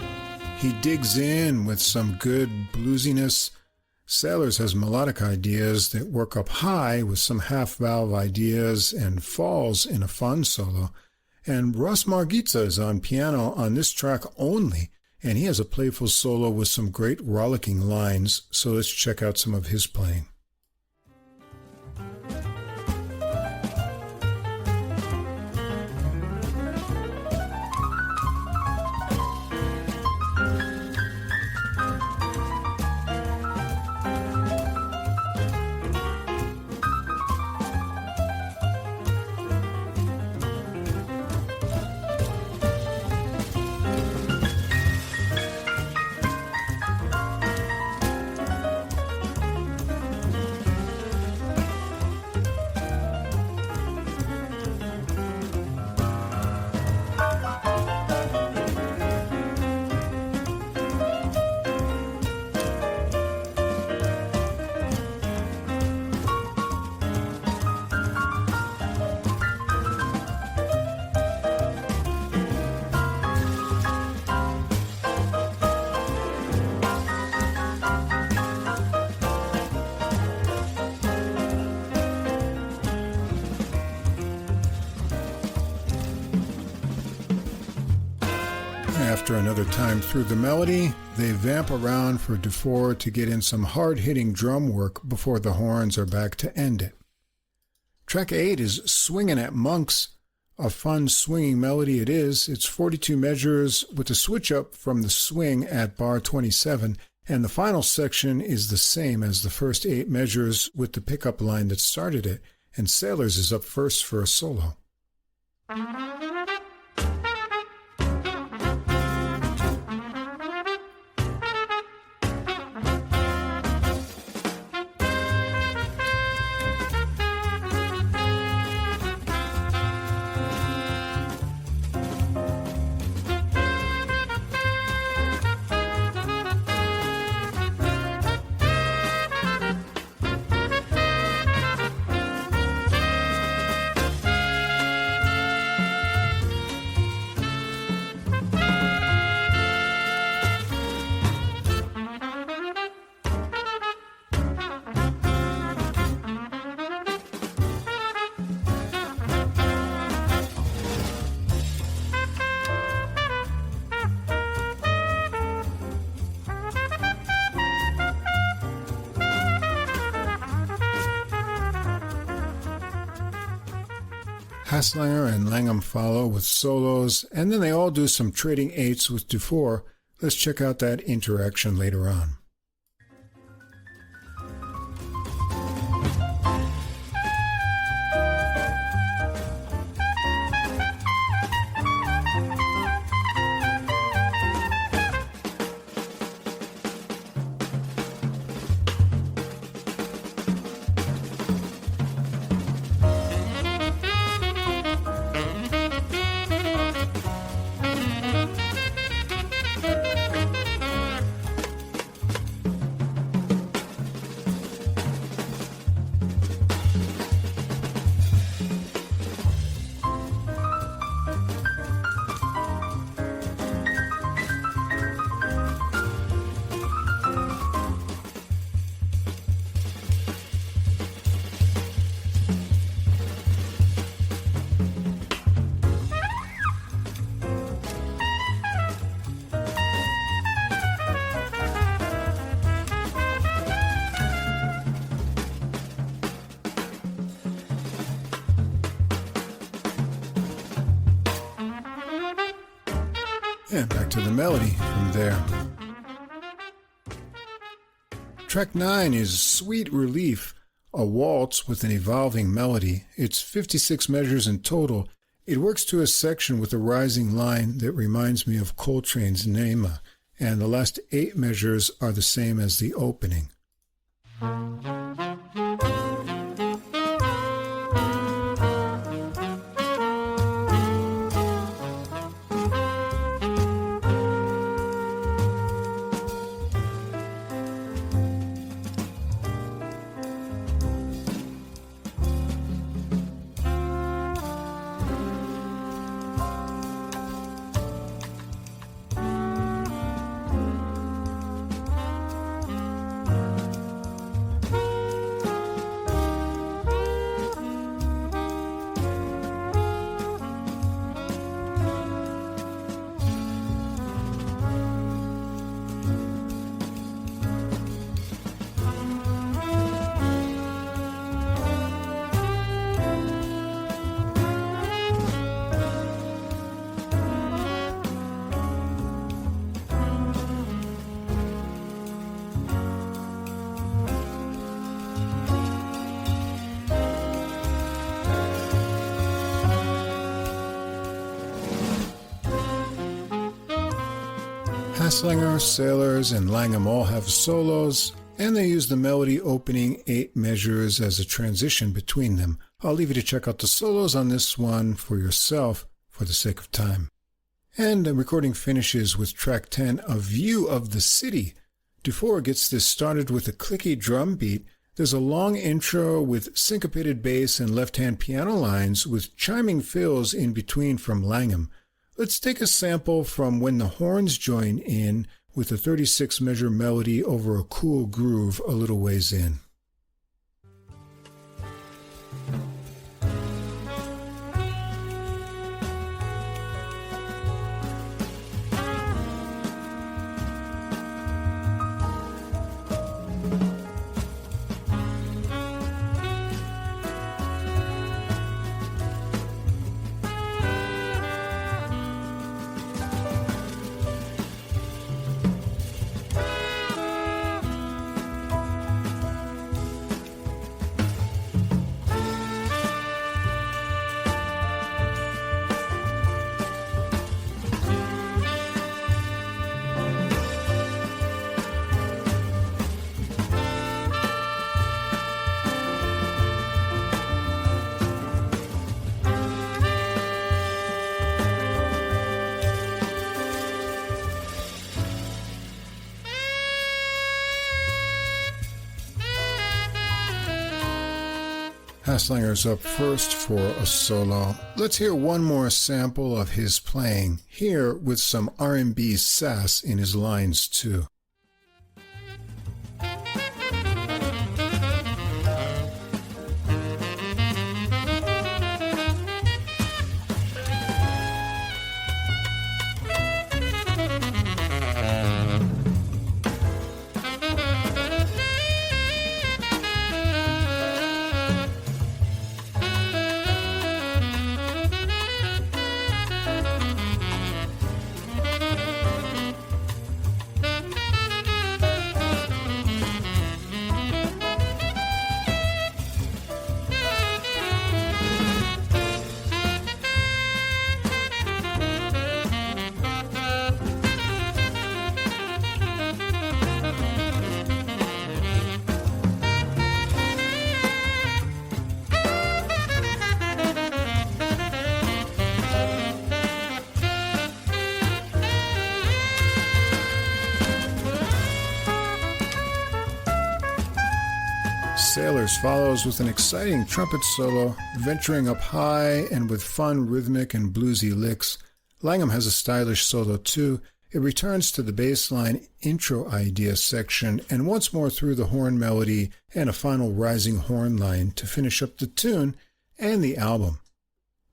He digs in with some good bluesiness. Sailors has melodic ideas that work up high with some half-valve ideas and falls in a fun solo. And Russ Margitza is on piano on this track only, and he has a playful solo with some great rollicking lines, so let's check out some of his playing. After another time through the melody, they vamp around for Dufour to get in some hard-hitting drum work before the horns are back to end it. Track 8 is Swingin' at Monks. A fun swinging melody it is. It's 42 measures with a switch up from the swing at bar 27, and the final section is the same as the first 8 measures with the pickup line that started it, and Sailors is up first for a solo. Haslanger and Langham follow with solos, and then they all do some trading eights with Dufour. Let's check out that interaction later on. and back to the melody from there. Track 9 is Sweet Relief, a waltz with an evolving melody. It's 56 measures in total. It works to a section with a rising line that reminds me of Coltrane's Nema, and the last 8 measures are the same as the opening. Hasslinger, Sailors, and Langham all have solos, and they use the melody opening 8 measures as a transition between them. I'll leave you to check out the solos on this one for yourself for the sake of time. And the recording finishes with track 10, A View of the City. Dufour gets this started with a clicky drum beat. There's a long intro with syncopated bass and left-hand piano lines with chiming fills in between from Langham. Let's take a sample from When the Horns Join In with a 36-measure melody over a cool groove a little ways in. Hasslinger's up first for a solo. Let's hear one more sample of his playing, here with some R&B sass in his lines too. Sailors follows with an exciting trumpet solo, venturing up high and with fun rhythmic and bluesy licks. Langham has a stylish solo too. It returns to the bassline intro idea section and once more through the horn melody and a final rising horn line to finish up the tune and the album.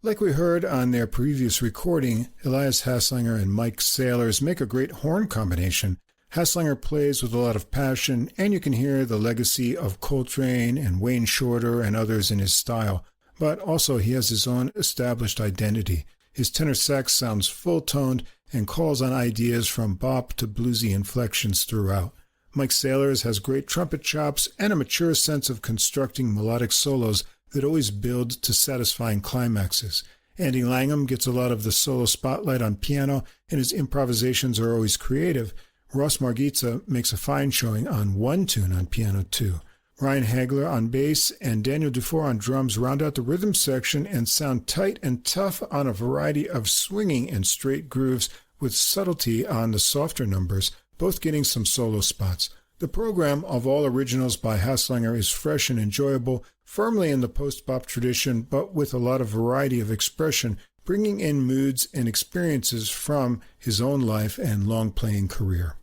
Like we heard on their previous recording, Elias Hasslinger and Mike Sailors make a great horn combination. Hasslinger plays with a lot of passion, and you can hear the legacy of Coltrane and Wayne Shorter and others in his style, but also he has his own established identity. His tenor sax sounds full-toned, and calls on ideas from bop to bluesy inflections throughout. Mike Saylors has great trumpet chops and a mature sense of constructing melodic solos that always build to satisfying climaxes. Andy Langham gets a lot of the solo spotlight on piano, and his improvisations are always creative. Ross Margitza makes a fine showing on one tune on piano too. Ryan Hagler on bass and Daniel Dufour on drums round out the rhythm section and sound tight and tough on a variety of swinging and straight grooves with subtlety on the softer numbers, both getting some solo spots. The program of all originals by Haslanger is fresh and enjoyable, firmly in the post-bop tradition, but with a lot of variety of expression, bringing in moods and experiences from his own life and long-playing career.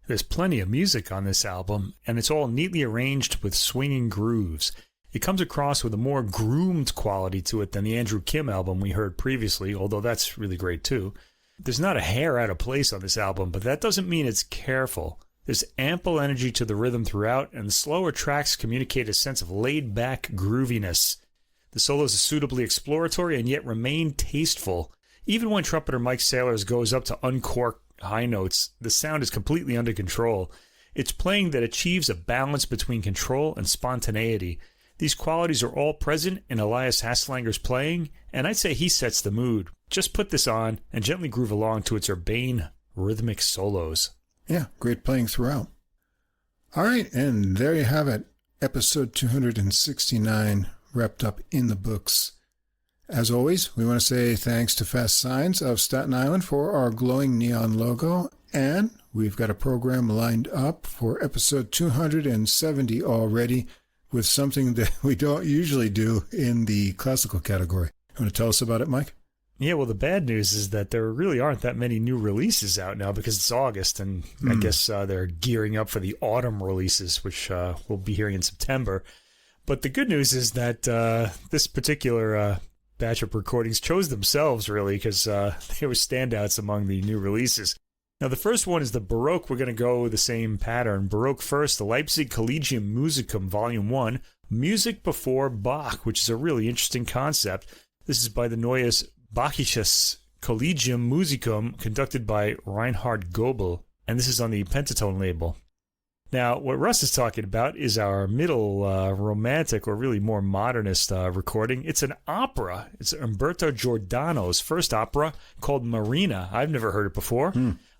There's plenty of music on this album, and it's all neatly arranged with swinging grooves. It comes across with a more groomed quality to it than the Andrew Kim album we heard previously, although that's really great too. There's not a hair out of place on this album, but that doesn't mean it's careful. There's ample energy to the rhythm throughout, and the slower tracks communicate a sense of laid-back grooviness. The solos are suitably exploratory and yet remain tasteful. Even when trumpeter Mike Saylors goes up to uncork high notes, the sound is completely under control. It's playing that achieves a balance between control and spontaneity. These qualities are all present in Elias Haslanger's playing, and I'd say he sets the mood. Just put this on and gently groove along to its urbane, rhythmic solos. Yeah, great playing throughout. All right, and there you have it. Episode 269 wrapped up in the books. As always, we want to say thanks to Fast Signs of Staten Island for our glowing neon logo, and we've got a program lined up for episode 270 already with something that we don't usually do in the classical category. You want to tell us about it, Mike? Yeah, well, the bad news is that there really aren't that many new releases out now because it's August, and I guess they're gearing up for the autumn releases, which we'll be hearing in September. But the good news is that this particular batch of recordings chose themselves, really, because they were standouts among the new releases. Now, the first one is the Baroque. We're going to go the same pattern. Baroque first, the Leipzig Collegium Musicum, Volume 1, Music Before Bach, which is a really interesting concept. This is by the Neues Bachisches Collegium Musicum, conducted by Reinhard Goebel, and this is on the Pentatone label. Now, what Russ is talking about is our middle romantic, or really more modernist recording. It's an opera. It's Umberto Giordano's first opera called Marina. I've never heard it before.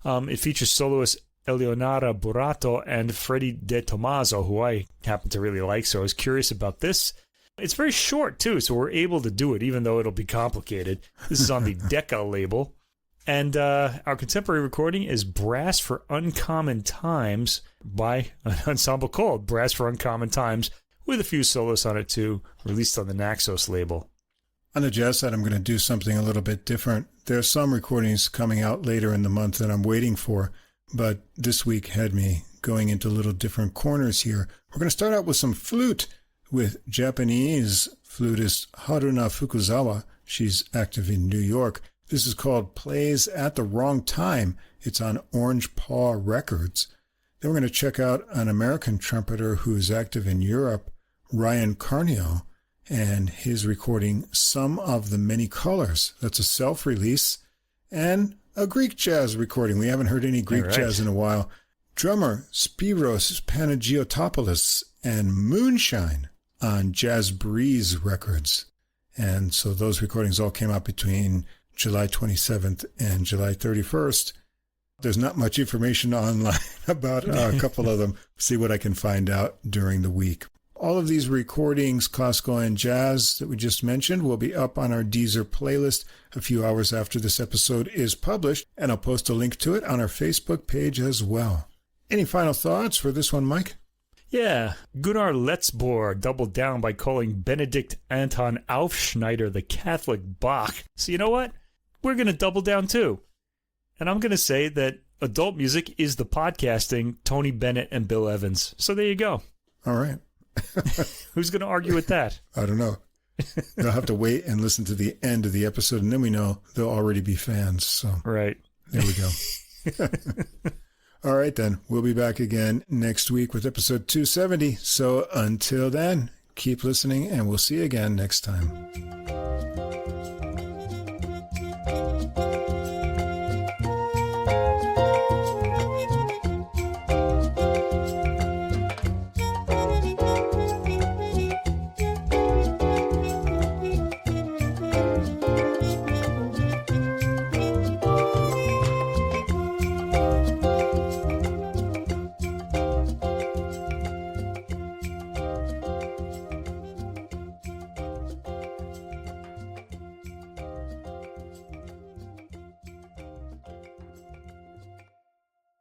It features soloist Eleonora Burato and Freddie De Tomaso, who I happen to really like, so I was curious about this. It's very short, too, so we're able to do it, even though it'll be complicated. This is on the Decca label. And our contemporary recording is Brass for Uncommon Times by an ensemble called Brass for Uncommon Times, with a few solos on it, too, released on the Naxos label. On the jazz side, I'm going to do something a little bit different. There are some recordings coming out later in the month that I'm waiting for, but this week had me going into little different corners here. We're going to start out with some flute with Japanese flutist Haruna Fukuzawa. She's active in New York. This is called Plays at the Wrong Time. It's on Orange Paw Records. Then we're going to check out an American trumpeter who is active in Europe, Ryan Carnio, and his recording Some of the Many Colors. That's a self-release. And a Greek jazz recording. We haven't heard any Greek jazz in a while. Drummer Spiros Panagiotopoulos and Moonshine on Jazz Breeze Records. And so those recordings all came out between July 27th and July 31st. There's not much information online about a couple of them. See what I can find out during the week. All of these recordings, classical and jazz, that we just mentioned, will be up on our Deezer playlist a few hours after this episode is published, and I'll post a link to it on our Facebook page as well. Any final thoughts for this one, Mike? Yeah, Gunnar Letzbor doubled down by calling Benedict Anton Aufschneider the Catholic Bach. So you know what? We're going to double down too. And I'm going to say that adult music is the podcasting Tony Bennett and Bill Evans. So there you go. All right. Who's going to argue with that? I don't know. They'll have to wait and listen to the end of the episode, and then we know they'll already be fans. So right. There we go. All right, then. We'll be back again next week with episode 270. So until then, keep listening, and we'll see you again next time.